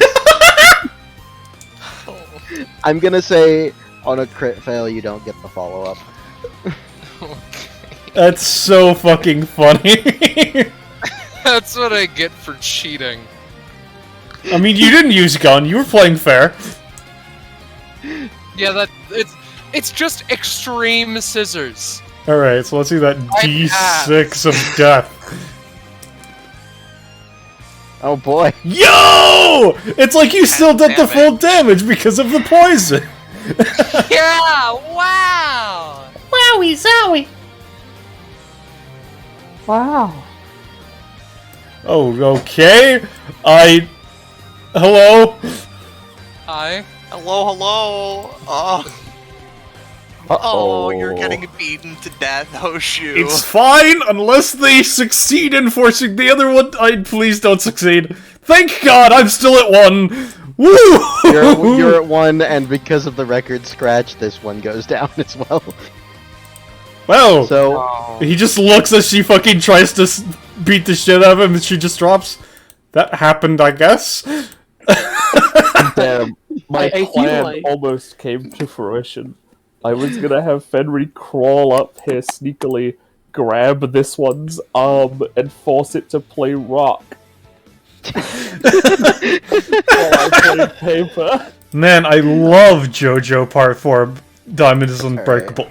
I'm gonna say On a crit fail, you don't get the follow-up. That's so fucking funny. That's what I get for cheating. I mean, you didn't use gun. You were playing fair. Yeah, it's just extreme scissors. All right, so let's see that D6 of death. Oh boy. Yo! It's like you still did the full damage because of the poison. Yeah! Wow! Wowie zowie! Wow. Oh, okay. Hello? Hi. Hello. Oh, you're getting beaten to death, Hoshu. It's fine, unless they succeed in forcing the other one. Please don't succeed. Thank God, I'm still at 1. Woo! You're at 1, and because of the record scratch, this one goes down as well. Well, So, he just looks as she fucking tries to beat the shit out of him, and she just drops. That happened, I guess. Damn, my I feel plan like- almost came to fruition. I was gonna have Fenry crawl up here sneakily, grab this one's arm, and force it to play rock. While I play paper. Man, I love JoJo Part 4. Diamond is Unbreakable.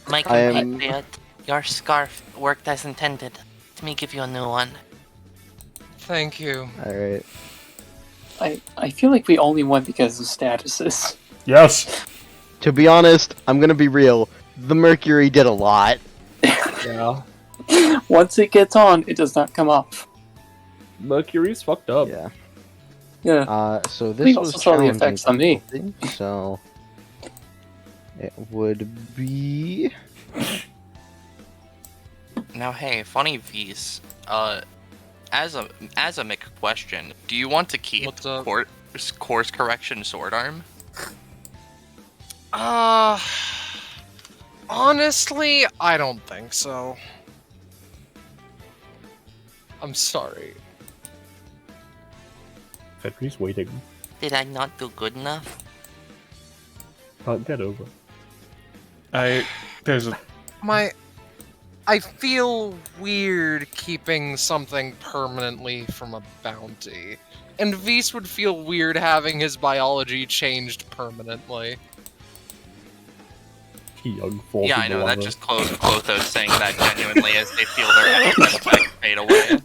My I am- compatriot, your scarf worked as intended. Let me give you a new one. Thank you. alright. I feel like we only won because of statuses. Yes. To be honest, I'm gonna be real. The Mercury did a lot. Yeah. Once it gets on, it does not come off. Mercury's fucked up. Yeah. Yeah. So this We was also saw the challenging effects on me. difficulty, so it would be Now, hey, funny V's. As a Mick question, do you want to keep What's up? course correction sword arm? Honestly, I don't think so. I'm sorry. Fenry's waiting. Did I not do good enough? Can't get over. There's a... I feel weird keeping something permanently from a bounty. And Vise would feel weird having his biology changed permanently. Young falls Yeah, I in the know. That's lava. just Clotho saying that genuinely as they feel their effect fade away.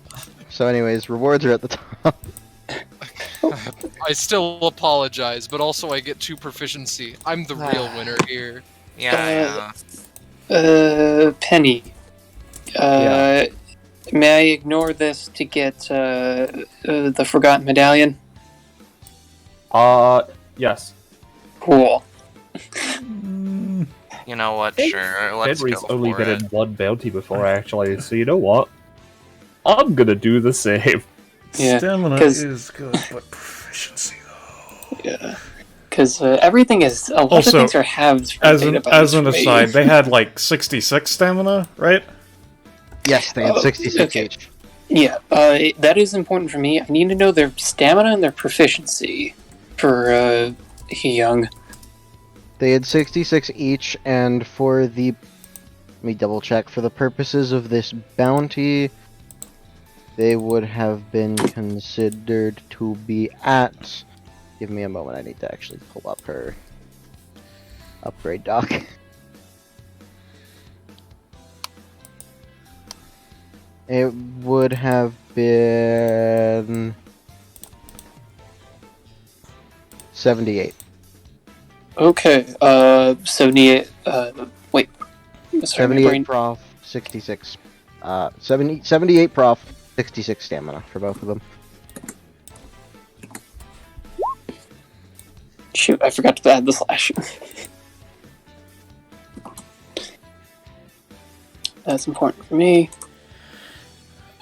so. Anyways, rewards are at the top. I still apologize, but also I get 2 proficiency. I'm the real winner here. Yeah, Penny. Yeah. May I ignore this to get the Forgotten Medallion? Yes. Cool. You know what? Sure, let's Henry's go only for been it. in one bounty before, actually, so you know what? I'm gonna do the same. Yeah, Stamina 'cause- is good, but proficiency though. Yeah. Because everything is... A lot Also, of things are halved from As an database for me. aside, they had like 66 stamina, right? Yes, they had 66 okay. each. Yeah, that is important for me. I need to know their stamina and their proficiency for Young. They had 66 each, and for the... Let me double check. For the purposes of this bounty, they would have been considered to be at... Give me a moment, I need to actually pull up her upgrade doc. It would have been... 78. Okay, 78, wait. Sorry, my 78 brain- prof, 66. 78 prof, 66 stamina for both of them. Shoot, I forgot to add the slash. That's important for me.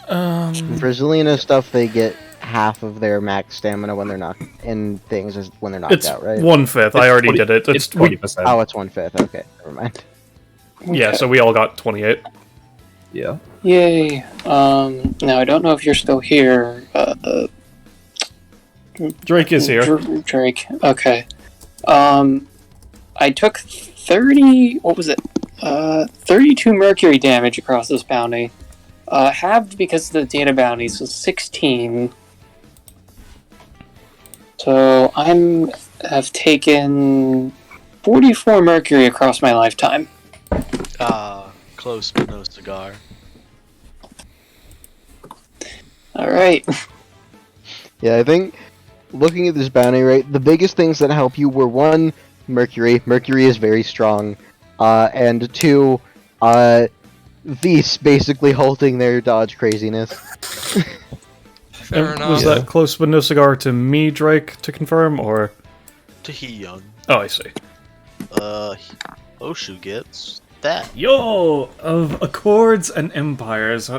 For Zelina stuff, they get half of their max stamina when they're knocked in things as when they're knocked It's out, right? 1/5. I already did it. It's We, 20%. Oh, it's 1/5. Okay, never mind. yeah, so we all got 28. Yeah. Yay. Now I don't know if you're still here. Drake is here. Drake. Okay. I took 30. What was it? 32 mercury damage across this bounty. Halved because of the data bounties was 16. So have taken 44 mercury across my lifetime. Close but no cigar. Alright. Yeah, I think looking at this bounty, right, the biggest things that help you were one, Mercury. Mercury is very strong. And two, Vs basically holding their dodge craziness. Fair And enough. was that close but no cigar to me, Drake, to confirm, or? To Young. Oh, I see. Oshu gets that. Yo! Of Accords and Empires.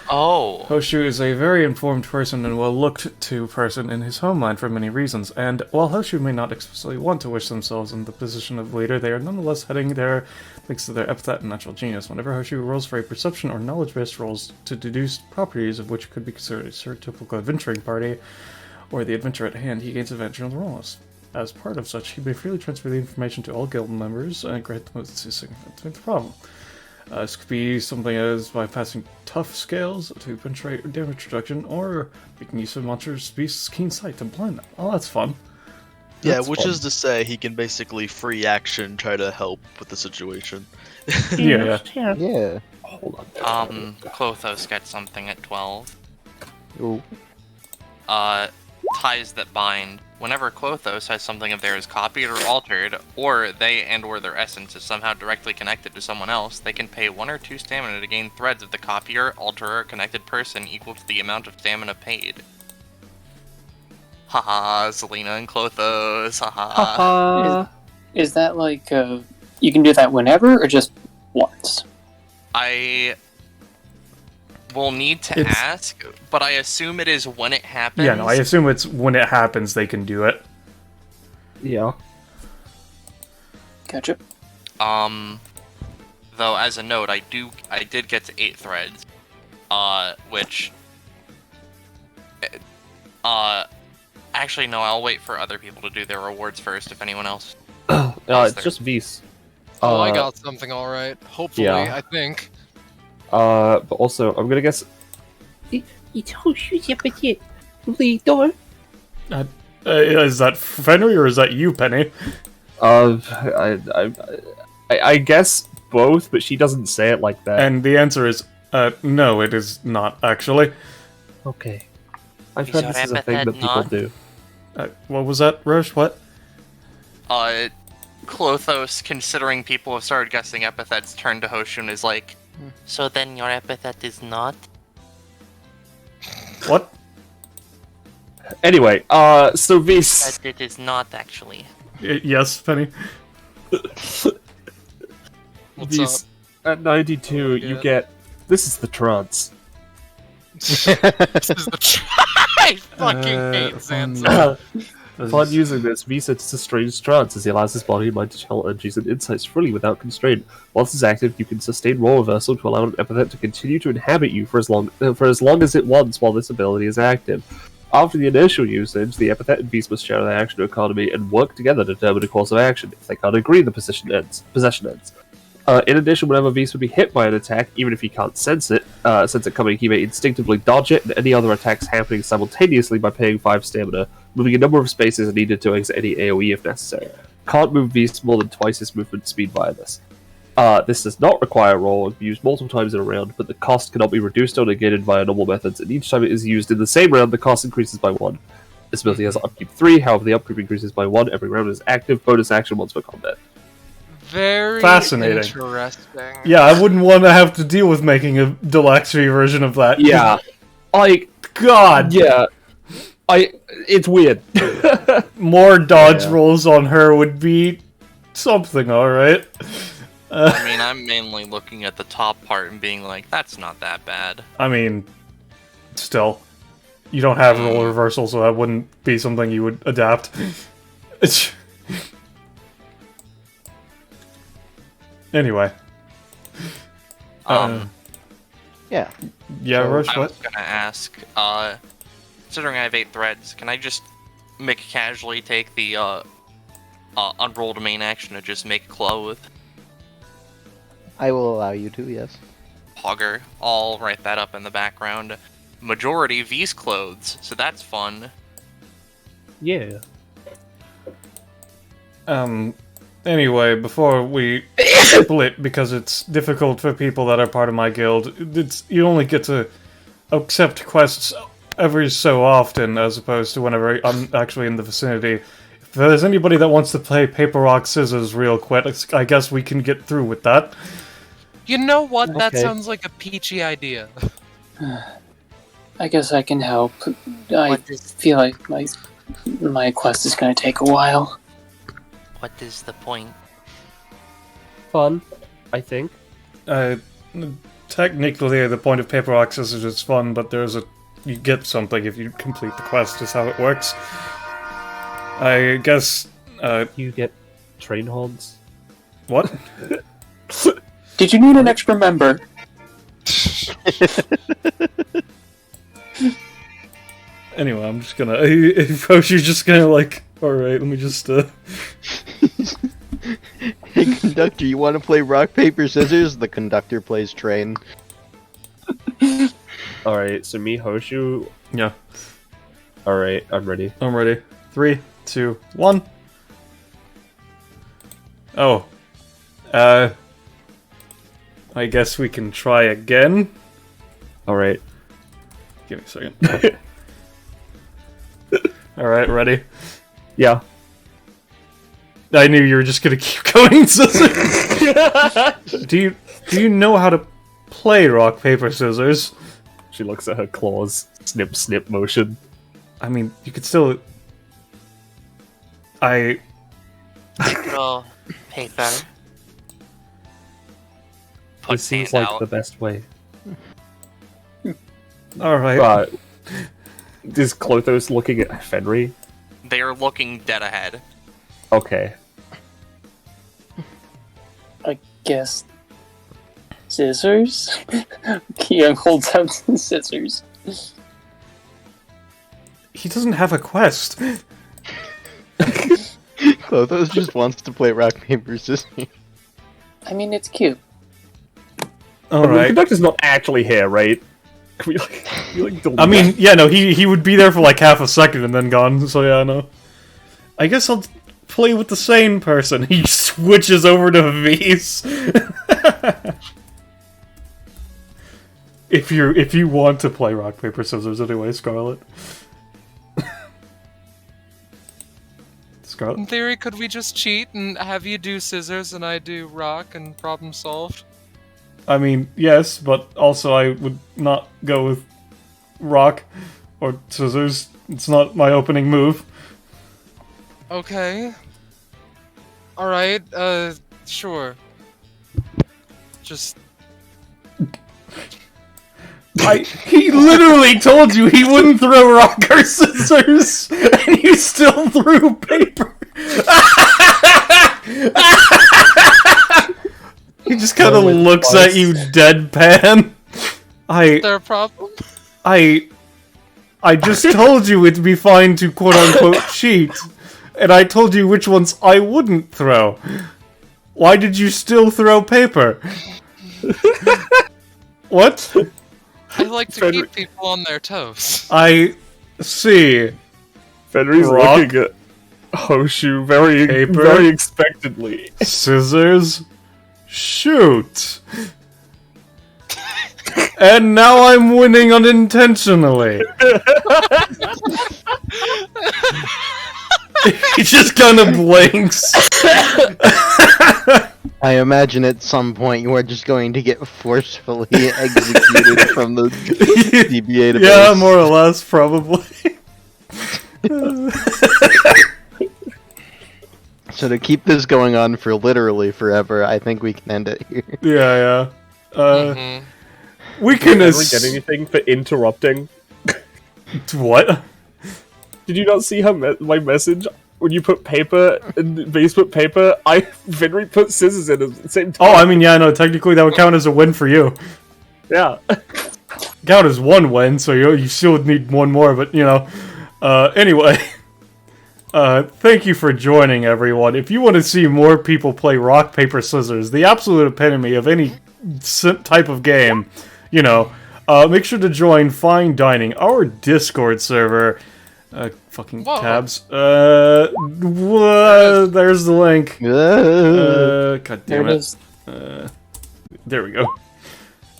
Oh. Hoshu is a very informed person and well-looked-to person in his homeland for many reasons, and while Hoshu may not explicitly want to wish themselves in the position of leader, they are nonetheless heading there thanks to their epithet and natural genius. Whenever Hoshu rolls for a perception or knowledge-based rolls to deduce properties of which could be considered a typical adventuring party, or the adventure at hand, he gains advantage on the rolls. As part of such, he may freely transfer the information to all guild members and grant them a significant problem. This could be something as bypassing tough scales to penetrate or damage reduction, or making use of monsters' beasts' keen sight to blind them. Oh, that's fun. Yeah, That's which fun. is to say he can basically free action try to help with the situation. Yeah. Yeah. Hold on. Clothos gets something at 12. Ooh. Ties that bind. Whenever Clothos has something of theirs copied or altered, or they and/or their essence is somehow directly connected to someone else, they can pay 1 or 2 stamina to gain threads of the copier, alterer, or connected person equal to the amount of stamina paid. Haha, Selena and Clothos, haha. Is that like, you can do that whenever or just once? I will need to It's- ask, but I assume it is when it happens. Yeah, no, I assume it's when it happens they can do it. Yeah. Gotcha. Though as a note, I did get to 8 threads, which, actually no, I'll wait for other people to do their rewards first. If anyone else, It's just Vs. Oh, I got something alright. Hopefully, yeah. I think. But also, I'm gonna guess. It's Hoshu's Epithet. Leader. Is that Fenry or is that you, Penny? I guess both, but she doesn't say it like that. And the answer is, no, it is not, actually. Okay. I've Is heard your this is a thing that epithet people not? do. What was that, Roche? What? Clothos, considering people have started guessing epithets, turned to Hoshun is like, so then your epithet is not? What? Anyway, so Vs. That it is not, actually. Yes, Penny? What's Vs. At 92, you Yeah. get. This is the trance. This is the. I fucking hate Zanza. Upon using this, V sets a strange trance as he allows his body and mind to channel energies and insights freely without constraint. While this is active, you can sustain role reversal to allow an epithet to continue to inhabit you for as long as it wants while this ability is active. After the initial usage, the epithet and beast must share their action economy and work together to determine a course of action. If they can't agree, the possession ends. In addition, whenever Beast would be hit by an attack, even if he can't sense it coming, he may instinctively dodge it and any other attacks happening simultaneously by paying 5 stamina, moving a number of spaces needed to exit any AoE if necessary. Can't move Beast more than twice his movement speed via this. This does not require a roll and can be used multiple times in a round, but the cost cannot be reduced or negated via normal methods, and each time it is used in the same round, the cost increases by 1. This ability has upkeep 3, however the upkeep increases by 1 every round is active, bonus action once per combat. Very Fascinating. interesting. Yeah, I wouldn't want to have to deal with making a deluxe version of that. Yeah. God! Yeah. It's weird. More dodge Yeah. rolls on her would be something, alright. I mean, I'm mainly looking at the top part and being like, that's not that bad. I mean, still. You don't have roll reversal, so that wouldn't be something you would adapt. Anyway. Yeah. Yeah, So- Roche, I what? was gonna ask, considering I have 8 threads, can I just casually take the unrolled main action to just make clothes. I will allow you to, yes. Hogger. I'll write that up in the background. Majority V's clothes, so that's fun. Yeah. Anyway, before we split, because it's difficult for people that are part of my guild, you only get to accept quests every so often, as opposed to whenever I'm actually in the vicinity. If there's anybody that wants to play paper, rock, scissors real quick, I guess we can get through with that. You know what? That Okay. sounds like a peachy idea. I guess I can help. I feel like my quest is gonna take a while. What is the point? Fun, I think. Technically, the point of paper, rock, scissors is fun, but you get something if you complete the quest, is how it works. I guess, You get train hogs. what? Did you need an extra member? Anyway, I'm just gonna... If Hoshi's just gonna, like... Alright, let me just, Hey, conductor, you want to play rock, paper, scissors? The conductor plays train. Alright, so me, Hoshu. Yeah, Alright, I'm ready. I'm ready. 3, 2, 1. Oh. I guess we can try again. Alright. Give me a second. Alright, ready? Yeah. I knew you were just gonna keep going, scissors. Do you know how to play rock, paper, scissors? She looks at her claws. Snip, snip motion. I mean, you could still... Little paper. It Put seems hand like out. the best way. Alright. Right. Is Clothos looking at Fenry? They are looking dead ahead. Okay. I guess. Scissors? Young holds out the scissors. He doesn't have a quest. Clothos just wants to play rock, paper, scissors. I mean, it's cute. The Alright. conductor's not actually here, right? Can we delete I mean, yeah, no, he would be there for like half a second and then gone, so yeah, no. I guess I'll play with the sane person. He switches over to V's. If you want to play rock, paper, scissors anyway, Scarlet. Scarlet? In theory, could we just cheat and have you do scissors and I do rock and problem solved? I mean, yes, but also I would not go with rock or scissors. It's not my opening move. Okay. Alright, sure. Just... He literally told you he wouldn't throw rock or scissors, and you still threw paper. He just kind of looks at you deadpan. is there a problem? I just told you it'd be fine to quote-unquote cheat, and I told you which ones I wouldn't throw. Why did you still throw paper? What? I like to keep people on their toes. I see. Fenry's Rock. looking at Hoshu very, Paper. very expectantly. Scissors. Shoot. And now I'm winning unintentionally. He just kind of blinks. I imagine at some point you are just going to get forcefully executed from the DBA database. Yeah, more or less, probably. So to keep this going on for literally forever, I think we can end it here. Yeah. Mhm. We can Did anyone get anything for interrupting? What? Did you not see my message? When you put paper and base put paper, Fenry put scissors in at the same time. Oh, I mean, yeah, no, technically that would count as a win for you. Yeah. Count as one win, so you still would need one more, but, you know. Anyway. Thank you for joining, everyone. If you want to see more people play rock, paper, scissors, the absolute epitome of any type of game, make sure to join Fine Dining, our Discord server. Fucking Whoa. tabs. There's the link. God damn There it it. is. There we go.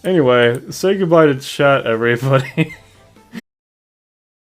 Anyway, say goodbye to chat, everybody.